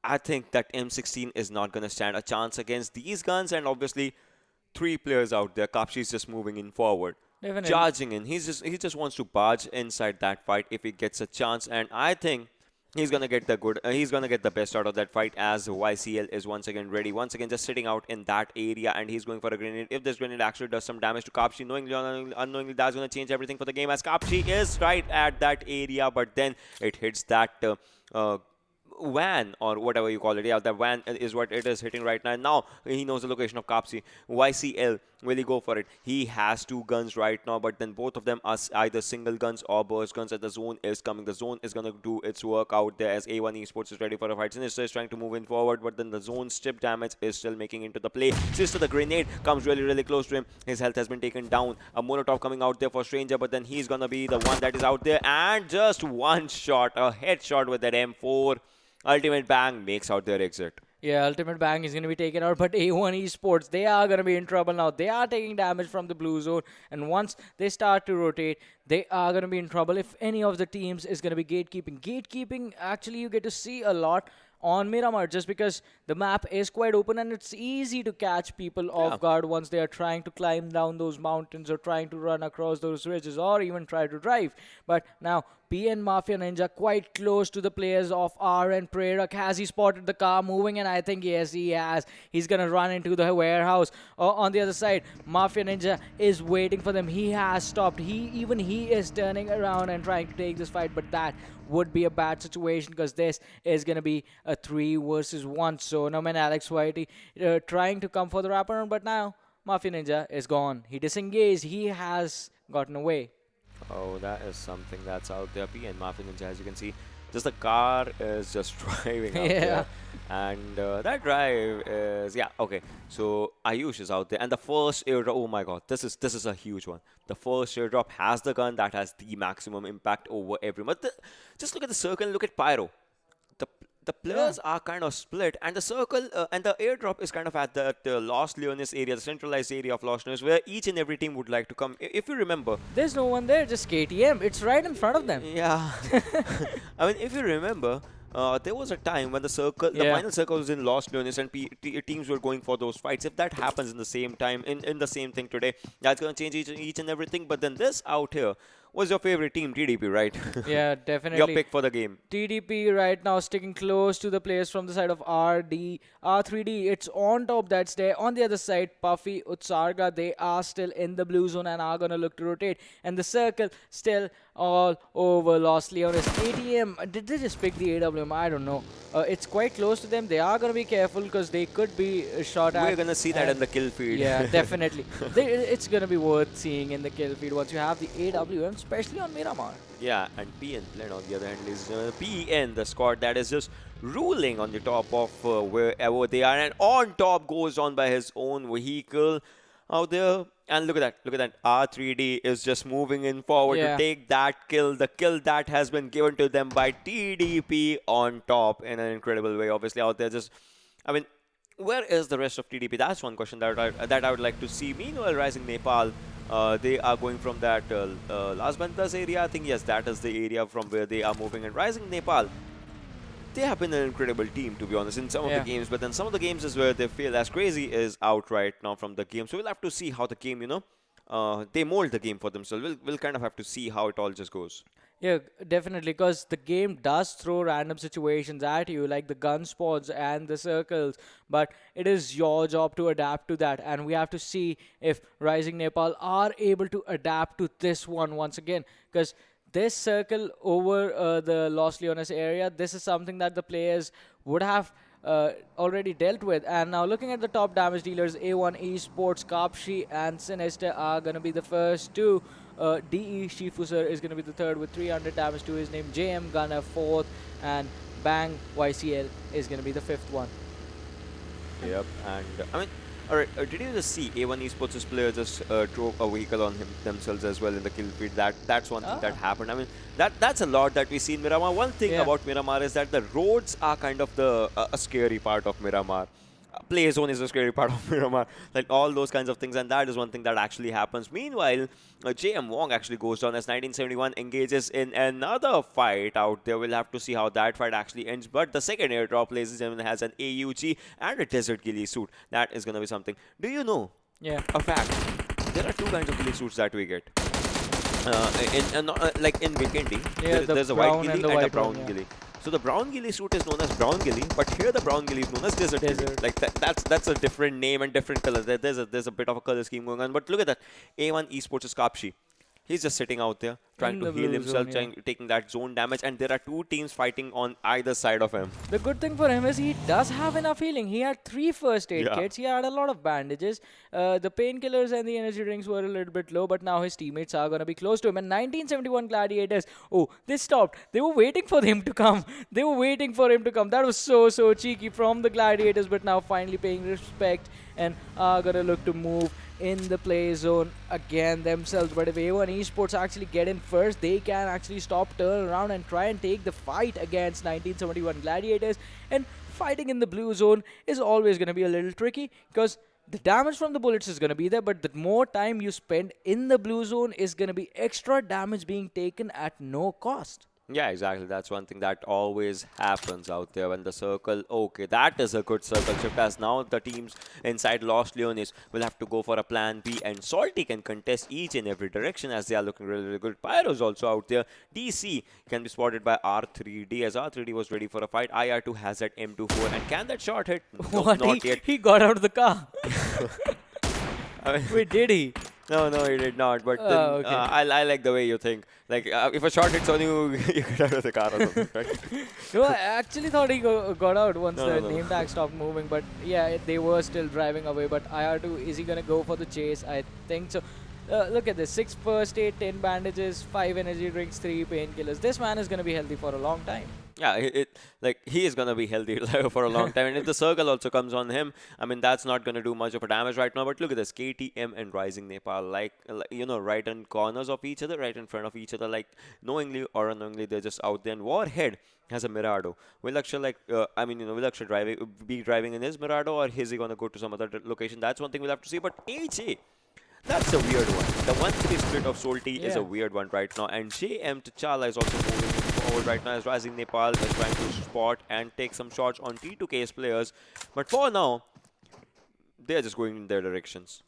S4: I think that M16 is not going to stand a chance against these guns, and obviously 3 players out there. Kapshi is just moving in forward.
S3: Definitely.
S4: Charging in. He just wants to barge inside that fight if he gets a chance. And I think He's gonna get the he's gonna get the best out of that fight as YCL is once again ready. Once again, just sitting out in that area, and he's going for a grenade. If this grenade actually does some damage to Kapshi, knowingly or unknowingly, that's gonna change everything for the game. As Kapshi is right at that area, but then it hits that. Van or whatever you call it. Yeah, the van is what it is hitting right now. Now he knows the location of Kapsi. YCL, will he go for it? He has two guns right now, but then both of them are either single guns or burst guns, and the zone is coming. The zone is going to do its work out there as A1 Esports is ready for a fight. Sinister is trying to move in forward, but then the zone's chip damage is still making into the play. Sister, the grenade comes really close to him. His health has been taken down. A Molotov coming out there for Stranger, but then he's going to be the one that is out there, and just one shot, a headshot with that M4. Ultimate Bang makes out their exit.
S3: Yeah, Ultimate Bang is going to be taken out, but A1 Esports, they are going to be in trouble now. They are taking damage from the blue zone, and once they start to rotate, they are going to be in trouble if any of the teams is going to be gatekeeping. Gatekeeping, actually, you get to see a lot on Miramar just because the map is quite open and it's easy to catch people off guard once they are trying to climb down those mountains or trying to run across those ridges or even try to drive. But now PN Mafia Ninja quite close to the players of R and Prerok. Has he spotted the car moving? And I think yes, he has. He's going to run into the warehouse. On the other side, Mafia Ninja is waiting for them. He has stopped. He is turning around and trying to take this fight, but that would be a bad situation because this is going to be a 3 versus 1. So no man Alex Whitey trying to come for the wraparound, but now Mafia Ninja is gone. He disengaged. He has gotten away.
S4: Oh, that is something that's out there. PN Mafia Ninja, as you can see, just the car is just driving out there. And that drive is, yeah, okay. So Ayush is out there. And the first airdrop, oh my god, this is a huge one. The first airdrop has the gun that has the maximum impact over everyone. But just look at the circle and look at Pyro. The players are kind of split, and the circle and the airdrop is kind of at the Los Leones area, the centralized area of Los Leones, where each and every team would like to come. If you remember,
S3: there's no one there, just KTM. It's right in front of them.
S4: Yeah. I mean, if you remember, there was a time when the final circle was in Los Leones and teams were going for those fights. If that happens in the same time, in the same thing today, that's going to change each and everything. But then this out here was your favorite team, TDP, right?
S3: Yeah, definitely.
S4: Your pick for the game.
S3: TDP right now sticking close to the players from the side of R3D. It's on top, that's there. On the other side, Puffy, Utsarga, they are still in the blue zone and are going to look to rotate. And the circle still all over Los Leones. ATM, did they just pick the AWM? I don't know. It's quite close to them. They are going to be careful because they could be shot at.
S4: We're going to see that in the kill feed.
S3: Yeah, definitely. It's going to be worth seeing in the kill feed once you have the AWM, especially on Miramar.
S4: Yeah, and PN Blend on the other hand is PN, the squad that is just ruling on the top of wherever they are, and on top goes on by his own vehicle out there. And look at that. R3D is just moving in forward to take that kill. The kill that has been given to them by TDP on top in an incredible way. Obviously out there just, I mean, where is the rest of TDP? That's one question that I would like to see. Meanwhile, Rising Nepal, they are going from that Las Ventas area. I think, yes, that is the area from where they are moving. And Rising Nepal, they have been an incredible team, to be honest, in some of the games. But then some of the games is where they fail. As Crazy is out right now from the game. So we'll have to see how the game, they mold the game for themselves. We'll kind of have to see how it all just goes.
S3: Yeah, definitely, because the game does throw random situations at you, like the gun spots and the circles, but it is your job to adapt to that, and we have to see if Rising Nepal are able to adapt to this one once again, because this circle over the Los Leones area, this is something that the players would have already dealt with. And now looking at the top damage dealers, A1 Esports, Kapshi and Sinister are going to be the first two. DE Shifusar is going to be the third with 300 damage to his name. JM Gunner fourth, and Bang YCL is going to be the fifth one.
S4: Yep, and I mean, alright, did you just see A1 Esports' player just drove a vehicle on themselves as well in the kill feed? That's one thing that happened. I mean, that's a lot that we see in Miramar. One thing about Miramar is that the roads are kind of the a scary part of Miramar. Play zone is a scary part of Miramar, like all those kinds of things, and that is one thing that actually happens. Meanwhile, JM Wong actually goes down as 1971 engages in another fight out there. We'll have to see how that fight actually ends. But the second airdrop, ladies and gentlemen, has an AUG and a Desert Ghillie suit. That is going to be something. Do you know?
S3: Yeah.
S4: A fact. There are two kinds of ghillie suits that we get. Like in Vikendi, there's a white ghillie and a brown ghillie. So the brown ghillie suit is known as brown ghillie, but here the brown ghillie is known as desert ghillie. Like that's a different name and different color. There's a bit of a color scheme going on. But look at that. A1 Esports is Kapshi. He's just sitting out there, trying to heal himself, taking that zone damage, and there are two teams fighting on either side of him.
S3: The good thing for him is he does have enough healing. He had 3 first aid kits. He had a lot of bandages. The painkillers and the energy drinks were a little bit low, but now his teammates are going to be close to him. And 1971 Gladiators, they stopped. They were waiting for him to come. That was so cheeky from the Gladiators, but now finally paying respect and are going to look to move in the play zone again themselves. But if A1 Esports actually get in first, they can actually stop, turn around and try and take the fight against 1971 Gladiators. And fighting in the blue zone is always going to be a little tricky because the damage from the bullets is going to be there, but the more time you spend in the blue zone is going to be extra damage being taken at no cost.
S4: Yeah, exactly. That's one thing that always happens out there when the circle. Okay, that is a good circle shift, as now the teams inside Los Leones will have to go for a plan B, and Salty can contest each and every direction as they are looking really good. Pyro's also out there. DC can be spotted by R3D as R3D was ready for a fight. IR2 has that M24, and can that shot hit? No, not yet.
S3: He got out of the car. Wait, did he?
S4: No, he did not. But then,
S3: okay.
S4: I like the way you think. Like, if a shot hits on you, you get out of the car or something, right?
S3: No, I actually thought he got out once the name tag stopped moving. But yeah, they were still driving away. But IR2, is he going to go for the chase? I think so. Look at this. 6 first aid, 10 bandages, 5 energy drinks, 3 painkillers. This man is going to be healthy for a long time.
S4: Yeah, he is going to be healthy for a long time. And if the circle also comes on him, I mean, that's not going to do much of a damage right now. But look at this. KTM and Rising Nepal, like right in corners of each other, right in front of each other. Like, knowingly or unknowingly, they're just out there. And Warhead has a Mirado. Will Akshay, will Akshay be driving in his Mirado, or is he going to go to some other location? That's one thing we'll have to see. But AJ, that's a weird one. The 1-3 split of Salty is a weird one right now. And JM T'Challa is also moving forward right now as Rising Nepal is trying to spot and take some shots on T2K's players. But for now, they're just going in their directions.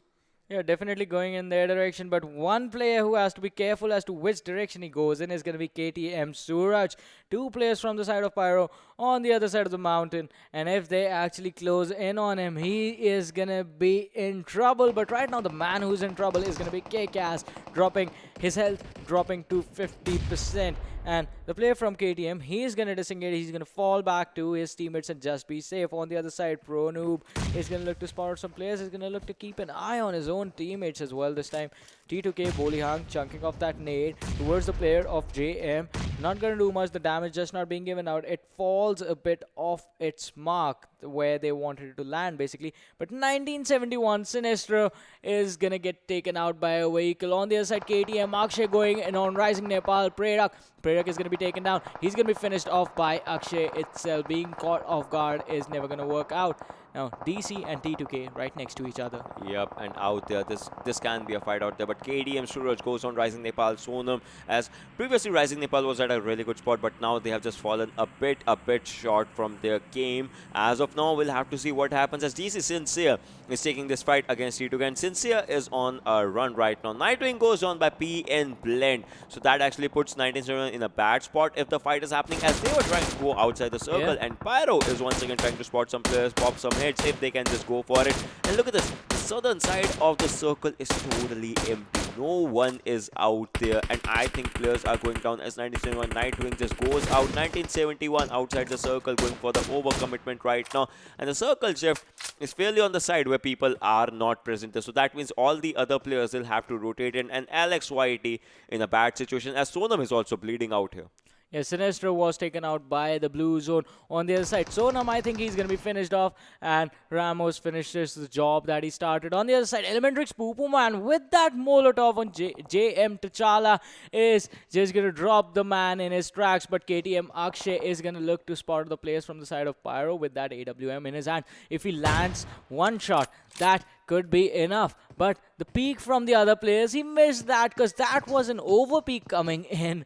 S3: Yeah, definitely going in their direction. But one player who has to be careful as to which direction he goes in is going to be KTM Suraj. 2 players from the side of Pyro on the other side of the mountain. And if they actually close in on him, he is going to be in trouble. But right now, the man who's in trouble is going to be KCAS, dropping his health, dropping to 50%. And the player from KTM, he's going to disengage. He's going to fall back to his teammates and just be safe. On the other side, Pro Noob is going to look to spot some players. He's going to look to keep an eye on his own teammates as well this time. T2K, Bolihang chunking off that nade towards the player of JM. Not going to do much. The damage just not being given out. It falls a bit off its mark where they wanted it to land, basically. But 1971, Sinestro is going to get taken out by a vehicle. On the other side, KTM, Akshay going in on Rising Nepal. Prerak is going to be taken down. He's going to be finished off by Akshay itself. Being caught off guard is never going to work out. Now, DC and T2K right next to each other.
S4: Yep, and out there, this can be a fight out there. But KDM Suraj goes on Rising Nepal. Sonam, as previously Rising Nepal was at a really good spot, but now they have just fallen a bit short from their game. As of now, we'll have to see what happens as DC Sincere is taking this fight against T2K. And Sincere is on a run right now. Nightwing goes on by PN Blend. So that actually puts 1971 in a bad spot if the fight is happening, as they were trying to go outside the circle.
S3: Yeah.
S4: And Pyro is once again trying to spot some players, pop some hits if they can just go for it. And look at this. The southern side of the circle is totally empty. No one is out there. And I think players are going down as 1971 Nightwing just goes out. 1971 outside the circle going for the overcommitment right now. And the circle shift is fairly on the side where people are not present there. So that means all the other players will have to rotate in. And Alex Whitey in a bad situation as Sonam is also bleeding out here.
S3: Yeah, Sinestro was taken out by the blue zone on the other side. Sonam, I think he's going to be finished off. And Ramos finishes the job that he started. On the other side, Elementrix Poo Man with that Molotov on JM T'Challa is just going to drop the man in his tracks. But KTM Akshay is going to look to spot the players from the side of Pyro with that AWM in his hand. If he lands one shot, that could be enough. But the peak from the other players, he missed that because that was an over peak coming in.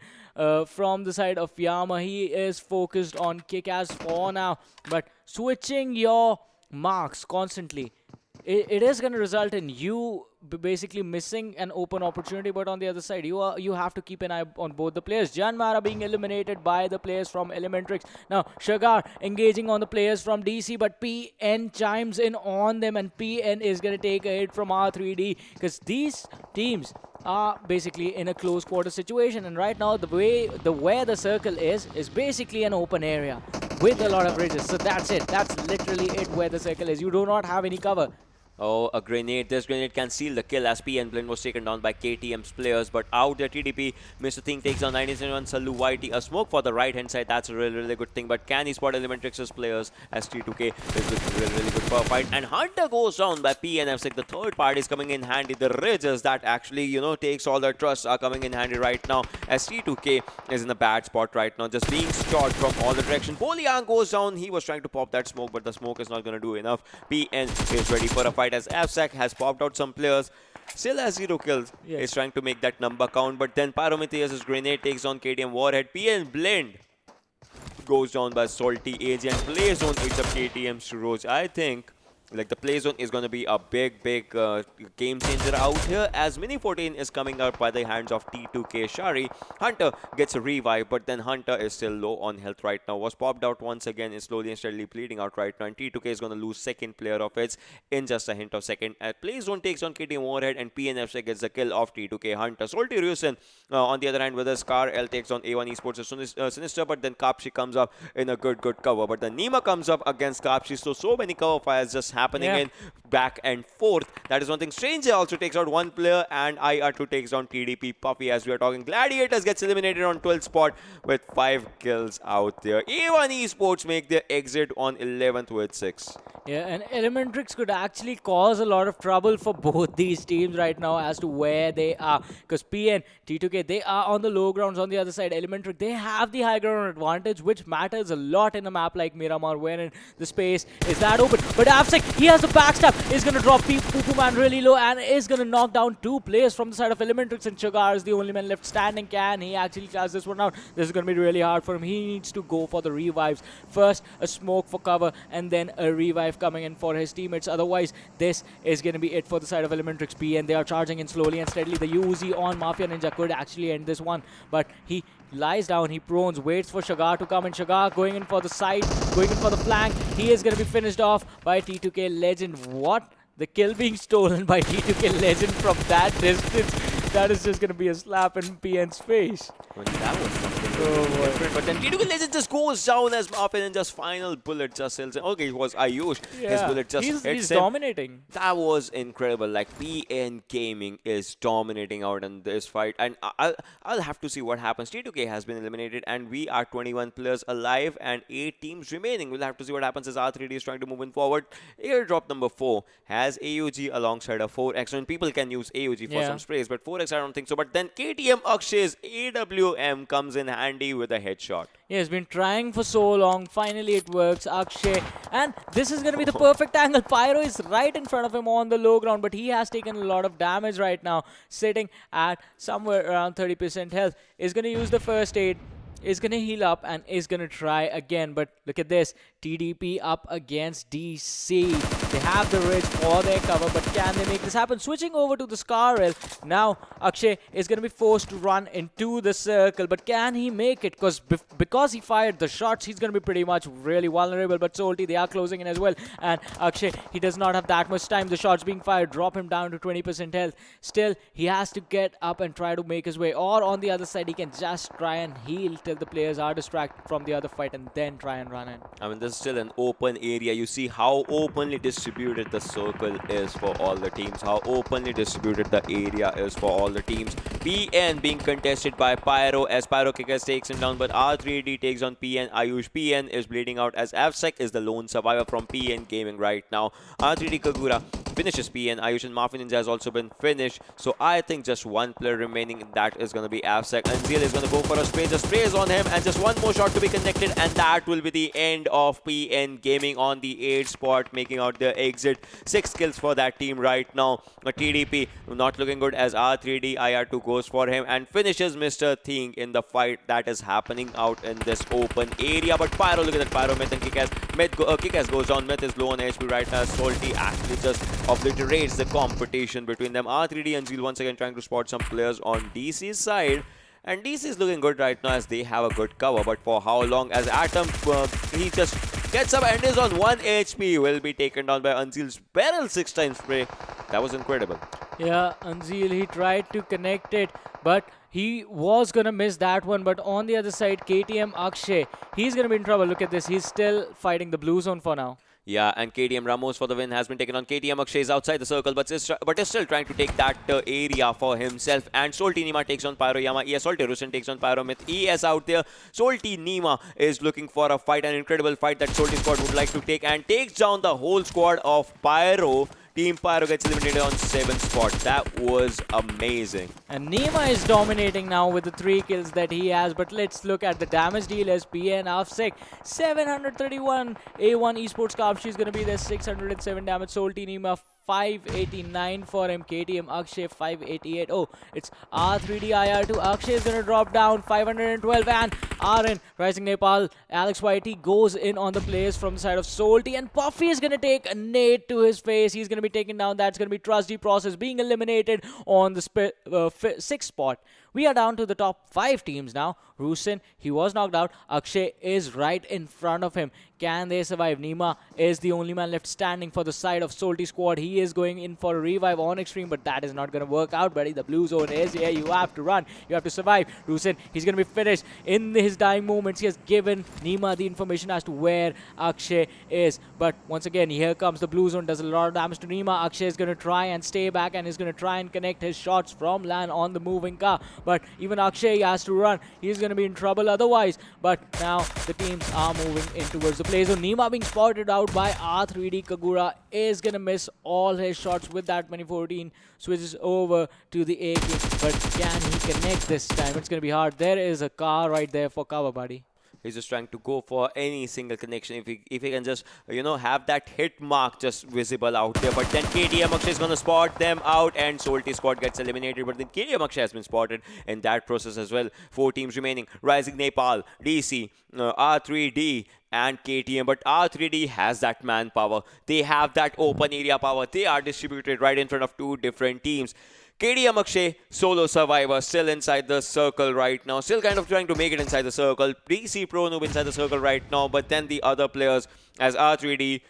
S3: From the side of Yama, he is focused on kick-ass for now, but switching your marks constantly it is going to result in you basically missing an open opportunity. But on the other side, you have to keep an eye on both the players. Jyanmaara being eliminated by the players from Elementrix. Now Sugar engaging on the players from DC, but PN chimes in on them, and PN is going to take a hit from R3D because these teams are basically in a close quarter situation, and right now where the circle is basically an open area with a lot of bridges. So that's it. That's literally it where the circle is. You do not have any cover.
S4: Oh, a grenade. This grenade can seal the kill as PN Blend was taken down by KTM's players. But out there, TDP, Mr. Thing takes down 97 Salu YT. A smoke for the right-hand side. That's a really good thing. But can he spot Elementrix's players as T2K is looking really good for a fight. And Hunter goes down by PNF6. The third party is coming in handy. The ridges that actually, takes all the trust are coming in handy right now as T2K is in a bad spot right now. Just being shot from all the directions. Poliang goes down. He was trying to pop that smoke, but the smoke is not going to do enough. PN is ready for a fight as FSEC has popped out some players. Still has 0 kills.
S3: Yes.
S4: He's trying to make that number count. But then Pyrometheus' grenade takes on KTM Warhead. PN Blend goes down by Salty AG and Play Zone eats up KTM's Rose. I think like the play zone is going to be a big game changer out here as Mini 14 is coming out by the hands of T2K Shari. Hunter gets a revive, but then Hunter is still low on health right now. Was popped out once again, is slowly and steadily bleeding out right now, and T2K is going to lose second player of its in just a hint of second. Play zone takes on KTM Warhead and PNFC gets the kill of T2K Hunter. Salty Rusin on the other hand with a Scar L takes on A1 Esports Sinister, but then Kapshi comes up in a good cover. But then Nima comes up against Kapshi, so many cover fires just happening in back and forth. That is one thing. Stranger also takes out one player and IR2 takes down TDP Puffy as we are talking. Gladiators gets eliminated on 12th spot with 5 kills out there. A1 Esports make their exit on 11th with 6.
S3: Yeah, and Elementrix could actually cause a lot of trouble for both these teams right now as to where they are. Because PN, T2K, they are on the low grounds. On the other side, Elementrix, they have the high ground advantage, which matters a lot in a map like Miramar, wherein the space is that open. But Avsec, he has a backstab, is going to drop Poo Man really low and is going to knock down 2 players from the side of Elementrix, and Sugar is the only man left standing. Can he actually close this one out? This is going to be really hard for him. He needs to go for the revives. First, a smoke for cover and then a revive coming in for his teammates. Otherwise, this is going to be it for the side of Elementrix P, and they are charging in slowly and steadily. The Uzi on Mafia Ninja could actually end this one, but he lies down, he prones, waits for Shagar to come in. Shagar going in for the side, going in for the flank. He is going to be finished off by T2K Legend. What? The kill being stolen by T2K Legend from that distance. That is just going to be a slap in PN's face.
S4: Well, that was something different. But then T2K Legend just goes down as Mafia and just final bullet just hills. Okay, it was Ayush.
S3: Yeah.
S4: His bullet just hits
S3: he's
S4: him.
S3: dominating.
S4: That was incredible. Like PN Gaming is dominating out in this fight, and I'll have to see what happens. T2K has been eliminated, and we are 21 players alive and 8 teams remaining. We'll have to see what happens as R3D is trying to move in forward. Airdrop number 4 has AUG alongside a 4X, and people can use AUG for some sprays, but 4X I don't think so. But then KTM Akshay's AWM comes in handy with a headshot.
S3: Yeah, he's been trying for so long. Finally, it works. Akshay. And this is going to be the perfect angle. Pyro is right in front of him on the low ground, but he has taken a lot of damage right now, sitting at somewhere around 30% health. Is going to use the first aid, is going to heal up, and is going to try again. But look at this. TDP up against DC. They have the ridge for their cover, but can they make this happen? Switching over to the Scarrel. Now, Akshay is going to be forced to run into the circle, but can he make it? Because he fired the shots, he's going to be pretty much really vulnerable. But Salty, they are closing in as well. And Akshay, he does not have that much time. The shots being fired drop him down to 20% health. Still, he has to get up and try to make his way. Or on the other side, he can just try and heal till the players are distracted from the other fight and then try and run in.
S4: I mean, this is still an open area. You see how openly distributed the circle is for all the teams. How openly distributed the area is for all the teams. PN being contested by Pyro as Pyro Kickers takes him down, but R3D takes on PN. Ayush PN is bleeding out as Avsec is the lone survivor from PN Gaming right now. R3D Kagura finishes PN. Ayush and Mafia Ninja has also been finished. So I think just one player remaining. That is going to be Avsec. And Zeal is going to go for a spray. Just sprays on him and just one more shot to be connected. And that will be the end of PN Gaming on the 8th spot, making out their exit. 6 kills for that team right now. TDP not looking good as R3D IR2 goes for him and finishes Mr. Thing in the fight that is happening out in this open area. But Pyro, look at that Pyro Myth and Kick-Ass Kick-Ass goes down. Myth is low on HP right now. Salty actually just obliterates the competition between them. R3D and Zeal once again trying to spot some players on DC's side. And DC is looking good right now as they have a good cover. But for how long? As Atom, he just gets up and is on 1 HP. Will be taken down by Unseal's barrel 6 times spray. That was incredible.
S3: Yeah, Unseal, he tried to connect it, but he was going to miss that one. But on the other side, KTM Akshay, he's going to be in trouble. Look at this. He's still fighting the blue zone for now.
S4: Yeah, and KTM Ramos for the win has been taken on. KTM Akshay is outside the circle, but is still trying to take that area for himself. And Salty Nima takes on Pyro Yama. ES Salty Rusin takes on Pyro Myth. ES out there. Salty Nima is looking for a fight, an incredible fight that Salty squad would like to take, and takes down the whole squad of Pyro. Team Pyro gets eliminated on 7th spot. That was amazing.
S3: And Nima is dominating now with the 3 kills that he has. But let's look at the damage deal as PN Afsek. 731 A1 Esports Cup. She's going to be there. 607 damage. Salty Nima 589 for him. KTM Akshay 588. Oh, it's R3D IR2. Akshay is going to drop down 512. And RN Rising Nepal Alex YT goes in on the players from the side of Salty. And Puffy is going to take a nade to his face. He's going to be taken down. That's going to be Trusty Process being eliminated on the 6th spot. We are down to the top 5 teams now. Rusin, he was knocked out. Akshay is right in front of him. Can they survive? Nima is the only man left standing for the side of Salty squad. He is going in for a revive on Xtreme, but that is not going to work out, buddy. The blue zone is here. You have to run. You have to survive. Rusin, he's going to be finished. In his dying moments, he has given Nima the information as to where Akshay is. But once again, here comes the blue zone. Does a lot of damage to Nima. Akshay is going to try and stay back and is going to try and connect his shots from land on the moving car. But even Akshay has to run. He's going to be in trouble otherwise. But now the teams are moving in towards the play zone. Nima being spotted out by R3D. Kagura is going to miss all his shots with that 2014. Switches over to the AK. But can he connect this time? It's going to be hard. There is a car right there for cover, buddy.
S4: He's just trying to go for any single connection. If he can just, have that hit mark just visible out there. But then KTM Akshay is going to spot them out and Salty squad gets eliminated. But then KTM Akshay has been spotted in that process as well. 4 teams remaining. Rising Nepal, DC, R3D and KTM. But R3D has that manpower. They have that open area power. They are distributed right in front of 2 different teams. KTM Akshay, solo survivor, still inside the circle right now. Still kind of trying to make it inside the circle. DC Pro Noob inside the circle right now. But then the other players, as R3D,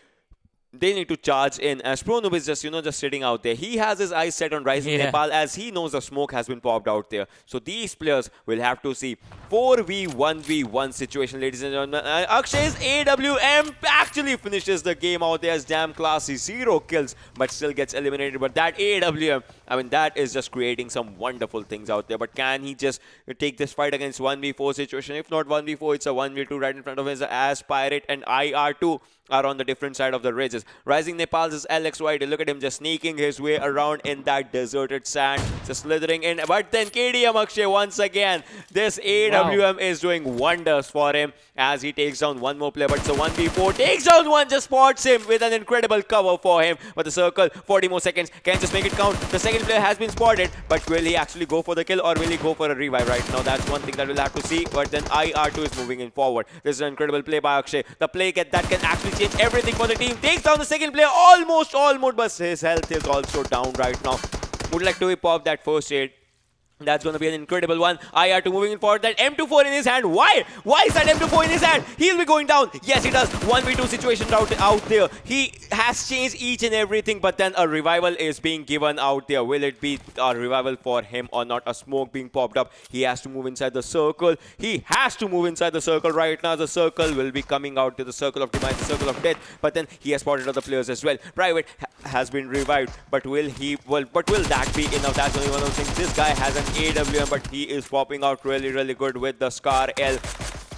S4: they need to charge in. As Pro Noob is just sitting out there. He has his eyes set on Rising Nepal as he knows the smoke has been popped out there. So these players will have to see 4v1v1 situation, ladies and gentlemen. Akshay's AWM actually finishes the game out there as damn classy. 0 kills, but still gets eliminated. But that AWM, that is just creating some wonderful things out there. But can he just take this fight against 1v4 situation? If not 1v4, it's a 1v2 right in front of him as Pirate and IR2 are on the different side of the ridges. Rising Nepal's is Alex White. Look at him just sneaking his way around in that deserted sand, just slithering in. But then KTM Akshay once again. This AWM is doing wonders for him as he takes down one more player. But it's a 1v4. Takes down one, just spots him with an incredible cover for him. But the circle, 40 more seconds. Can just make it count. The second player has been spotted. But will he actually go for the kill or will he go for a revive right now? That's one thing that we'll have to see. But then IR2 is moving in forward. This is an incredible play by Akshay. The play that can actually change everything for the team. Takes down the second player almost, but his health is also down right now. Would like to whip off that first aid. That's going to be an incredible one. IR2 moving in forward. That M24 in his hand. Why? Why is that M24 in his hand? He'll be going down. Yes, he does. 1v2 situation out there. He has changed each and everything, but then a revival is being given out there. Will it be a revival for him or not? A smoke being popped up. He has to move inside the circle. He has to move inside the circle right now. The circle will be coming out to the circle of demise, the circle of death. But then he has spotted other players as well. Private has been revived, but will that be enough? That's only one of those things. This guy has an AWM, but he is popping out really good with the Scar L.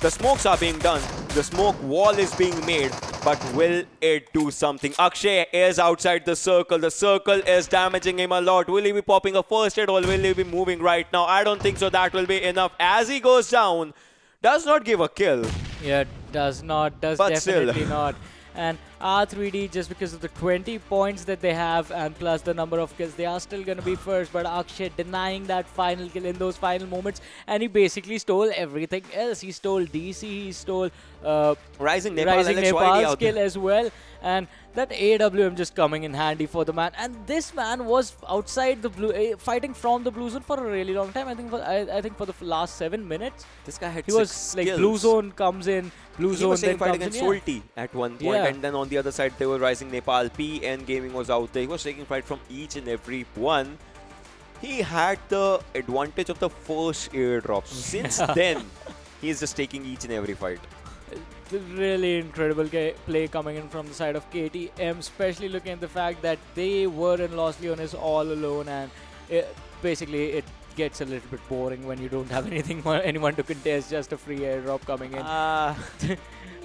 S4: The smokes are being done. The smoke wall is being made, but will it do something? Akshay is outside the circle. The circle is damaging him a lot. Will he be popping a first aid or will he be moving right now? I don't think so. That will be enough as he goes down. Does not give a kill.
S3: Yeah, does not. Does
S4: but
S3: definitely
S4: still.
S3: not. And R3D, just because of the 20 points that they have and plus the number of kills, they are still going to be first. But Akshay denying that final kill in those final moments, and he basically stole everything else. He stole DC, he stole
S4: Rising Nepal
S3: Nepal's
S4: out
S3: kill
S4: there.
S3: as well. And that AWM just coming in handy for the man. And this man was outside the blue, fighting from the blue zone for a really long time. I think for the last 7 minutes.
S4: This guy had
S3: He
S4: 6
S3: was like
S4: kills.
S3: blue zone comes in, blue
S4: He
S3: zone
S4: was
S3: then
S4: taking fight
S3: comes
S4: against
S3: in.
S4: Solti at one point,
S3: Yeah.
S4: and then on the other side they were Rising Nepal. PN Gaming was out there. He was taking fight from each and every one. He had the advantage of the first airdrop. Since then, he's just taking each and every fight.
S3: The really incredible play coming in from the side of KTM, especially looking at the fact that they were in Los Leones all alone, and basically it gets a little bit boring when you don't have anyone to contest, just a free airdrop coming in.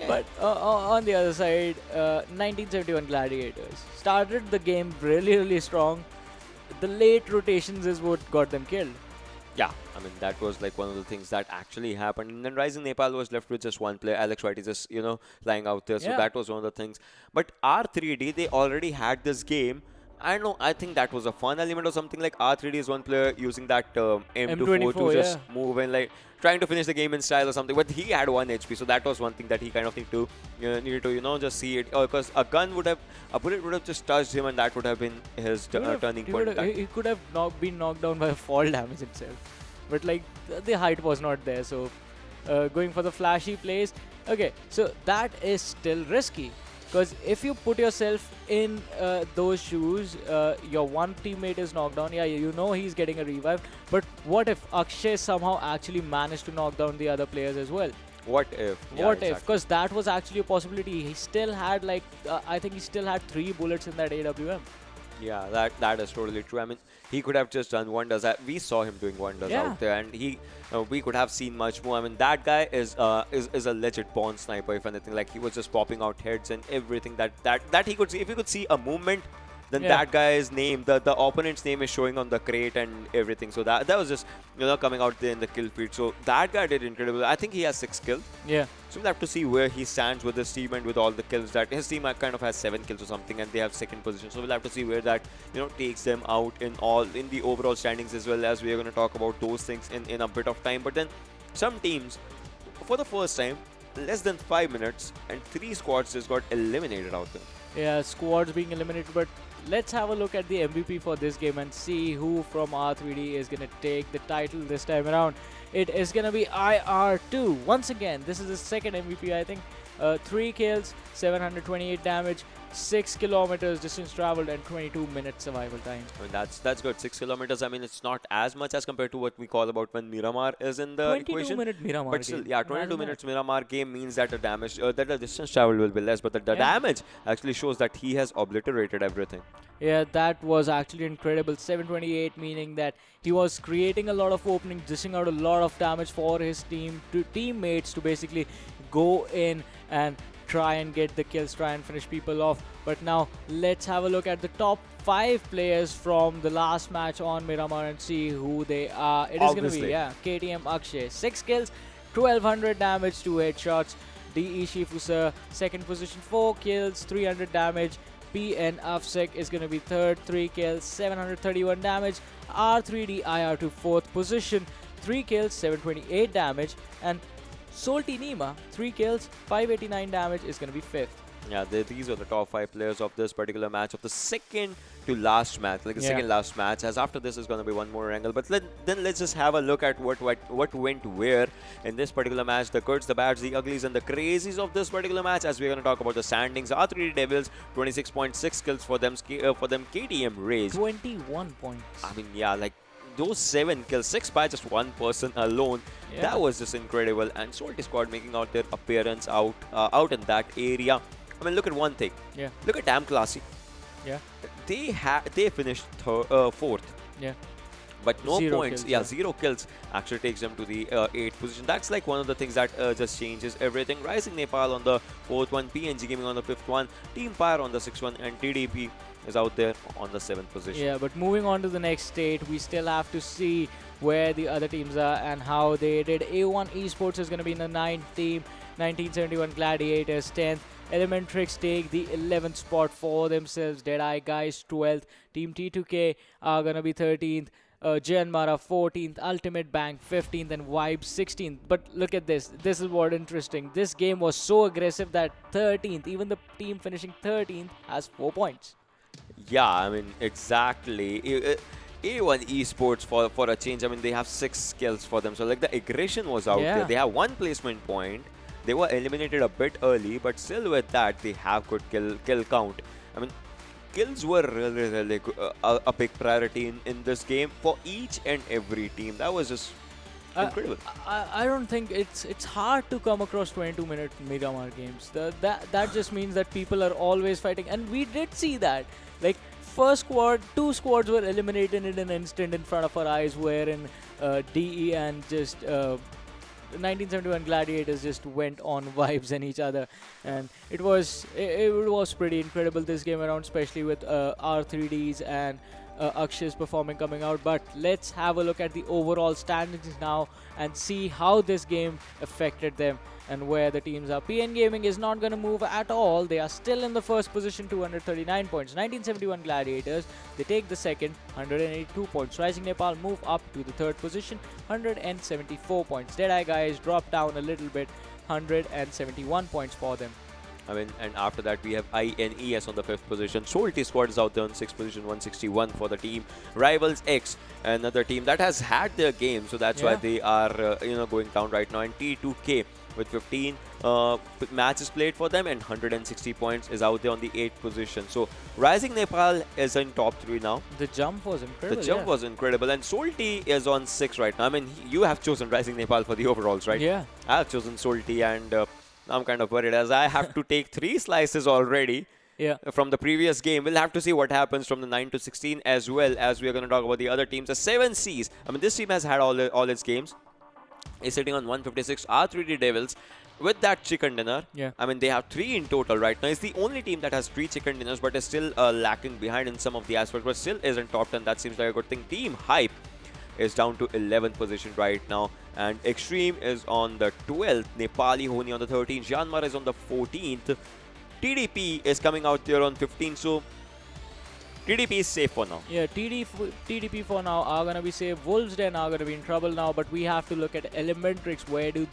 S3: But on the other side, 1971 Gladiators started the game really strong. The late rotations is what got them killed.
S4: Yeah, I mean, that was like one of the things that actually happened. And then Rising Nepal was left with just one player, Alex White, is just, lying out there. So
S3: Yeah.
S4: that was one of the things. But R3D, they already had this game. I don't know, I think that was a fun element or something. Like R3D is one player using that M24 to just move and like trying to finish the game in style or something. But he had 1 HP, so that was one thing that he kind of needed to just see it. Because a bullet would have just touched him, and that would have been his turning point.
S3: He could have been knocked down by fall damage itself. But like the height was not there, so going for the flashy plays. Okay, so that is still risky. Because if you put yourself in those shoes, your one teammate is knocked down. Yeah, you know he's getting a revive. But what if Akshay somehow actually managed to knock down the other players as well?
S4: What if?
S3: What if? Because that was actually a possibility. He still had like, I think he still had 3 bullets in that AWM.
S4: Yeah, that is totally true. I mean, he could have just done wonders. We saw him doing wonders out there, and we could have seen much more. I mean, that guy is a legit born sniper, if anything. Like, he was just popping out heads and everything that he could see. If he could see a movement, then that guy's name, the opponent's name is showing on the crate and everything. So that was just coming out there in the kill feed. So that guy did incredible. I think he has 6 kills.
S3: Yeah.
S4: So we'll have to see where he stands with his team and with all the kills. That his team kind of has 7 kills or something, and they have 2nd position. So we'll have to see where that takes them out in the overall standings, as well as we are going to talk about those things in a bit of time. But then some teams, for the first time, less than 5 minutes, and 3 squads just got eliminated out there.
S3: Yeah, squads being eliminated, but let's have a look at the MVP for this game and see who from R3D is going to take the title this time around. It is going to be IR2. Once again, this is his 2nd MVP, I think. 3 kills, 728 damage, 6 kilometers distance traveled, and 22 minutes survival time.
S4: I mean, that's good. 6 kilometers. I mean, it's not as much as compared to what we call about when Miramar is in the equation.
S3: 22-minute Miramar
S4: But still,
S3: game.
S4: yeah, 22 minutes Miramar game means that the distance travel will be less, but the damage actually shows that he has obliterated everything.
S3: Yeah, that was actually incredible. 728, meaning that he was creating a lot of openings, dishing out a lot of damage for his teammates to basically go in and try and get the kills, try and finish people off. But now let's have a look at the top 5 players from the last match on Miramar and see who they are. It is going to be KTM Akshay, 6 kills, 1200 damage, 2 headshots. DE Shifusa, 2nd position, 4 kills, 300 damage. PN Afsek is going to be 3rd, 3 kills, 731 damage. R3D IR2, 4th position, 3 kills, 728 damage. And Solti Nima, 3 kills, 589 damage, is going to be 5th.
S4: Yeah, these are the top 5 players of this particular match, of the second to last match, like the second last match, as after this is going to be one more angle. But then let's just have a look at what went where in this particular match. The goods, the bads, the uglies, and the crazies of this particular match, as we're going to talk about the standings. R3D Devils, 26.6 kills for them. KTM Rage,
S3: 21 points.
S4: I mean, yeah, like those 7 kills, 6 by just one person alone. That was just incredible. And Salty Squad making out their appearance out in that area. I mean, look at one thing.
S3: Yeah.
S4: Look at Damn Classy.
S3: Yeah.
S4: They finished 4th.
S3: Yeah.
S4: But no
S3: 0
S4: points.
S3: kills,
S4: 0 kills actually takes them to the 8th position. That's like one of the things that just changes everything. Rising Nepal on the 4th one, PNG Gaming on the 5th one, Team Pyro on the 6th one, and TDP is out there on the 7th position.
S3: Yeah, but moving on to the next state, we still have to see where the other teams are and how they did. A1 Esports is going to be in the 9th team, 1971 Gladiators 10th, Elementrix take the 11th spot for themselves. Deadeye Guys 12th. Team T2K are gonna be 13th. Jyanmaara 14th, Ultimate Bank 15th, and Vibe 16th. But look at this. This is what interesting. This game was so aggressive that 13th, even the team finishing 13th, has 4 points.
S4: Yeah, I mean, exactly. A1 Esports, for a change, I mean, they have 6 kills for them. So, like, the aggression was out there. They have 1 placement point. They were eliminated a bit early, but still with that, they have good kill count. I mean, kills were really a big priority in this game for each and every team. That was just incredible.
S3: I don't think it's hard to come across 22-minute Miramar games. That just means that people are always fighting, and we did see that. Like, first squad, 2 squads were eliminated in an instant in front of our eyes, wherein DE and just 1971 Gladiators just went on vibes and each other, and it was pretty incredible this game around, especially with R3Ds and Akshay's performing coming out. But let's have a look at the overall standings now and see how this game affected them and where the teams are. PN Gaming is not going to move at all. They are still in the first position, 239 points. 1971 Gladiators, they take the second, 182 points. Rising Nepal move up to the third position, 174 points. Deadeye Guys drop down a little bit, 171 points for them.
S4: I mean, and after that we have INES on the 5th position. Salty Squad is out there on 6th position, 161 for the team. Rivals X, another team that has had their game, so that's why they are going down right now. And T2K with 15 matches played for them and 160 points is out there on the 8th position. So Rising Nepal is in top 3 now.
S3: The jump was incredible.
S4: The jump was incredible, and Salty is on 6 right now. I mean, you have chosen Rising Nepal for the overalls, right?
S3: Yeah.
S4: I have chosen Salty, and I'm kind of worried as I have to take 3 slices already from the previous game. We'll have to see what happens from the 9 to 16, as well as we are going to talk about the other teams. The 7 Cs. I mean, this team has had all its games. Is sitting on 156. R3D Devils with that chicken dinner. I mean, they have 3 in total right now. It's the only team that has 3 chicken dinners, but is still lacking behind in some of the aspects, but still is in top 10. That seems like a good thing. Team Hype is down to 11th position right now, and Xtreme is on the 12th. Nepali Ho Ni on the 13th. Jyanmaara is on the 14th. TDP is coming out there on 15th. So TDP is safe for now.
S3: Yeah, TDP for now are going to be safe. Wolves Den are going to be in trouble now, but we have to look at Elementrix. Where do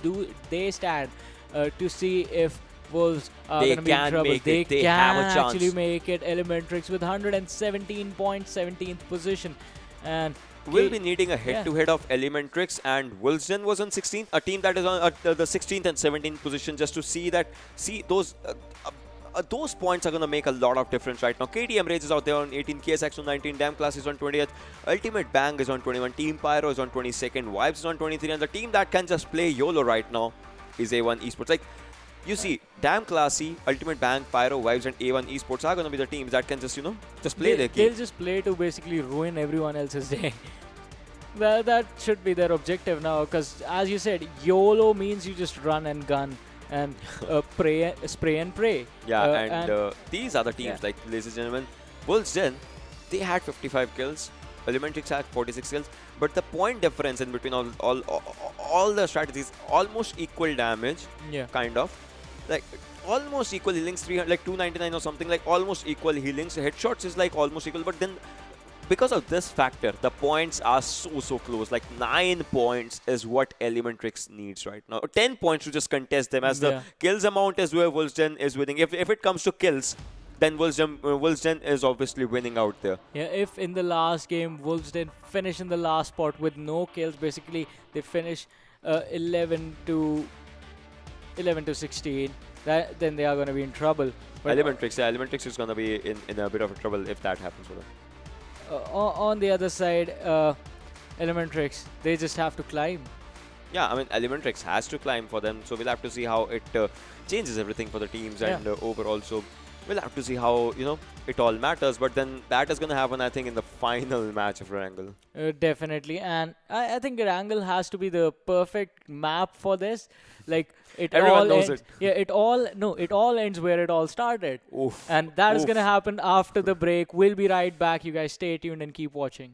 S3: they stand to see if Wolves are going to be in trouble. They can
S4: have a chance.
S3: actually make it. Elementrix with 117 points, 17th position. And
S4: we'll be needing a head-to-head of Elementrix, and Wolves Den was on 16th, a team that is on the 16th and 17th position, just to see those points are going to make a lot of difference right now. KTM Rage is out there on 18, KSX on 19, Damn Class is on 20th, Ultimate Bang is on 21, Team Pyro is on 22nd, Vibes is on 23, and the team that can just play YOLO right now is A1 Esports. Like, you see, Damn Classy, Ultimate Bang, Pyro, Vibes, and A1 Esports are going to be the teams that can just, just play their game.
S3: They'll just play to basically ruin everyone else's day. Well, that should be their objective now, because as you said, YOLO means you just run and gun and spray and pray.
S4: Yeah, these are the teams, like, ladies and gentlemen, Wolves Den, they had 55 kills, Elementrix had 46 kills, but the point difference in between all the strategies, almost equal damage, kind of, like almost equal healings, 300, like 299 or something, like almost equal healings. Headshots is like almost equal, but then because of this factor, the points are so close. Like 9 points is what Elementrix needs right now. 10 points to just contest them, as the kills amount is where Wolves Den is winning. If it comes to kills, then Wolves Den is obviously winning out there.
S3: Yeah, if in the last game Wolves Den finish in the last spot with no kills, basically they finish 11 to 16, then they are going to be in trouble. But
S4: Elementrix is going to be in a bit of trouble if that happens for them.
S3: On the other side, Elementrix, they just have to climb.
S4: Yeah, I mean, Elementrix has to climb for them, so we'll have to see how it changes everything for the teams and overall. So we'll have to see how, it all matters. But then that is going to happen, I think, in the final match of Erangel.
S3: Definitely. And I think Erangel has to be the perfect map for this. Like,
S4: everyone knows it.
S3: Yeah, it all ends where it all started.
S4: Oof.
S3: And that is going to happen after the break. We'll be right back. You guys stay tuned and keep watching.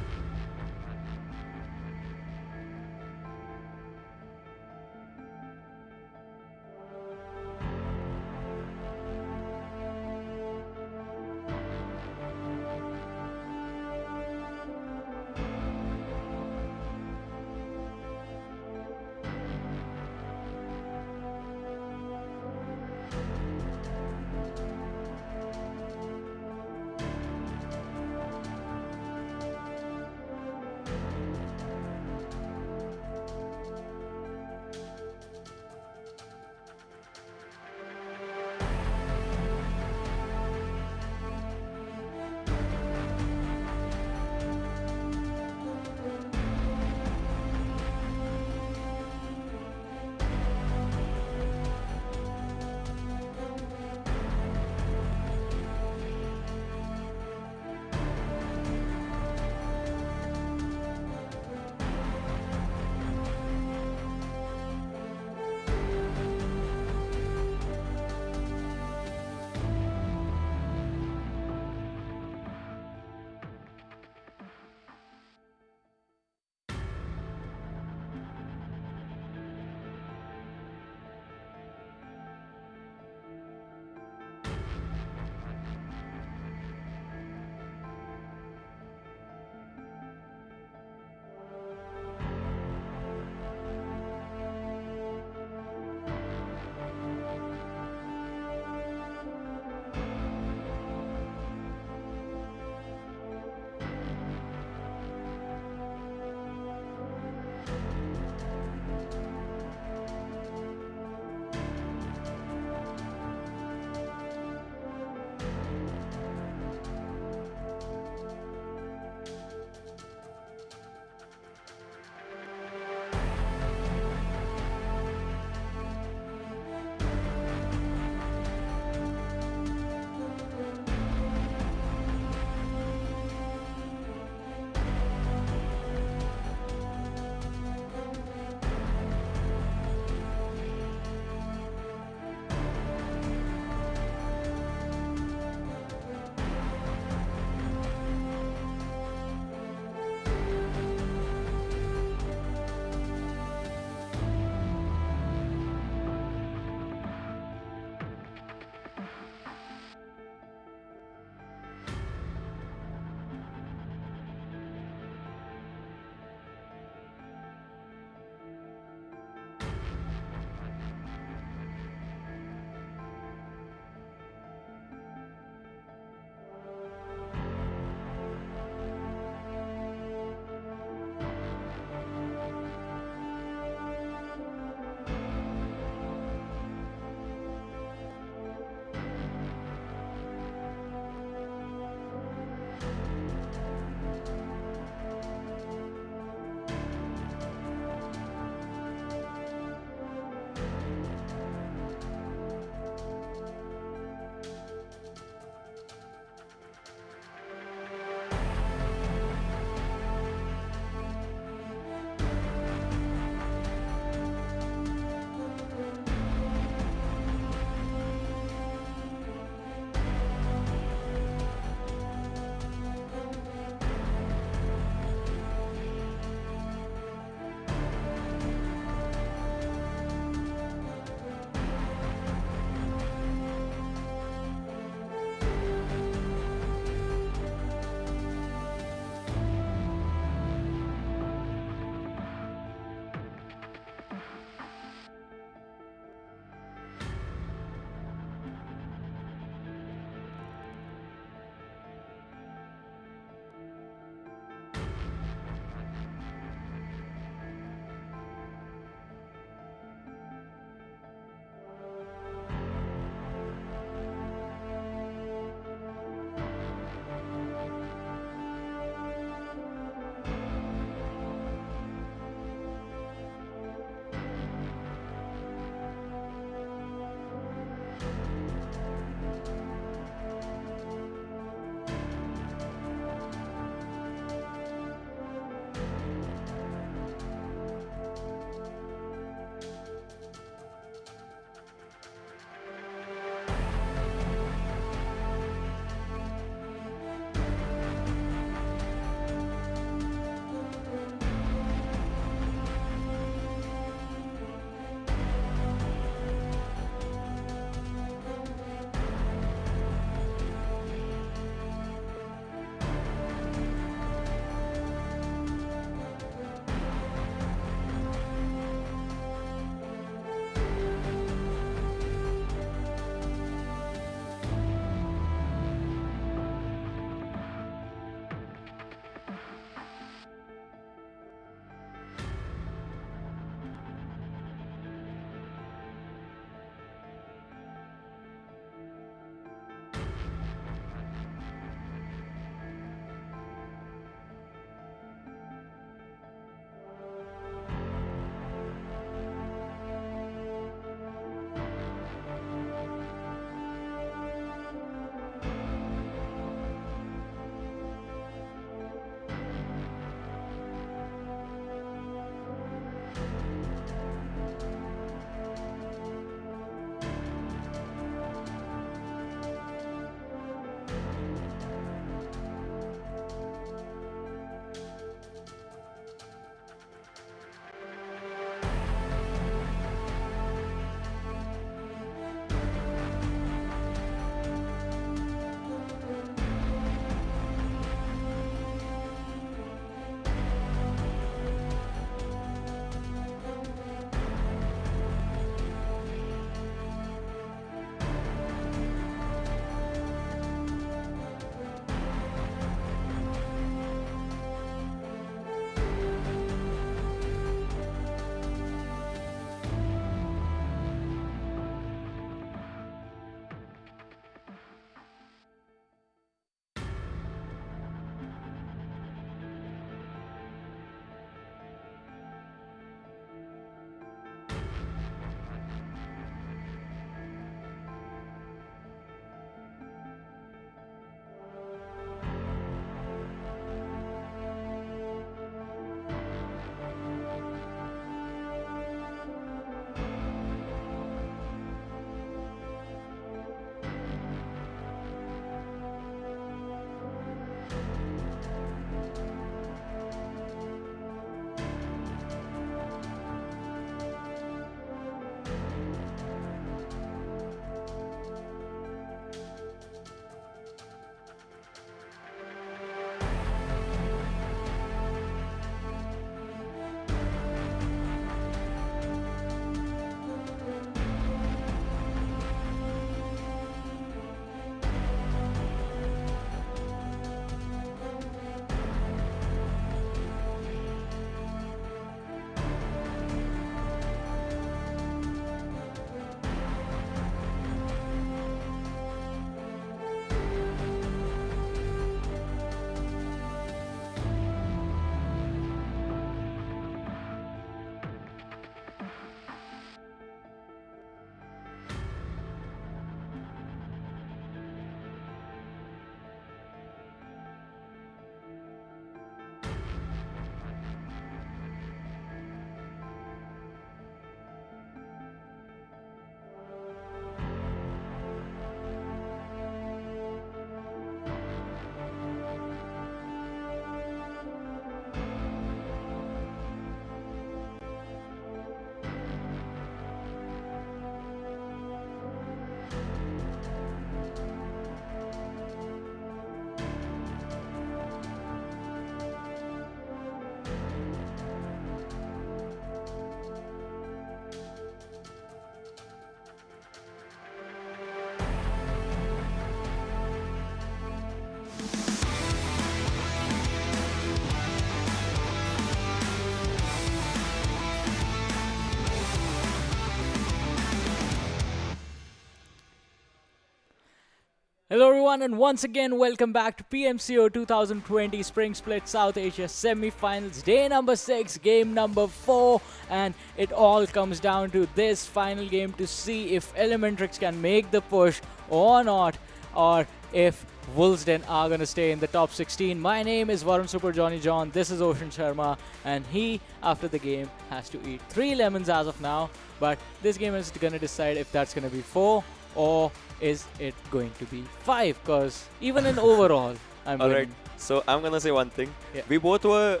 S3: Hello everyone and once again welcome back to PMCO 2020 Spring Split South Asia Semi-Finals Day number 6, game number 4, and it all comes down to this final game to see if Elementrix can make the push or not, or if Wolvesden are going to stay in the top 16. My name is Varun Super Johnny John, this is Ocean Sharma, and he, after the game, has to eat 3 lemons as of now, but this game is going to decide if that's going to be 4 or is it going to be 5? Because even in overall, I'm
S4: Alright, so I'm gonna say one thing.
S3: Yeah.
S4: We both were,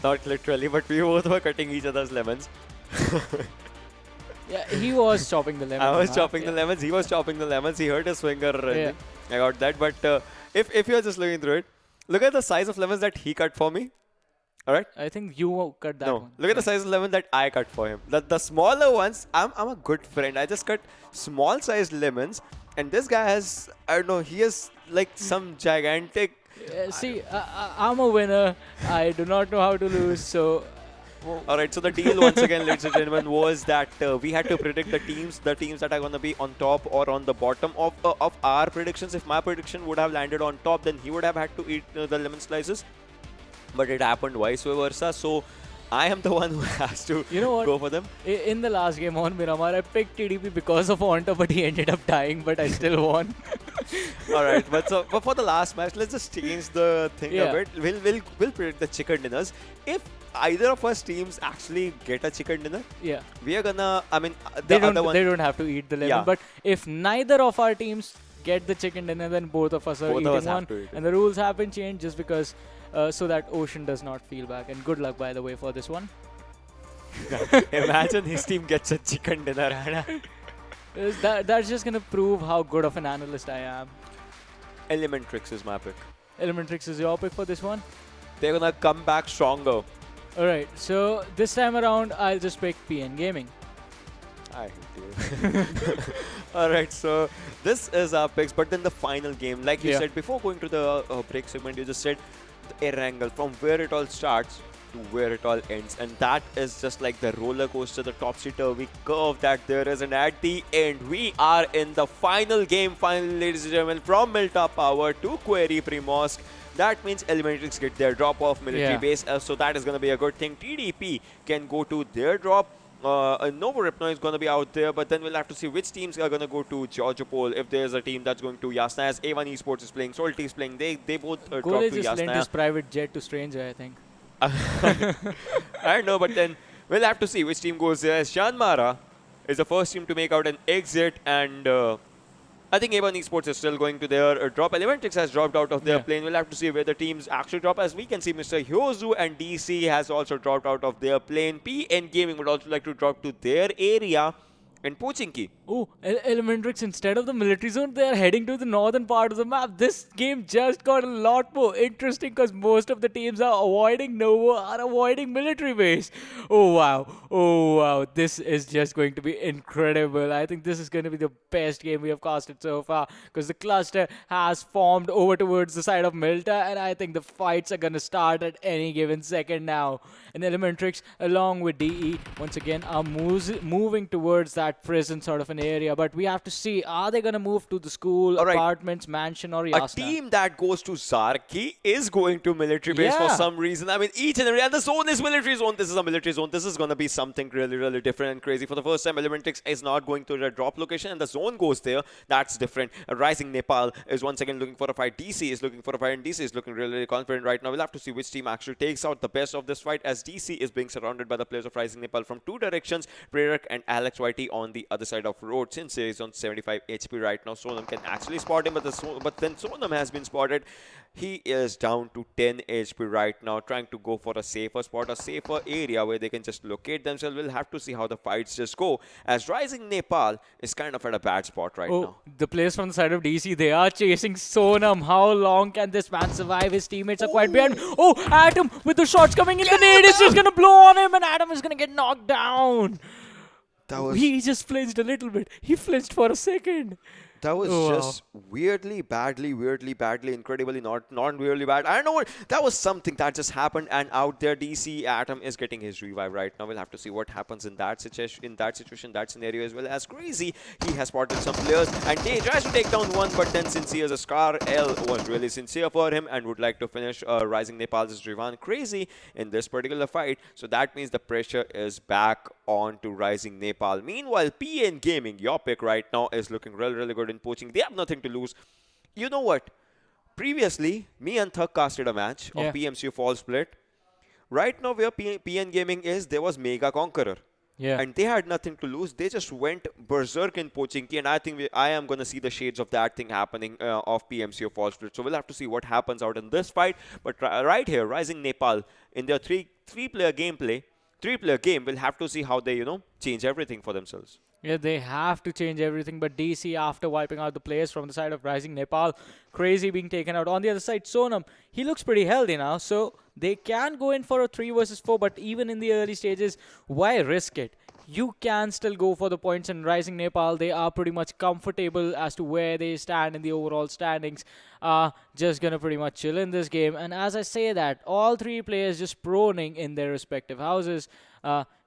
S4: not literally, but we both were cutting each other's lemons.
S3: Yeah, he was chopping the lemons.
S4: I was chopping the lemons, he was chopping the lemons, he hurt his finger.
S3: Yeah.
S4: I got that, but if you're just looking through it, look at the size of lemons that he cut for me. Alright?
S3: I think you cut that
S4: No,
S3: one.
S4: look at the size of lemon that I cut for him. The smaller ones, I'm a good friend. I just cut small sized lemons, and this guy has, I don't know, he has like some gigantic.
S3: See, I'm a winner. I do not know how to lose, so...
S4: Alright, so the deal once again, ladies and gentlemen, was that we had to predict the teams that are going to be on top or on the bottom of our predictions. If my prediction would have landed on top, then he would have had to eat the lemon slices. But it happened vice versa, so I am the one who has to go for them.
S3: In the last game on Miramar, I picked TDP because of Onta, but he ended up dying, but I still won.
S4: Alright, but for the last match, let's just change the thing a bit. We'll predict the chicken dinners. If either of us teams actually get a chicken dinner, we are gonna, I mean,
S3: they don't have to eat the lemon, but if neither of our teams get the chicken dinner, then both of us are eating one. And the rules have been changed just because so that Ocean does not feel back. And good luck, by the way, for this one.
S4: Imagine his team gets a chicken dinner.
S3: That's just going to prove how good of an analyst I am.
S4: Elementrix is my pick.
S3: Elementrix is your pick for this one?
S4: They're going to come back stronger.
S3: Alright, so this time around, I'll just pick PN Gaming.
S4: I hate you. Alright, so this is our picks, but then the final game, like you said, before going to the break segment, you just said the Erangel, from where it all starts to where it all ends, and that is just like the roller coaster, the topsy-turvy curve that there is, and at the end we are in the final game, finally, ladies and gentlemen, from Milta Power to Query Primorsk. That means Elementrix get their drop off military base, so that is going to be a good thing. TDP can go to their drop. Novo Ripno is going to be out there, but then we'll have to see which teams are going to go to Georgiopol. If there's a team that's going to Yasna, as A1 Esports is playing, Salty is playing, they both drop to
S3: just
S4: Yasna.
S3: lent his private jet to Stranger, I think.
S4: I don't know, but then we'll have to see which team goes there. Jyanmaara is the first team to make out an exit, and I think A1 Esports is still going to their drop. Elementrix has dropped out of their plane. We'll have to see where the teams actually drop. As we can see, Mr. Hyozu and DC has also dropped out of their plane. PN Gaming would also like to drop to their area. And Pochinki.
S3: Oh, Elementrix, instead of the military zone, they are heading to the northern part of the map. This game just got a lot more interesting because most of the teams are avoiding Novo, are avoiding military base. Oh wow, this is just going to be incredible. I think this is going to be the best game we have casted so far because the cluster has formed over towards the side of Milta, and I think the fights are going to start at any given second now. And Elementrix, along with DE, once again are moving towards that prison sort of an area, but we have to see, are they going to move to the school, apartments, mansion, or Yasna?
S4: A team that goes to Zarki is going to military base for some reason. I mean, each and every, and the zone is military zone. This is a military zone. This is going to be something really, really different and crazy. For the first time, Elementrix is not going to the drop location, and the zone goes there. That's different. Rising Nepal is once again looking for a fight. DC is looking for a fight, and DC is looking really, really confident right now. We'll have to see which team actually takes out the best of this fight, as DC is being surrounded by the players of Rising Nepal from 2 directions. Prerak and Alex YT on the other side of road, since he is on 75 HP right now. Sonam can actually spot him, but then Sonam has been spotted. He is down to 10 HP right now, trying to go for a safer spot, a safer area where they can just locate themselves. We'll have to see how the fights just go, as Rising Nepal is kind of at a bad spot right now.
S3: The players from the side of DC, they are chasing Sonam. How long can this man survive? His teammates are quite behind. Oh, Atom with the shots coming in. The nade is just going to blow on him, and Atom is going to get knocked down. He just flinched a little bit. He flinched for a second.
S4: that was just weirdly badly, incredibly not really bad. I don't know what, that was something that just happened, and out there DC Atom is getting his revive right now. We'll have to see what happens in that situation, that scenario as well. As Crazy, he has spotted some players, and he tries to take down one, but then Sincere, the Scar L was really sincere for him and would like to finish Rising Nepal's Drivan Crazy in this particular fight. So that means the pressure is back on to Rising Nepal. Meanwhile, PN Gaming, your pick right now, is looking really good in poaching. They have nothing to lose. You know what? Previously, me and Thug casted a match of PMCO Fall Split. Right now, where PN Gaming is, there was Mega Conqueror.
S3: Yeah.
S4: And they had nothing to lose. They just went berserk in Pochinki, and I think I am going to see the shades of that thing happening of PMCO Fall Split. So we'll have to see what happens out in this fight. But right here, Rising Nepal, in their three-player game, we'll have to see how they, change everything for themselves.
S3: Yeah, they have to change everything. But DC, after wiping out the players from the side of Rising Nepal, Crazy being taken out. On the other side, Sonam, he looks pretty healthy now. So they can go in for a 3 versus 4. But even in the early stages, why risk it? You can still go for the points. And Rising Nepal, they are pretty much comfortable as to where they stand in the overall standings. Just gonna pretty much chill in this game. And as I say that, all 3 players just proning in their respective houses.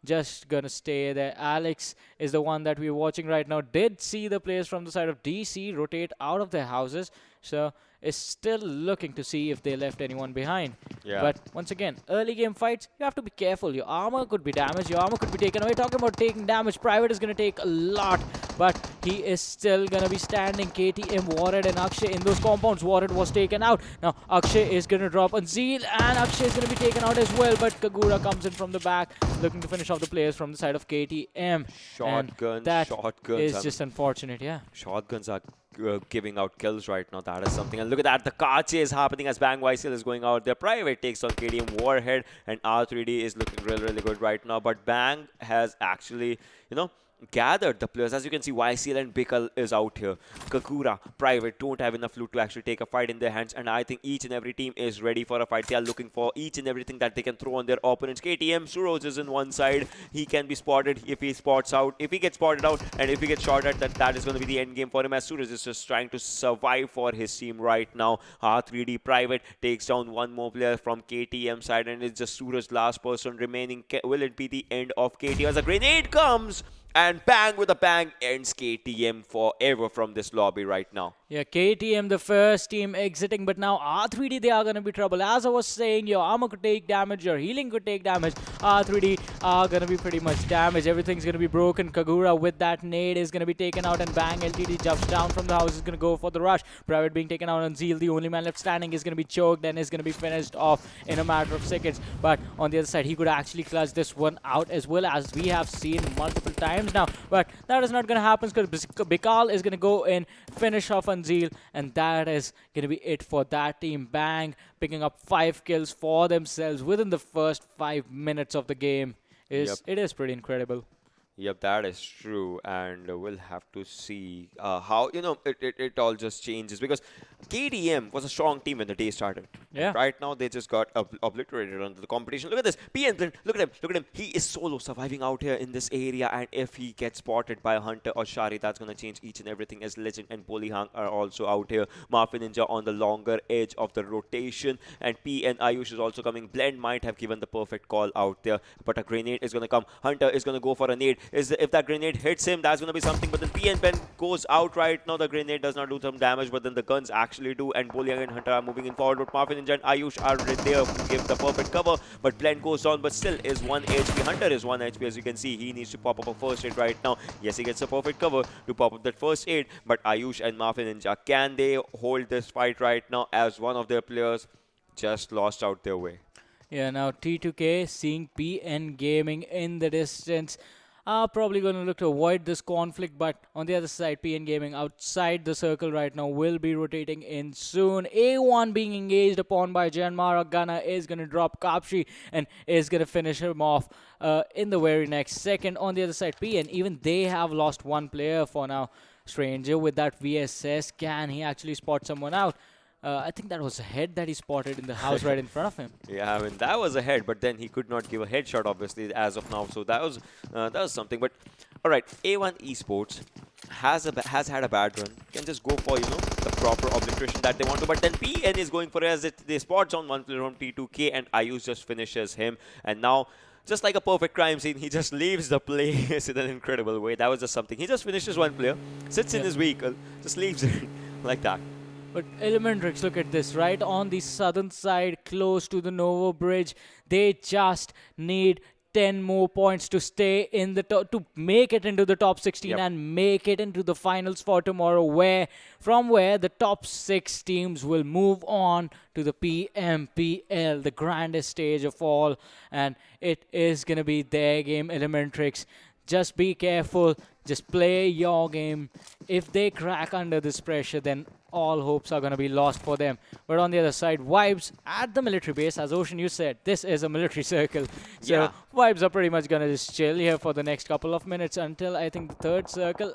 S3: Just gonna stay there. Alex is the one that we're watching right now. Did see the players from the side of DC rotate out of their houses. So is still looking to see if they left anyone behind.
S4: Yeah.
S3: But once again, early game fights, you have to be careful. Your armor could be damaged. Your armor could be taken away. Talking about taking damage, Private is going to take a lot. But he is still going to be standing. KTM, Warred and Akshay in those compounds. Warred was taken out. Now Akshay is going to drop on Zeal, and Akshay is going to be taken out as well. But Kagura comes in from the back, looking to finish off the players from the side of KTM.
S4: Shotguns,
S3: that
S4: shotguns.
S3: is just unfortunate, yeah.
S4: Shotguns are giving out kills right now. That is something. And look at that. The car chase happening as Bang Weisil is going out there. Private takes on KDM Warhead, and R3D is looking really good right now. But Bang has actually, gathered the players. As you can see, YCL and Bikal is out here. Kakura, Private don't have enough loot to actually take a fight in their hands, and I think each and every team is ready for a fight. They are looking for each and everything that they can throw on their opponents. KTM, Suroz is in one side. He can be spotted if he spots out. If he gets spotted out and if he gets shot at, that is going to be the end game for him, as Suroz is just trying to survive for his team right now. R3D Private takes down one more player from KTM side, and it's just Suraj's last person remaining. Will it be the end of KTM as a grenade comes? And Bang with a bang ends KTM forever from this lobby right now.
S3: Yeah, KTM, the first team exiting, but now R3D, they are going to be trouble. As I was saying, your armor could take damage, your healing could take damage. R3D are going to be pretty much damaged. Everything's going to be broken. Kagura with that nade is going to be taken out, and Bang LTD jumps down from the house, is going to go for the rush. Private being taken out on Zeal, the only man left standing, is going to be choked and is going to be finished off in a matter of seconds. But on the other side, he could actually clutch this one out as well, as we have seen multiple times now. But that is not going to happen because Bikal is going to go in, finish off on Zeal, and that is going to be it for that team. Bang picking up 5 kills for themselves within the first 5 minutes of the game. It is pretty incredible.
S4: Yep, that is true, and we'll have to see how, it all just changes, because KDM was a strong team when the day started.
S3: Yeah.
S4: Right now, they just got obliterated under the competition. Look at this. PN Blend, look at him. He is solo surviving out here in this area, and if he gets spotted by a Hunter or Shari, that's going to change each and everything, as Legend and Polihang are also out here. Mafia Ninja on the longer edge of the rotation, and PN Ayush is also coming. Blend might have given the perfect call out there, but a grenade is going to come. Hunter is going to go for a nade. If that grenade hits him, that's going to be something. But then PN Pen goes out right now. The grenade does not do some damage, but then the guns actually do. And Poliang and Hunter are moving in forward. But Mafia Ninja and Ayush are right there to give the perfect cover. But Blend goes down, but still is 1 HP. Hunter is 1 HP, as you can see. He needs to pop up a first aid right now. Yes, he gets a perfect cover to pop up that first aid. But Ayush and Mafia Ninja, can they hold this fight right now, as one of their players just lost out their way?
S3: Yeah, now T2K seeing PN Gaming in the distance. Are probably going to look to avoid this conflict, but on the other side, PN Gaming outside the circle right now will be rotating in soon. A1 being engaged upon by Jyanmaara. Gunner is going to drop Kapshi and is going to finish him off in the very next second. On the other side, PN, even they have lost one player for now. Stranger with that VSS, can he actually spot someone out? I think that was a head that he spotted in the house right in front of him.
S4: Yeah, I mean, that was a head, but then he could not give a headshot, obviously, as of now. So that was something. But All right, A1 Esports has had a bad run. Can just go for the proper obliteration that they want to, but then PN is going for it as they spot on one player from T2K and Ayush just finishes him, and now. Just like a perfect crime scene, he just leaves the place in an incredible way. That was just something. He just finishes one player, sits in his vehicle, just leaves it like that.
S3: But Elementrix, look at this, right on the southern side, close to the Novo Bridge. They just need 10 more points to stay in the top, to make it into the top 16 and make it into the finals for tomorrow, from where the top 6 teams will move on to the PMPL, the grandest stage of all, and it is going to be their game, Elementrix. Just be careful, just play your game. If they crack under this pressure, then all hopes are going to be lost for them. But on the other side, vibes at the military base, as Ocean, you said, this is a military circle. So vibes are pretty much going to just chill here for the next couple of minutes until I think the third circle,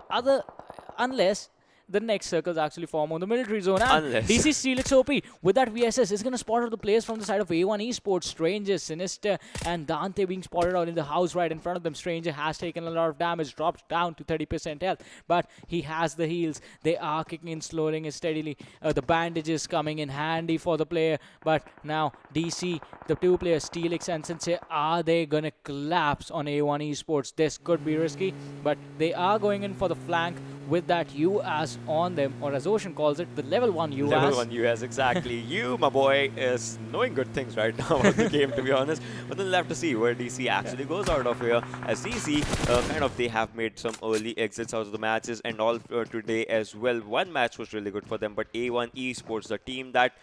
S3: unless the next circles actually form on the military zone. And DC Steelix OP with that VSS is going to spot out the players from the side of A1 Esports. Stranger, Sinister, and Dante being spotted out in the house right in front of them. Stranger has taken a lot of damage, drops down to 30% health, but he has the heals. They are kicking in slowly and steadily. The bandages coming in handy for the player, but now DC, the two players, Steelix and Sensei, are they going to collapse on A1 Esports? This could be risky, but they are going in for the flank with that UAS on them, or as Ocean calls it, the level 1 UAS.
S4: Level 1 UAS, exactly. You, my boy, is knowing good things right now about the game, to be honest. But then we'll have to see where DC actually goes out of here. As DC, they have made some early exits out of the matches and all today as well. One match was really good for them, but A1 Esports, the team that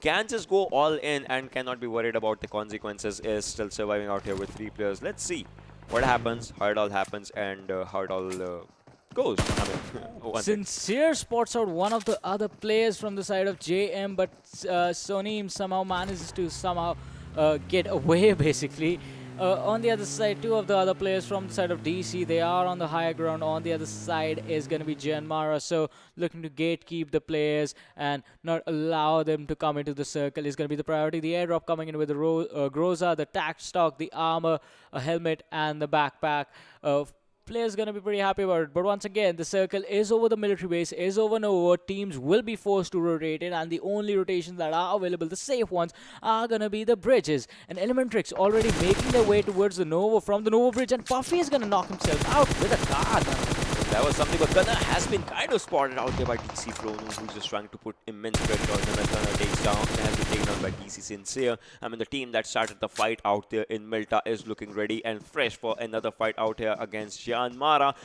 S4: can just go all in and cannot be worried about the consequences, is still surviving out here with 3 players. Let's see what happens, how it all happens, and how it all goes.
S3: Sincere spots out one of the other players from the side of JM, but Soneem somehow manages to get away, basically. On the other side, 2 of the other players from the side of DC, they are on the higher ground. On the other side is going to be Jyanmaara, so looking to gatekeep the players and not allow them to come into the circle is going to be the priority. The airdrop coming in with the Groza, the tac stock, the armor, a helmet, and the backpack. Players going to be pretty happy about it. But once again, the circle is over the military base, is over Novo. Teams will be forced to rotate it, and the only rotations that are available, the safe ones, are going to be the bridges. And Elementrix already making their way towards the Novo from the Novo bridge, and Puffy is going to knock himself out with a card.
S4: That was something, but Gunnar has been kind of spotted out there by DC Frono, who's just trying to put immense pressure on him, as Gunnar has been taken down by DC Sincere. I mean, the team that started the fight out there in Milta is looking ready and fresh for another fight out here against Jyanmaara.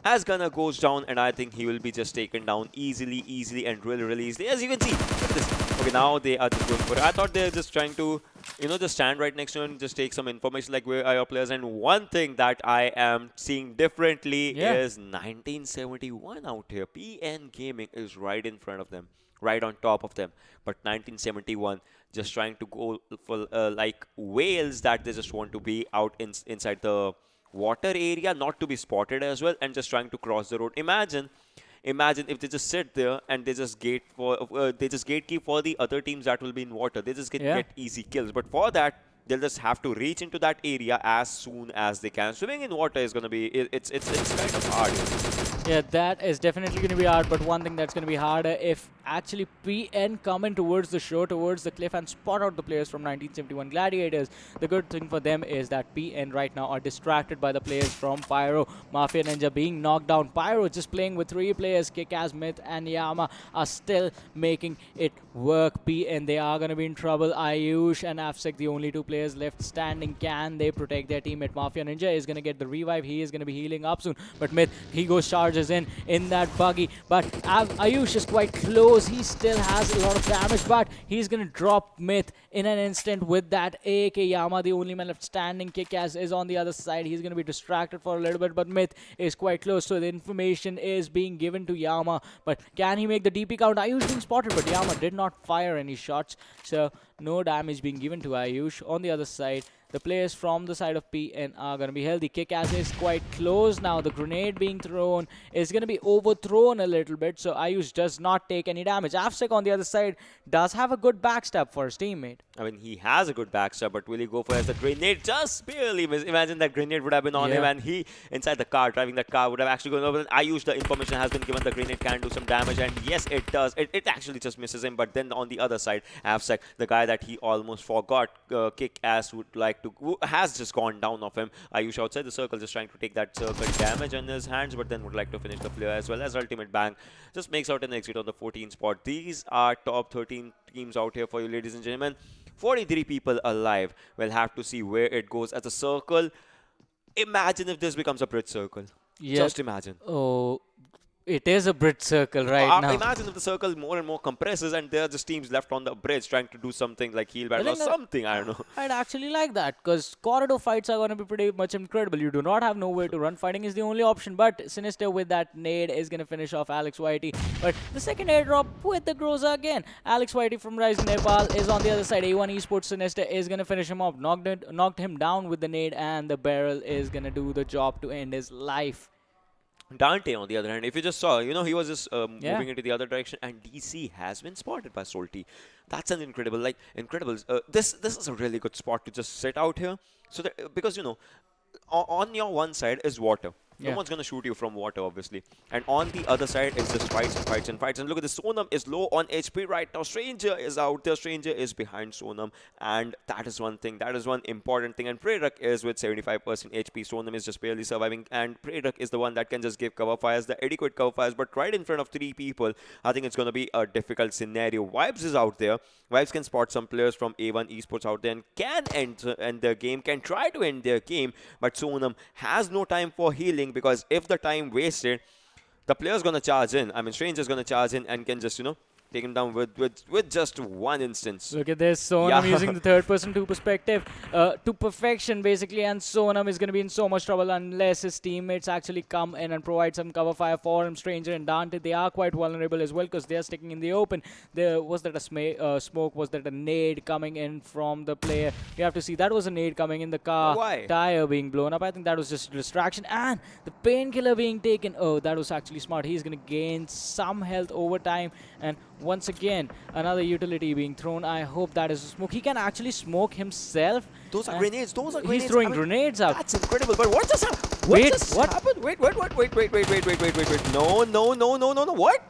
S4: As Gunnar goes down, and I think he will be just taken down easily, and really easily. As you can see, look at this. Okay, now they are just going for it. I thought they were just trying to, just stand right next to him and just take some information, like where are your players. And one thing that I am seeing differently is 1971 out here. PN Gaming is right in front of them, right on top of them. But 1971 just trying to go for like whales that they just want to be out inside the water area, not to be spotted as well, and just trying to cross the road. Imagine if they just sit there and they just gatekeep for the other teams that will be in water. They just get easy kills. But for that, they'll just have to reach into that area as soon as they can. Swimming in water is going to be, it's kind of hard.
S3: Yeah, that is definitely going to be hard, but one thing that's going to be harder, if actually PN come in towards the shore, towards the cliff, and spot out the players from 1971 Gladiators. The good thing for them is that PN right now are distracted by the players from Pyro. Mafia Ninja being knocked down. Pyro just playing with 3 players. Kick-Ass, Myth, and Yama are still making it work. PN, they are going to be in trouble. Ayush and Afsek, the only 2 players left standing. Can they protect their teammate? Mafia Ninja is going to get the revive. He is going to be healing up soon. But Myth, he goes charges in that buggy. But Ayush is quite close. He still has a lot of damage, but he's going to drop Myth in an instant with that AK. Yama, the only man left standing. Kick-Ass is on the other side. He's going to be distracted for a little bit, but Myth is quite close, so the information is being given to Yama. But can he make the DP count? Ayush being spotted, but Yama did not fire any shots, so no damage being given to Ayush. On the other side, the players from the side of PN are going to be healthy. Kick-Ass is quite close now. The grenade being thrown is going to be overthrown a little bit, so Ayush does not take any damage. Afsec on the other side does have a good backstab for his teammate.
S4: I mean, he has a good backstab, but will he go for it as a grenade? Just barely miss. Imagine that grenade would have been on him, and he, inside the car, driving that car, would have actually gone over. Ayush, the information has been given, the grenade can do some damage, and yes, it does. It actually just misses him, but then on the other side, Afsec, the guy that he almost forgot, Kick-Ass would like to, has just gone down of him. Ayush outside the circle, just trying to take that circle damage on his hands, but then would like to finish the player as well as Ultimate Bang. Just makes out an exit on the 14th spot. These are top 13 teams out here for you, ladies and gentlemen. 43 people alive. We'll have to see where it goes as a circle. Imagine if this becomes a bridge circle.
S3: Yeah.
S4: Just imagine.
S3: Oh, it is a bridge circle right now.
S4: Imagine if the circle more and more compresses and there are just teams left on the bridge trying to do something like heal battle or something. I don't know.
S3: I'd actually like that because corridor fights are going to be pretty much incredible. You do not have nowhere to run. Fighting is the only option, but Sinister with that nade is going to finish off Alex Whitey. But the second airdrop with the Groza again. Alex Whitey from Rising Nepal is on the other side. A1 Esports Sinister is going to finish him off. Knocked him down with the nade, and the barrel is going to do the job to end his life.
S4: Dante, on the other hand, if you just saw, he was just moving into the other direction, and DC has been spotted by Solti. That's an incredible, this is a really good spot to just sit out here. So that, because, on your one side is water. No one's going to shoot you from water, obviously. And on the other side, it's just fights and fights and fights. And look at this. Sonam is low on HP right now. Stranger is out there. Stranger is behind Sonam. And that is one thing. That is one important thing. And Prerak is with 75% HP. Sonam is just barely surviving. And Prerak is the one that can just give cover fires, the adequate cover fires. But right in front of 3 people, I think it's going to be a difficult scenario. Vibes is out there. Vibes can spot some players from A1 Esports out there and can end their game, can try to end their game. But Sonam has no time for healing, because if the time wasted, the player's gonna charge in. I mean, Stranger's gonna charge in and can just, take him down with just one instance.
S3: Look at this. Sonam using the third person to perspective to perfection, basically. And Sonam is going to be in so much trouble unless his teammates actually come in and provide some cover fire for him. Stranger and Dante, they are quite vulnerable as well because they are sticking in the open. Was that a smoke? Was that a nade coming in from the player? We have to see. That was a nade coming in the car.
S4: Why?
S3: Tire being blown up. I think that was just a distraction. And the painkiller being taken. Oh, that was actually smart. He's going to gain some health over time. And once again, another utility being thrown. I hope that is a smoke. He can actually smoke himself.
S4: Those are grenades. Those are grenades.
S3: He's throwing grenades out.
S4: That's incredible. But what just happened?
S3: What
S4: happened? Wait. No. What?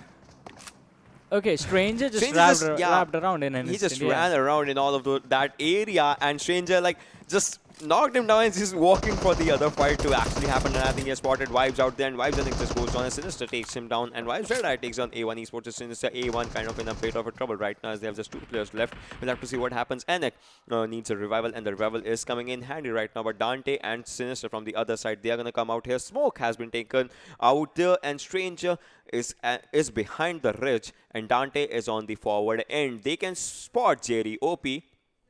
S3: Okay, Stranger just wrapped around in an
S4: He
S3: instant,
S4: just ran around in all of that area, and Stranger just knocked him down and he's walking for the other fight to actually happen. And I think he has spotted Vibes out there, and Vibes I think just goes on, and Sinister takes him down, and Vibes Red Eye takes on A1 Esports. Sinister A1 kind of in a bit of a trouble right now as they have just 2 players left. We'll have to see what happens. Enek needs a revival, and the revival is coming in handy right now. But Dante and Sinister from the other side, they are going to come out here. Smoke has been taken out there, and Stranger is behind the ridge, and Dante is on the forward end. They can spot Jerry OP.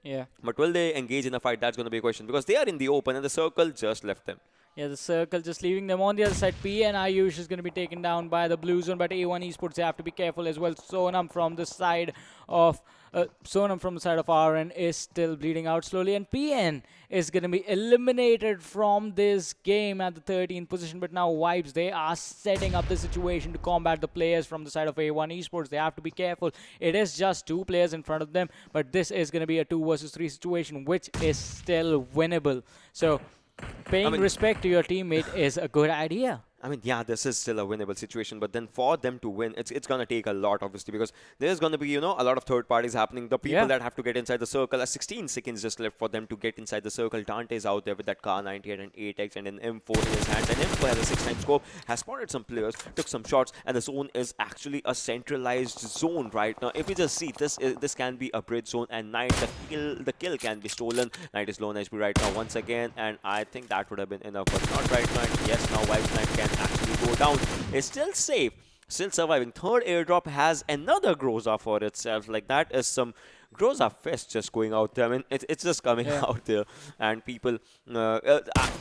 S3: Yeah.
S4: But will they engage in a fight? That's going to be a question, because they are in the open and the circle just left them.
S3: Yeah, the circle just leaving them on the other side. P and Ayush is going to be taken down by the blue zone, but A1 Esports, they have to be careful as well. Sonam from the side of RN is still bleeding out slowly, and PN is going to be eliminated from this game at the 13th position. But now Vibes, they are setting up the situation to combat the players from the side of A1 Esports. They have to be careful. It is just 2 players in front of them, but this is going to be a 2 versus 3 situation, which is still winnable. So paying respect to your teammate is a good idea.
S4: I mean, yeah, this is still a winnable situation, but then for them to win, it's going to take a lot, obviously, because there's going to be, a lot of third parties happening. The people that have to get inside the circle, 16 seconds just left for them to get inside the circle. Dante's out there with that Car 98 and 8X and an M4 in his hand. And M4 has a 6-9 scope, has spotted some players, took some shots, and the zone is actually a centralized zone right now. If you just see, this can be a bridge zone, and Knight, the kill can be stolen. Knight is low on HP right now once again, and I think that would have been enough, but not right now. And yes, now White Knight can actually go down. It's still safe, still surviving. Third airdrop has another Groza for itself. That is some Groza Fest just going out there. I mean, it's just coming out there, and people.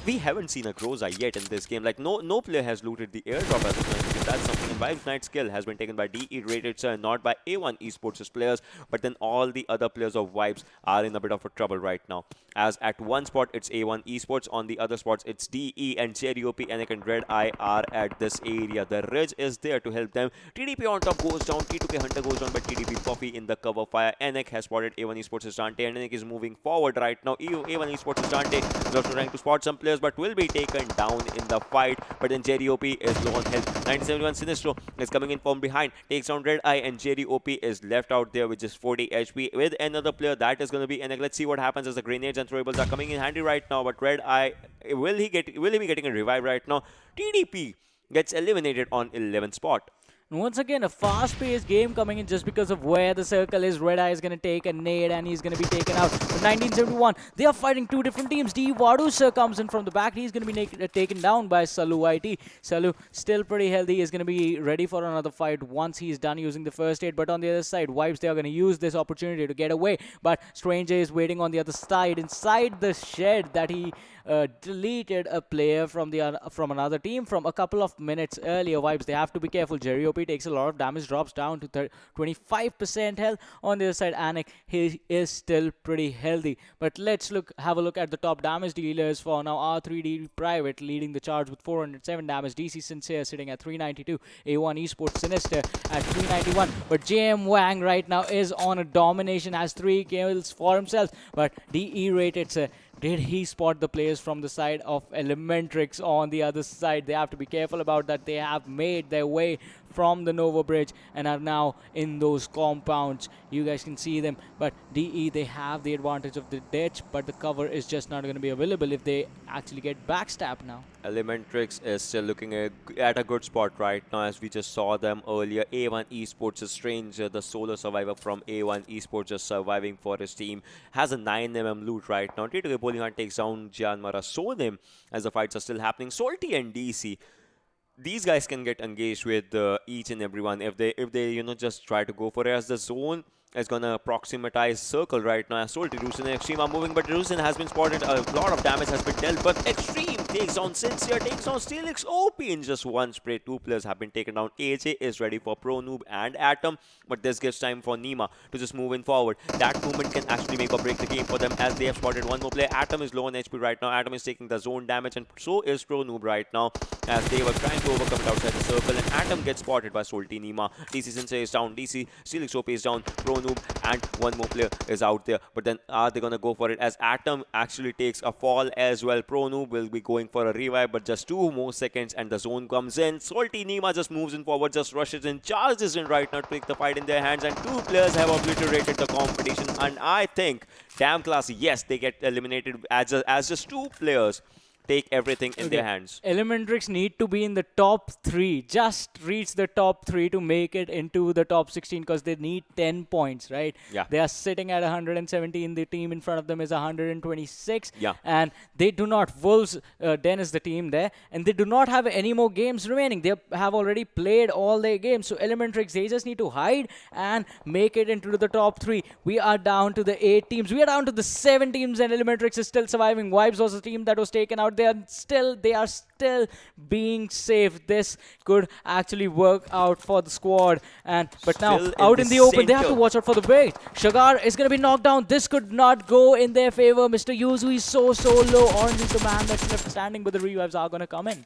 S4: We haven't seen a Groza yet in this game. Like no player has looted the airdrop as of now. That's something. And Vibes Knight's skill has been taken by DE rated sir, not by A1 Esports players. But then all the other players of Vibes are in a bit of a trouble right now. As at one spot it's A1 Esports, on the other spots it's DE and Cherry OP, and Red Eye are at this area. The Ridge is there to help them. TDP on top goes down. T2K Hunter goes down, but TDP Puffy in the cover fire. NX has spotted A1 Esports' Dante, and NX is moving forward right now. A1 Esports' Dante is also trying to spot some players, but will be taken down in the fight. But then Jerry OP is low on health. 1971 Sinistro is coming in from behind, takes down Red Eye, and Jerry OP is left out there with just 40 HP with another player. That is going to be NX. Let's see what happens as the grenades and throwables are coming in handy right now. But Red Eye, will he be getting a revive right now? TDP gets eliminated on 11th spot.
S3: Once again, a fast-paced game coming in just because of where the circle is. Red Eye is going to take a nade and he's going to be taken out. But 1971, they are fighting two different teams. D. Wadu sir comes in from the back. He's going to be taken down by Salu IT. Salu, still pretty healthy, is going to be ready for another fight once he's done using the first aid. But on the other side, Vibes, they are going to use this opportunity to get away. But Stranger is waiting on the other side, inside the shed that he deleted a player from another team from a couple of minutes earlier. Vibes, they have to be careful. Jerry OP takes a lot of damage, drops down to 25% health. On the other side, Anik, he is still pretty healthy. But let's have a look at the top damage dealers for now. R3D Private leading the charge with 407 damage. DC Sincere sitting at 392. A1 Esports Sinister at 391. But JM Wang right now is on a domination, has 3 kills for himself. But DE rated, sir. Did he spot the players from the side of Elementrix on the other side? They have to be careful about that. They have made their way from the Nova Bridge and are now in those compounds. You guys can see them. But DE, they have the advantage of the ditch, but the cover is just not going to be available if they actually get backstabbed now.
S4: Elementrix is still looking at a good spot right now, as we just saw them earlier. A1 Esports' Stranger, the solo survivor from A1 Esports, just surviving for his team, has a 9mm loot right now. T2K Bolihan takes down Jyanmaara Sonim as the fights are still happening. Salty and DC, these guys can get engaged with each and everyone if they just try to go for it, as the zone is gonna approximatize circle right now. Salty, Rusin and Xtreme are moving, but Rusin has been spotted. A lot of damage has been dealt, but Xtreme takes on Sincere, takes on Steelix OP in just one spray. 2 players have been taken down. AJ is ready for Pro Noob and Atom, but this gives time for Nima to just move in forward. That movement can actually make or break the game for them, as they have spotted one more player. Atom is low on HP right now. Atom is taking the zone damage, and so is Pro Noob right now, as they were trying to overcome it outside the circle, and Atom gets spotted by Salty Nima. DC Sincere is down. DC Steelix OP is down. Pro Noob and one more player is out there. But then are they gonna go for it, as Atom actually takes a fall as well? Pro Noob will be going for a revive, but just 2 more seconds and the zone comes in. Salty Nima just moves in forward, just rushes in, charges in right now to take the fight in their hands, and 2 players have obliterated the competition. And I think damn classy, yes, they get eliminated as just 2 players take everything in their hands.
S3: Elementrix need to be in the top 3, just reach the top 3 to make it into the top 16, because they need 10 points, right?
S4: Yeah.
S3: They are sitting at 117. The team in front of them is 126.
S4: Yeah.
S3: And they do not, Wolves, Den is the team there, and they do not have any more games remaining. They have already played all their games. So Elementrix, they just need to hide and make it into the top 3. We are down to the 8 teams. We are down to the 7 teams, and Elementrix is still surviving. Vibes was a team that was taken out. They are still being safe. This could actually work out for the squad. But now out in the open, they have to watch out for the bait. Shagar is going to be knocked down. This could not go in their favor. Mr. Yuzu is so low. Orange is the man that's left standing, but the revives are going to come in.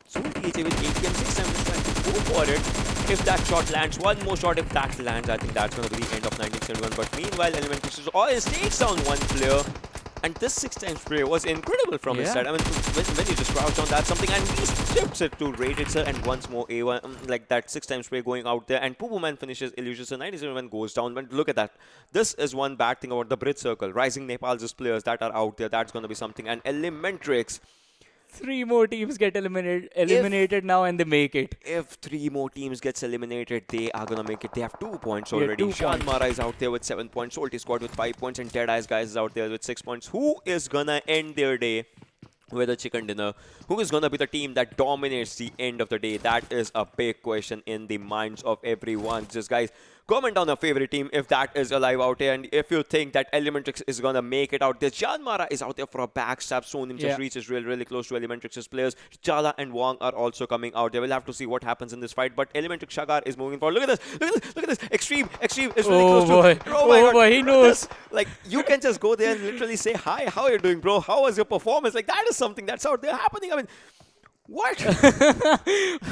S4: So TJ with ATM 6 7 is trying to go for it. If that shot lands, one more shot, if that lands, I think that's going to be the end of 1971. But meanwhile, Elementrix always takes down one player. And this 6-time spray was incredible from his side. I mean, when you just crouch on that something, and he strips it to rated, sir, and once more A1, like that 6-time spray going out there, and Poo Man finishes Illusion, so 97 goes down. But look at that. This is one bad thing about the Brit Circle. Rising Nepal's players that are out there, that's going to be something. And Elementrix,
S3: 3 more teams get eliminated now, and they make it.
S4: If 3 more teams gets eliminated, they are gonna make it. They have 2 points already. Jyanmaara is out there with 7 points. Salty Squad with 5 points, and Deadeyes Guy is out there with 6 points. Who is gonna end their day with a chicken dinner? Who is going to be the team that dominates the end of the day? That is a big question in the minds of everyone. Just guys, comment down your favorite team if that is alive out here, and if you think that Elementrix is gonna make it out there. Jyanmaara is out there for a backstab. Sonim just reaches really close to Elementrix's players. Chala and Wang are also coming out there. We'll have to see what happens in this fight, but Elementrix Shagar is moving forward. Look at this, look at this. Xtreme is really close to. Oh my God,
S3: he knows.
S4: Like, you can just go there and literally say, hi, how are you doing, bro? How was your performance? Like, that is something that's out there happening. I mean, what?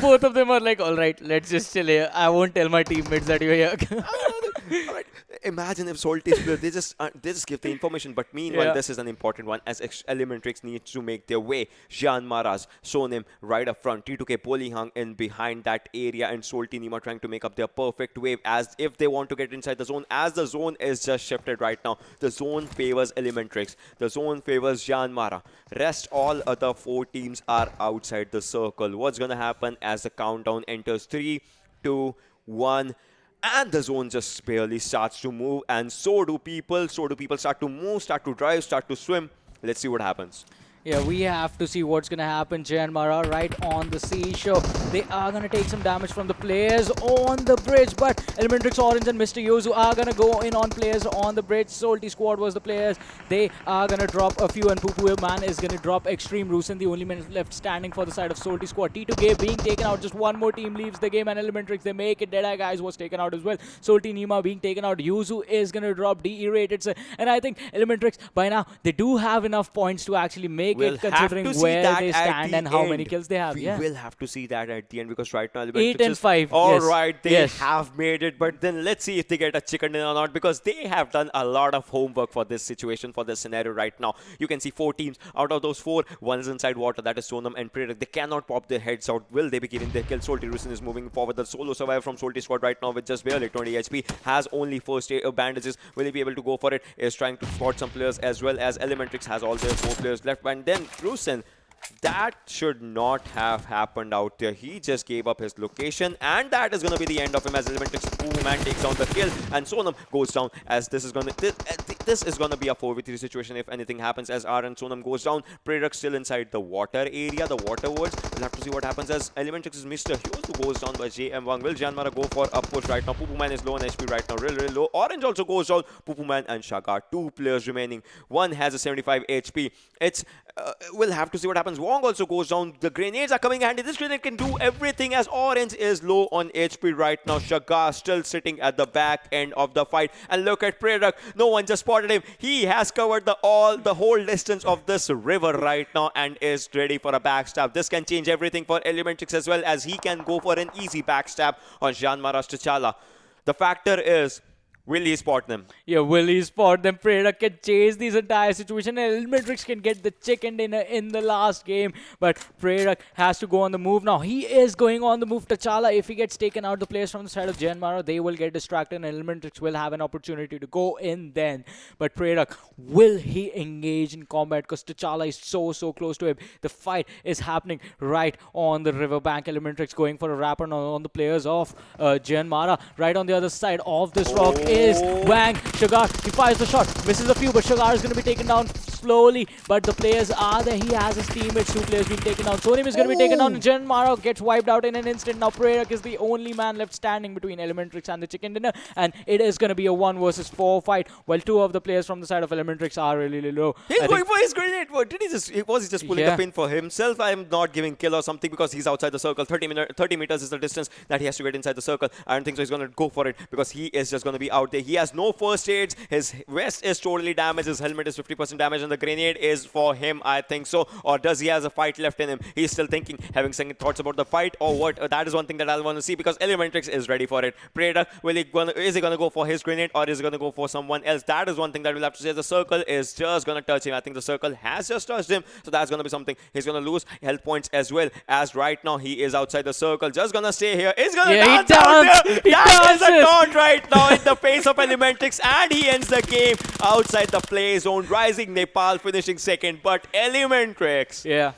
S3: Both of them are like, all right, let's just chill here. I won't tell my teammates that you're here.
S4: All right. Imagine if Salty's player, they just give the information. But meanwhile, this is an important one as Elementrix needs to make their way. Jyanmaara's Sonim right up front. T2K Polihang in behind that area, and Salty Nima trying to make up their perfect wave as if they want to get inside the zone. As the zone is just shifted right now, the zone favors Elementrix. The zone favors Jyanmaara. Rest all other 4 teams are outside the circle. What's gonna happen as the countdown enters 3, 2, 1? And the zone just barely starts to move, and so do people. So do people start to move, start to drive, start to swim. Let's see what happens.
S3: Yeah, we have to see what's going to happen. Jyanmaara right on the seashore. They are going to take some damage from the players on the bridge, but Elementrix Orange and Mr. Yozu are going to go in on players on the bridge. Salty Squad was the players. They are going to drop a few, and Pupu Man is going to drop Xtreme. Rusin, the only man left standing for the side of Salty Squad. T2K being taken out. Just one more team leaves the game, and Elementrix, they make it. Deadeye Guys was taken out as well. Salty Nima being taken out. Yuzu is going to drop DE rated. And I think Elementrix, by now, they do have enough points to actually make it, considering where they stand and how many kills they have.
S4: We will have to see that at the end, because right now
S3: 8 and 5.
S4: All right, they have made it, but then let's see if they get a chicken dinner or not, because they have done a lot of homework for this situation, for this scenario right now. You can see 4 teams. Out of those 4, one is inside water. That is Sonam and Predak. They cannot pop their heads out. Will they be giving their kill? Salty Rusin is moving forward. The solo survivor from Salty Squad right now with just barely 20 HP has only first aid bandages. Will he be able to go for it? Is trying to spot some players, as well as Elementrix has all their 4 players left. And then Rusin, that should not have happened out there. He just gave up his location, and that is going to be the end of him as Elementrix Man takes down the kill, and Sonam goes down as this is going to be a 4v3 situation if anything happens, as R and Sonam goes down. Predak still inside the water area, the water worlds. We'll have to see what happens as Elementrix is Mr. Hughes who goes down by JM Wang. Will Jyanmaara go for a push right now? Pupu Man is low on HP right now, real low. Orange also goes down. Pupu Man and Shagar, 2 players remaining. One has a 75 HP. We'll have to see what happens. Wong also goes down. The grenades are coming handy. This grenade can do everything as Orange is low on HP right now. Shagar still sitting at the back end of the fight. And look at Predak. No one just spotted him. He has covered the whole distance of this river right now and is ready for a backstab. This can change everything for Elementrix as well, as he can go for an easy backstab on Jyanmaara's T'Challa. The factor is, will he spot them? Yeah, will he spot them? Predak can chase this entire situation, and Elementrix can get the chicken dinner in the last game. But Predak has to go on the move now. He is going on the move. T'Challa, if he gets taken out, the players from the side of Jyanmaara, they will get distracted, and Elementrix will have an opportunity to go in then. But Predak, will he engage in combat? Because T'Challa is so close to him. The fight is happening right on the riverbank. Elementrix going for a wrap on the players of Jyanmaara. Right on the other side of this rock is Wang. Shagar, he fires the shot, misses a few, but Shagar is going to be taken down slowly. But the players are there. He has his teammates, 2 players being taken down. Sonim is going to be taken down, and Jyanmaara gets wiped out in an instant. Now Predak is the only man left standing between Elementrix and the chicken dinner, and it is going to be a 1 versus 4 fight, while 2 of the players from the side of Elementrix are really low. He's going for his grenade. What did he just? Was he just pulling the pin for himself? I am not giving kill or something, because he's outside the circle. 30 meters is the distance that he has to get inside the circle. I don't think so he's going to go for it, because he is just going to be out there. He has no first aids. His vest is totally damaged. His helmet is 50% damaged, and the grenade is for him, I think so. Or does he has a fight left in him? He's still thinking, having second thoughts about the fight, or what? That is one thing that I'll want to see, because Elementrix is ready for it. Predak, is he going to go for his grenade, or is he going to go for someone else? That is one thing that we'll have to say. The circle is just going to touch him. I think the circle has just touched him, so that's going to be something. He's going to lose health points as well, as right now he is outside the circle. Just going to stay here. He's going to dance out there. That is a taunt right now in the face of Elementrix, and he ends the game outside the play zone. Rising Nepal finishing second, but Elementrix,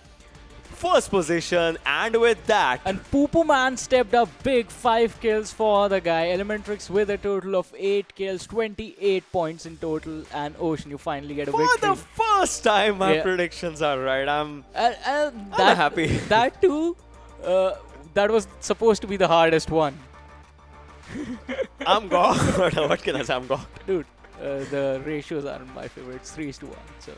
S4: first position, and with that, and Pupu Man stepped up big. 5 kills for the guy. Elementrix with a total of 8 kills, 28 points in total, and Ocean, you finally get a victory. For the first time, my predictions are right. I'm happy. That too, that was supposed to be the hardest one. I'm God. What can I say? I'm God.
S3: Dude, the ratios aren't my favorite. It's 3:1. So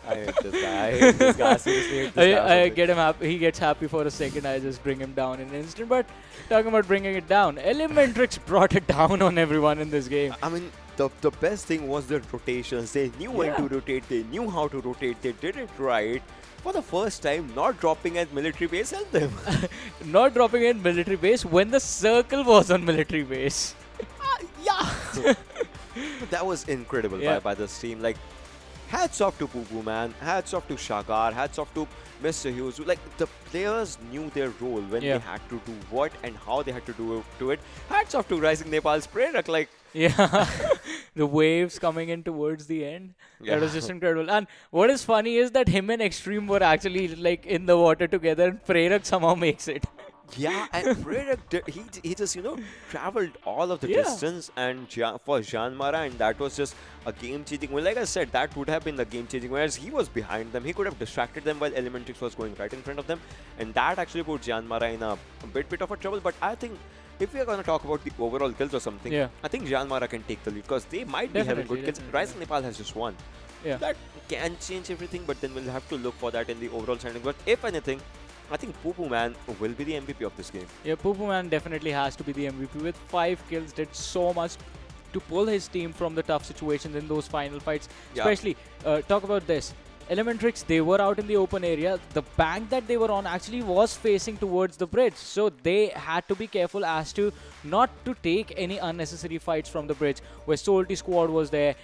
S4: I hate this guy. I hate this guy. Seriously, hate this guy.
S3: I get him happy. He gets happy for a second. I just bring him down in an instant. But talking about bringing it down, Elementrix brought it down on everyone in this game.
S4: I mean, the best thing was the rotations. They knew when to rotate. They knew how to rotate. They did it right. For the first time, not dropping at military base helped them.
S3: Not dropping in military base when the circle was on military base.
S4: Yeah. That was incredible by this team. Like, hats off to Poo man. Hats off to Shakar. Hats off to Mr. Hughes. Like, the players knew their role when they had to do what and how they had to do it. Hats off to Rising Nepal's Prerak. Like,
S3: yeah, the waves coming in towards the end. That was just incredible. And what is funny is that him and Xtreme were actually like in the water together, and Prerak somehow makes it.
S4: Yeah, and Prerak, he just, traveled all of the distance and for Jyanmaara, and that was just a game-changing win. Like I said, that would have been the game-changing, whereas he was behind them. He could have distracted them while Elementrix was going right in front of them, and that actually put Jyanmaara in a bit of a trouble. But I think if we are going to talk about the overall kills or something, I think Jyanmaara can take the lead because they might be having good kills. Rising Nepal has just won.
S3: Yeah.
S4: That can change everything, but then we'll have to look for that in the overall standing. But if anything, I think Poo man will be the MVP of this game.
S3: Yeah, Poo man definitely has to be the MVP. With 5 kills, did so much to pull his team from the tough situations in those final fights. Especially, talk about this. Elementrix, they were out in the open area. The bank that they were on actually was facing towards the bridge. So they had to be careful as to not to take any unnecessary fights from the bridge. Where Salty Squad was there,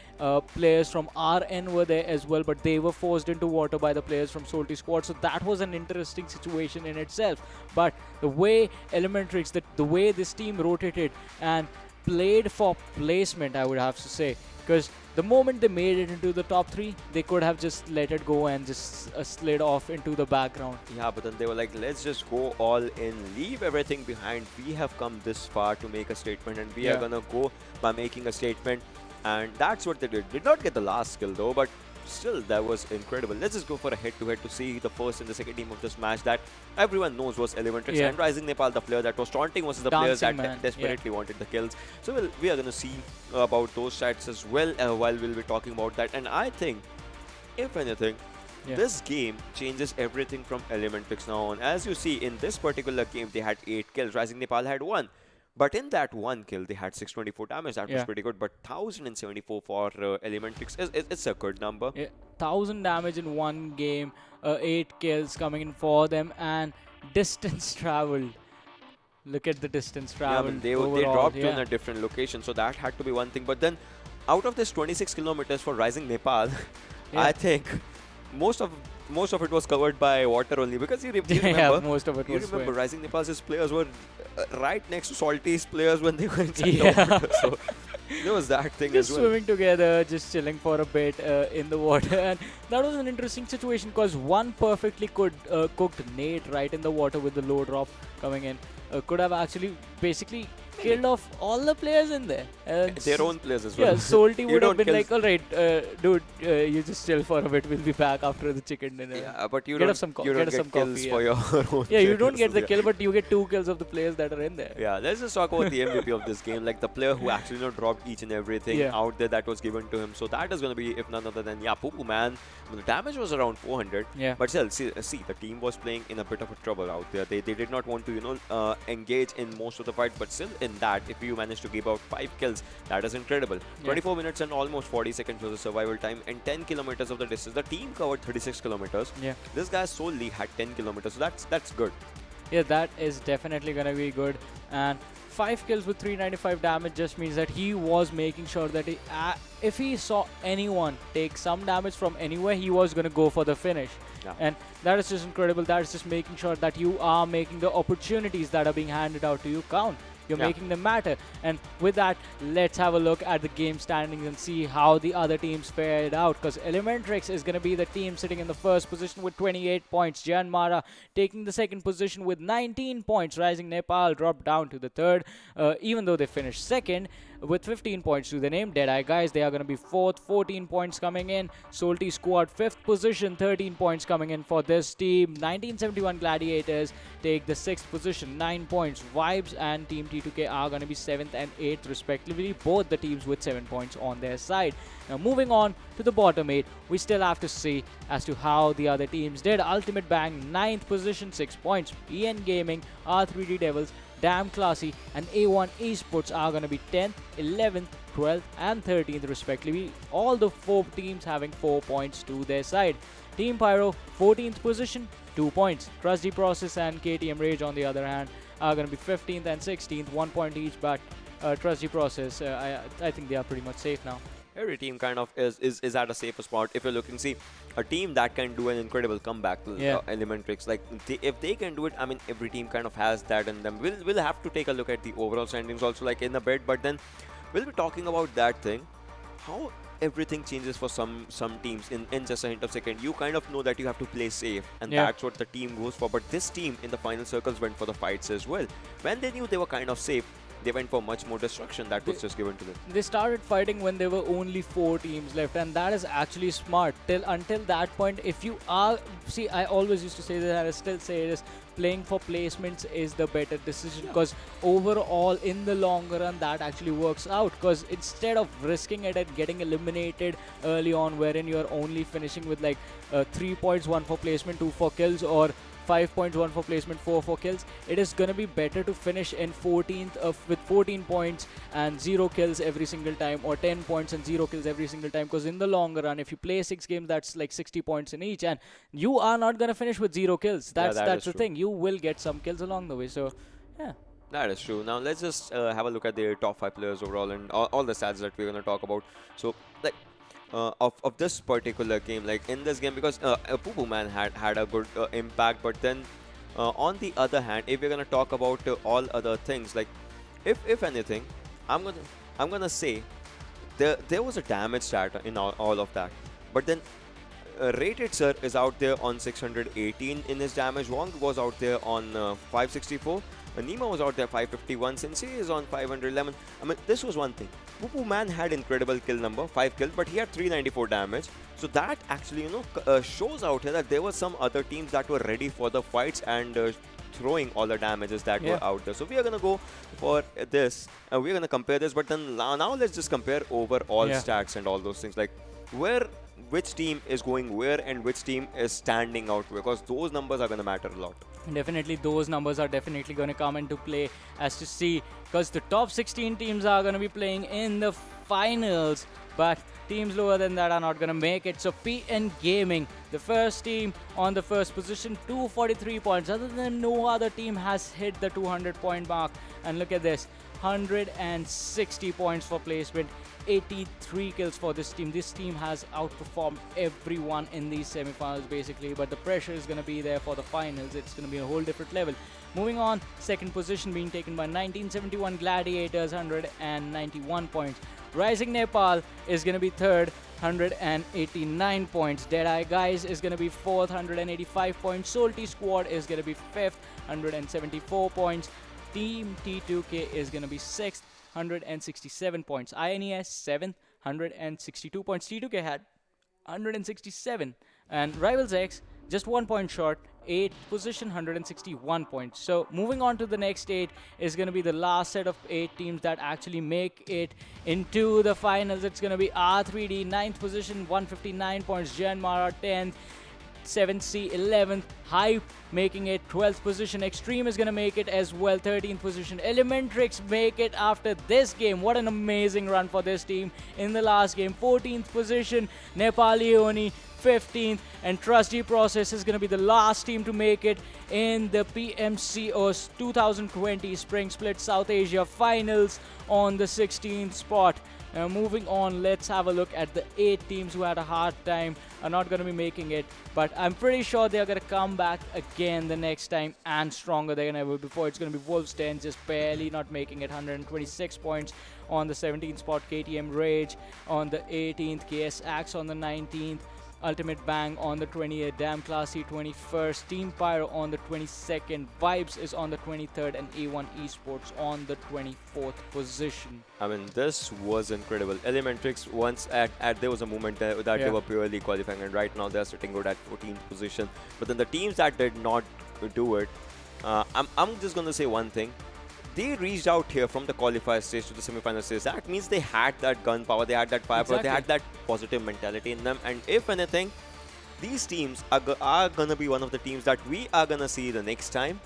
S3: players from RN were there as well, but they were forced into water by the players from Salty Squad. So that was an interesting situation in itself. But the way Elementrix, the way this team rotated and played for placement, I would have to say, because the moment they made it into the top 3, they could have just let it go and just slid off into the background.
S4: Yeah, but then they were like, let's just go all in, leave everything behind. We have come this far to make a statement, and we are gonna go by making a statement. And that's what they did. Did not get the last kill though, but still, that was incredible. Let's just go for a head-to-head to see the first and the second team of this match that everyone knows was Elementrix and Rising Nepal, the player that was taunting versus the players that desperately wanted the kills. So we are going to see about those stats as well while we'll be talking about that. And I think, if anything, this game changes everything from Elementrix now on. As you see, in this particular game, they had 8 kills. Rising Nepal had 1. But in that 1 kill, they had 624 damage. That was pretty good. But 1074 for Elementrix, it's a good number.
S3: 1000 damage in 1 game, 8 kills coming in for them, and distance traveled. Look at the distance traveled.
S4: Yeah, they dropped on a different location, so that had to be one thing. But then, out of this 26 kilometers for Rising Nepal, I think most of it was covered by water only, because you remember,
S3: most of it was
S4: Rising Nepal's players were right next to Salty's players when they were inside the water. So there was that thing
S3: just
S4: as well.
S3: Swimming together, just chilling for a bit in the water, and that was an interesting situation because one perfectly cooked nade right in the water with the low drop coming in could have actually basically killed off all the players in there.
S4: Their own players as well.
S3: Yeah, Salty would have been like, alright, dude, you just chill for a bit, we'll be back after the chicken dinner.
S4: Yeah, but you
S3: get
S4: don't,
S3: us some
S4: you don't get kills for your own
S3: Yeah, you don't get the kill, but you get 2 kills of the players that are in there.
S4: Yeah, let's just talk about the MVP of this game, like the player who actually dropped each and everything out there that was given to him. So that is going to be, if none other than, Poo man. The damage was around 400, but still, see, the team was playing in a bit of a trouble out there. They did not want to, engage in most of the fight, but still in that, if you manage to give out 5 kills, that is incredible. 24 minutes and almost 40 seconds was the survival time, and 10 kilometers of the distance. The team covered 36 kilometers. This guy solely had 10 kilometers, so that's good.
S3: Yeah, that is definitely gonna be good. And 5 kills with 395 damage just means that he was making sure that if he saw anyone take some damage from anywhere, he was gonna go for the finish. And that is just incredible. That is just making sure that you are making the opportunities that are being handed out to you count. You're making them matter. And with that, let's have a look at the game standings and see how the other teams fared out. Because Elementrix is going to be the team sitting in the first position with 28 points. Jyanmaara taking the second position with 19 points. Rising Nepal dropped down to the third, even though they finished second with 15 points to the name. Deadeyes Guys, they are going to be fourth, 14 points coming in. Salty Squad, fifth position, 13 points coming in for this team. 1971 Gladiators take the sixth position, 9 points. Vibes and Team T2K are going to be 7th and 8th respectively, both the teams with 7 points on their side. Now moving on to the bottom 8, we still have to see as to how the other teams did. Ultimate Bang 9th position, 6 points. EN Gaming, R3D Devils, Damn Classy and A1 Esports are going to be 10th, 11th, 12th and 13th respectively. All the 4 teams having 4 points to their side. Team Pyro 14th position, 2 points. Trusty Process and KTM Rage on the other hand are going to be 15th and 16th, 1 point each, but Trusty Process, I think they are pretty much safe now.
S4: Every team kind of is at a safer spot. If you're looking, see, a team that can do an incredible comeback to Elementrix, like if they can do it, I mean, every team kind of has that in them. We'll have to take a look at the overall standings also, like in a bit, but then we'll be talking about that thing, how everything changes for some teams in just a hint of second. You kind of know that you have to play safe, and that's what the team goes for. But this team in the final circles went for the fights as well. When they knew they were kind of safe, they went for much more destruction that was just given to them.
S3: They started fighting when there were only 4 teams left, and that is actually smart. Until that point, if you are... See, I always used to say that, and I still say it is, playing for placements is the better decision, because overall, in the long run, that actually works out. Because instead of risking it and getting eliminated early on, wherein you're only finishing with like 3 points, 1 for placement, 2 for kills, or 5 points, 1 for placement, 4 for kills. It is going to be better to finish in 14th with 14 points and 0 kills every single time, or 10 points and 0 kills every single time, because in the long run, if you play 6 games, that's like 60 points in each, and you are not going to finish with 0 kills. That's the thing. You will get some kills along the way. So, yeah.
S4: That is true. Now, let's just have a look at the top 5 players overall and all the stats that we're going to talk about. So, like, of this particular game, like in this game, because Poo Man had a good impact, but then on the other hand, if we're gonna talk about all other things, like if anything, I'm gonna say there was a damage stat in all of that, but then Rated Sir is out there on 618 in his damage. Wong was out there on 564. Nima was out there 551. Sensei is on 511. I mean, this was one thing. Poo Man had incredible kill number, 5 kills, but he had 394 damage. So that actually, you know, shows out here that there were some other teams that were ready for the fights and throwing all the damages that were out there. So we are going to go for this. We're going to compare this, but then now let's just compare overall stats and all those things. Like which team is going where and which team is standing out, because those numbers are going to matter a lot.
S3: Definitely, those numbers are definitely going to come into play as to see, because the top 16 teams are going to be playing in the finals, but teams lower than that are not going to make it. So PN Gaming, the first team on the first position, 243 points. Other than no other team has hit the 200-point mark. And look at this, 160 points for placement, 83 kills for this team. This team has outperformed everyone in these semifinals basically, but the pressure is going to be there for the finals. It's going to be a whole different level. Moving on, second position being taken by 1971 Gladiators, 191 points. Rising Nepal is going to be third, 189 points. Deadeyes Guys is going to be fourth, 185 points. Salty Squad is going to be fifth, 174 points. Team T2K is going to be sixth, 167 points. INES 7th, 162 points. T2K had 167. And Rivals X just 1 point short, 8th position, 161 points. So moving on to the next 8 is going to be the last set of 8 teams that actually make it into the finals. It's going to be R3D 9th position, 159 points. Jyanmaara 10th. 7C 11th, Hype making it 12th position. Xtreme is going to make it as well, 13th position. Elementrix make it after this game. What an amazing run for this team in the last game, 14th position. Nepali Ho Ni 15th, and Trusty Process is going to be the last team to make it in the PMCO 2020 Spring Split South Asia Finals on the 16th spot. Moving on, let's have a look at the 8 teams who had a hard time, are not going to be making it, but I'm pretty sure they're going to come back again the next time and stronger than ever before. It's going to be Wolves 10, just barely not making it, 126 points on the 17th spot. KTM Rage on the 18th, KS Axe on the 19th, Ultimate Bang on the 28th, Damn Classy 21st, Team Pyro on the 22nd, Vibes is on the 23rd, and A1 Esports on the 24th position.
S4: I mean, this was incredible. Elementrix, once there was a moment that they were purely qualifying, and right now they're sitting good at 14th position. But then the teams that did not do it, I'm just going to say one thing. they reached out here from the qualifier stage to the semi-final stage. That means they had that gun power, they had that firepower, they had that positive mentality in them. And if anything, these teams are gonna be one of the teams that we are gonna see the next time.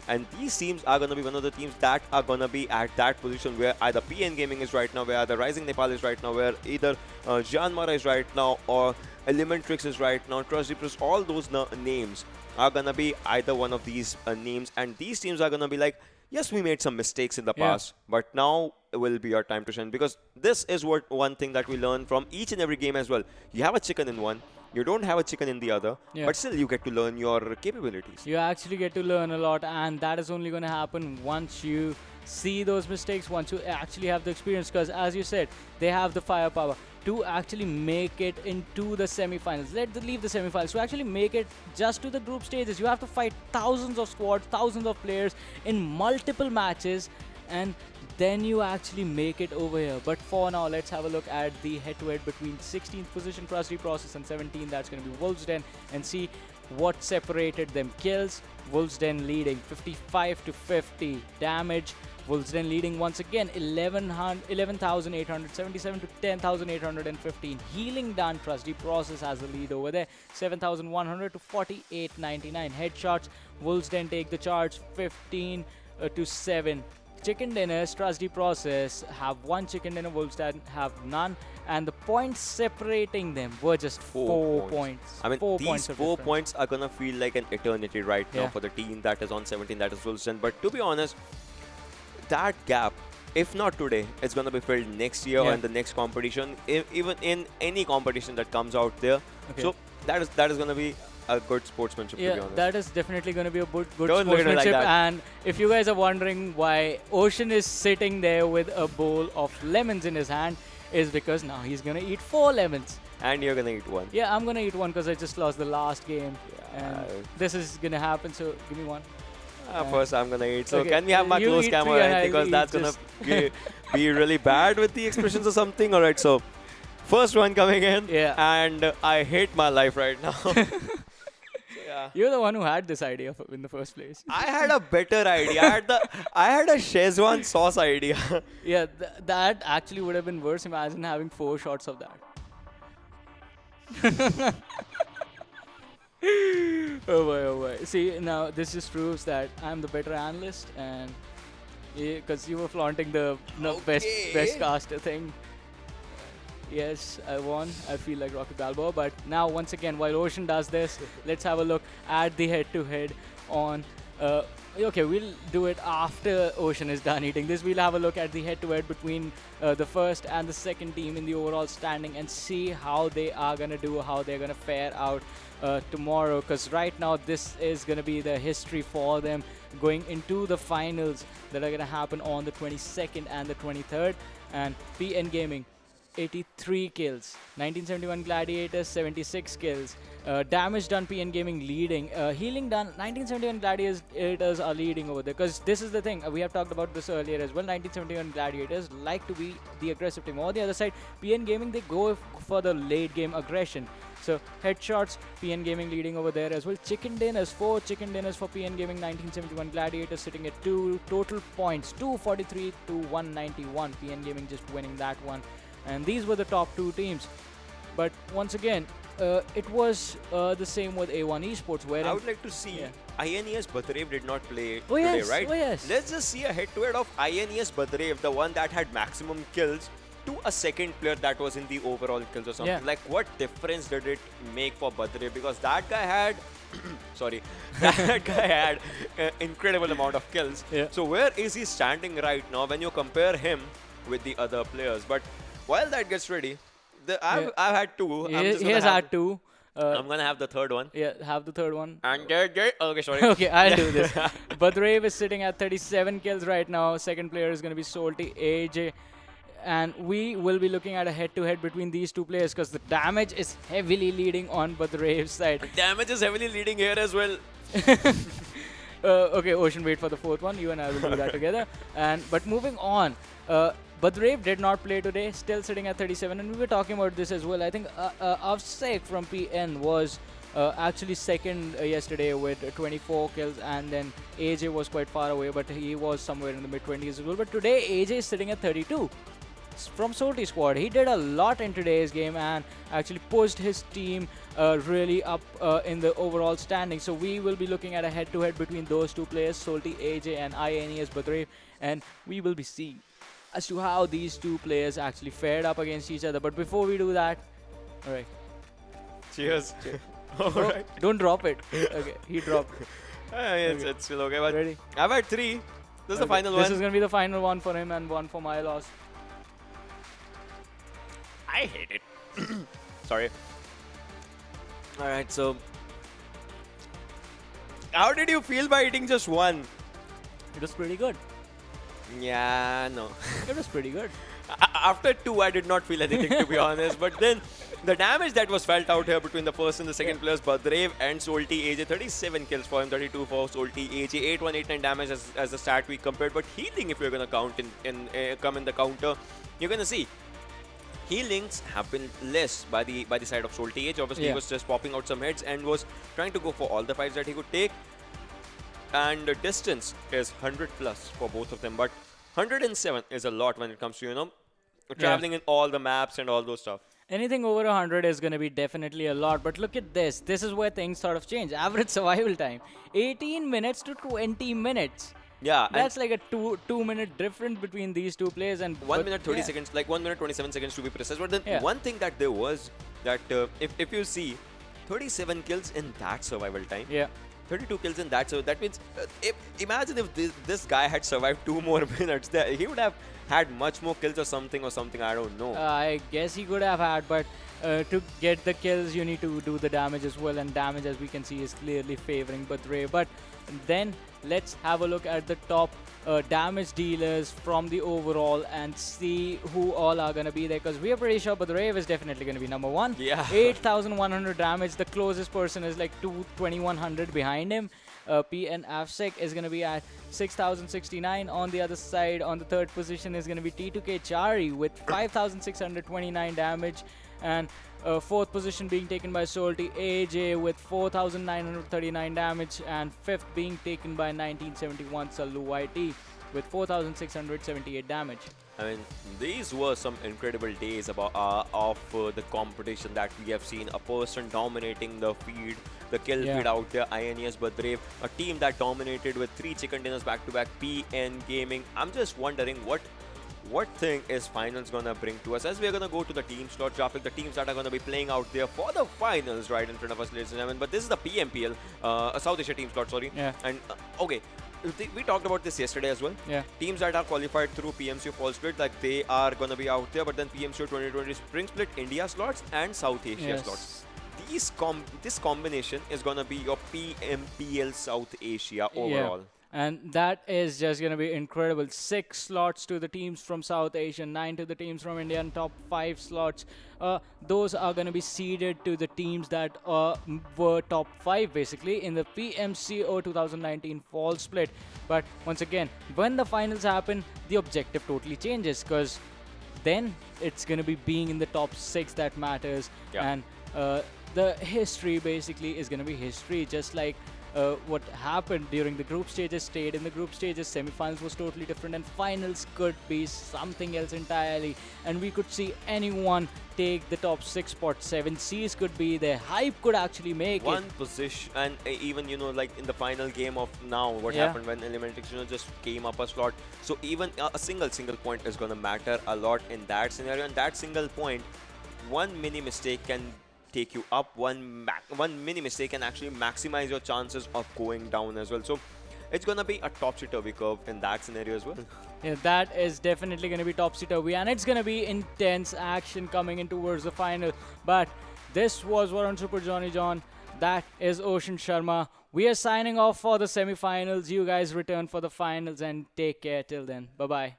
S4: And these teams are gonna be one of the teams that are gonna be at that position where either PN Gaming is right now, where either Rising Nepal is right now, where either Jyanmaara is right now, or Elementrix is right now, Trust Deepers, all those names are gonna be either one of these names. And these teams are gonna be like, yes, we made some mistakes in the past, but now will be our time to shine. Because this is what one thing that we learn from each and every game as well. You have a chicken in one, you don't have a chicken in the other, but still you get to learn your capabilities.
S3: You actually get to learn a lot, and that is only going to happen once you see those mistakes, once you actually have the experience. Because as you said, they have the firepower to actually make it into the semi-finals. Leave the semi-finals. To actually make it just to the group stages, you have to fight thousands of squads, thousands of players in multiple matches, and then you actually make it over here. But for now, let's have a look at the head-to-head between 16th position Trusty Process and 17th. That's going to be Wolves Den, and see what separated them. Kills, Wolves Den leading 55 to 50. Damage, Wolves Den leading once again 11,877 to 10,815. Healing done, Trusty Process has the lead over there, 7,100 to 4,899. Headshots, Wolves Den take the charge 15 to 7. Chicken dinners, Trusty Process have one chicken dinner, Wolves Den have none, and the points separating them were just 4 points.
S4: I mean, these 4
S3: difference.
S4: points are gonna feel like an eternity right now for the team that is on 17, that is Wolves Den. But to be honest, that gap, if not today, it's gonna be filled next year or in the next competition, even in any competition that comes out there. So that is gonna be a good sportsmanship, to be honest.
S3: That is definitely going to be a good
S4: Don't look at it like
S3: sportsmanship.
S4: that.
S3: And if you guys are wondering why Ocean is sitting there with a bowl of lemons in his hand, is because now he's going to eat 4 lemons.
S4: And you're gonna eat one.
S3: Yeah, I'm going to eat one because I just lost the last game. And this is going to happen, so give me one.
S4: First I'm gonna eat. So
S3: Okay,
S4: can we have my
S3: you
S4: close
S3: eat
S4: camera,
S3: 3 and
S4: right?
S3: I'll
S4: Because
S3: eat
S4: that's gonna
S3: just-
S4: be really bad with the expressions or something. Alright, so first one coming in. And I hate my life right now.
S3: You're the one who had this idea in the first place.
S4: I had a better idea. I had a Szechuan sauce idea.
S3: Yeah, that actually would have been worse. Imagine having 4 shots of that. Oh boy. See, now this just proves that I'm the better analyst, and because you were flaunting the best caster thing. Yes, I won. I feel like Rocky Balboa. But now, once again, while Ocean does this, let's have a look at the head-to-head on... okay, we'll do it after Ocean is done eating this. We'll have a look at the head-to-head between the first and the second team in the overall standing and see how they are going to do, how they're going to fare out tomorrow. Because right now, this is going to be the history for them going into the finals that are going to happen on the 22nd and the 23rd. And PN Gaming, 83 kills. 1971 Gladiators, 76 kills. Damage done, PN Gaming leading. Healing done, 1971 Gladiators are leading over there. Because this is the thing, we have talked about this earlier as well. 1971 Gladiators like to be the aggressive team. On the other side, PN Gaming, they go for the late game aggression. So headshots, PN Gaming leading over there as well. Chicken dinners, 4 chicken dinners for PN Gaming. 1971 Gladiators sitting at 2 total points, 243 to 191. PN Gaming just winning that one. And these were the top 2 teams. But once again, it was the same with A1 Esports, where
S4: I would like to see INES Badrev did not play today,
S3: yes,
S4: right?
S3: Yes.
S4: Let's just see a head-to-head of INES Badrev, the one that had maximum kills, to a second player that was in the overall kills or something. Like, what difference did it make for Badrev? Because that guy had that guy had an incredible amount of kills. So where is he standing right now when you compare him with the other players? But while that gets ready, I've had 2.
S3: He has had 2.
S4: I'm gonna have the third one.
S3: Yeah, have the third one.
S4: And okay, sorry.
S3: Okay, I'll do this. Badrev is sitting at 37 kills right now. Second player is going to be Salty AJ. And we will be looking at a head-to-head between these 2 players because the damage is heavily leading on Badrev's side.
S4: Damage is heavily leading here as well.
S3: Okay, Ocean, wait for the 4th one. You and I will do that together. But moving on, Badrev did not play today, still sitting at 37, and we were talking about this as well. I think Avsek from PN was actually second yesterday with 24 kills, and then AJ was quite far away, but he was somewhere in the mid-20s as well. But today AJ is sitting at 32 from Salty squad. He did a lot in today's game and actually pushed his team really up in the overall standing. So we will be looking at a head-to-head between those two players, Salty AJ and INES Badrev, and we will be seeing as to how these two players actually fared up against each other. But before we do that, all right.
S4: Cheers.
S3: Alright. Don't drop it. Okay, he dropped it.
S4: It's still okay. But
S3: Ready?
S4: I've had 3. This is the final one.
S3: This is going to be the final one for him and one for my loss.
S4: I hate it. Sorry. Alright, so how did you feel by eating just one?
S3: It was pretty good.
S4: Yeah, no.
S3: It was pretty good.
S4: After 2, I did not feel anything, to be honest. But then the damage that was felt out here between the first and the second players, Badrev and Salty AJ, 37 kills for him, 32 for Salty AJ, 8189 damage as the stat we compared. But healing, if you're gonna count come in the counter, you're gonna see healings have been less by the side of Salty AJ. Obviously, he was just popping out some heads and was trying to go for all the fights that he could take. And the distance is 100 plus for both of them, but 107 is a lot when it comes to, traveling in all the maps and all those stuff.
S3: Anything over 100 is going to be definitely a lot. But look at this. This is where things sort of change. Average survival time, 18 minutes to 20 minutes.
S4: Yeah.
S3: That's like a two minute difference between these two players. And
S4: 1 minute 30 seconds, like 1 minute 27 seconds to be precise. But then one thing that there was, that if you see 37 kills in that survival time.
S3: Yeah.
S4: 32 kills in that, so that means imagine if this guy had survived 2 more minutes, he would have had much more kills or something, I don't know.
S3: I guess he could have had, but to get the kills you need to do the damage as well, and damage, as we can see, is clearly favoring Badrev. But then let's have a look at the top damage dealers from the overall and see who all are going to be there, because we are pretty sure Badrev is definitely going to be number 1.
S4: Yeah.
S3: 8,100 damage. The closest person is like 2,2100 behind him. P and Afsec is going to be at 6,069. On the other side, on the third position, is going to be T2K Chari with 5,629 damage. And fourth position being taken by Salty AJ with 4,939 damage, and fifth being taken by 1971 Sallu YT with 4,678 damage.
S4: I mean, these were some incredible days of the competition that we have seen. A person dominating the feed, the kill feed out there, INES Badrev, a team that dominated with 3 chicken dinners back-to-back, PN Gaming. I'm just wondering what thing is finals gonna bring to us, as we're gonna go to the team slot graphic, the teams that are gonna be playing out there for the finals right in front of us, ladies and gentlemen. But this is the PMPL, South Asia team slot, sorry.
S3: Yeah.
S4: And okay, we talked about this yesterday as well.
S3: Yeah.
S4: Teams that are qualified through PMCO Fall Split, like they are gonna be out there, but then PMCO 2020 Spring Split India slots and South Asia slots. This combination is gonna be your PMPL South Asia overall.
S3: Yeah. And that is just going to be incredible. 6 slots to the teams from South Asia, 9 to the teams from India, and top 5 slots. Those are going to be seeded to the teams that were top 5 basically in the PMCO 2019 fall split. But once again, when the finals happen, the objective totally changes, because then it's going to be being in the top 6 that matters.
S4: Yeah.
S3: And the history basically is going to be history, just like what happened during the group stages stayed in the group stages. Semifinals was totally different, and finals could be something else entirely, and we could see anyone take the top 6 spot. 7 Cs could be there. Hype could actually make
S4: one position, and even like in the final game of now, what happened when Elementrix just came up a slot. So even a single point is gonna matter a lot in that scenario, and that single point, one mini mistake can take you up, one mini mistake can actually maximize your chances of going down as well. So it's gonna be a topsy-turvy curve in that scenario as well.
S3: Yeah, that is definitely going to be topsy-turvy, and it's going to be intense action coming in towards the final. But this was Varun Super Johnny John. That is Ocean Sharma. We are signing off for the semifinals. You guys return for the finals, and take care till then. Bye-bye.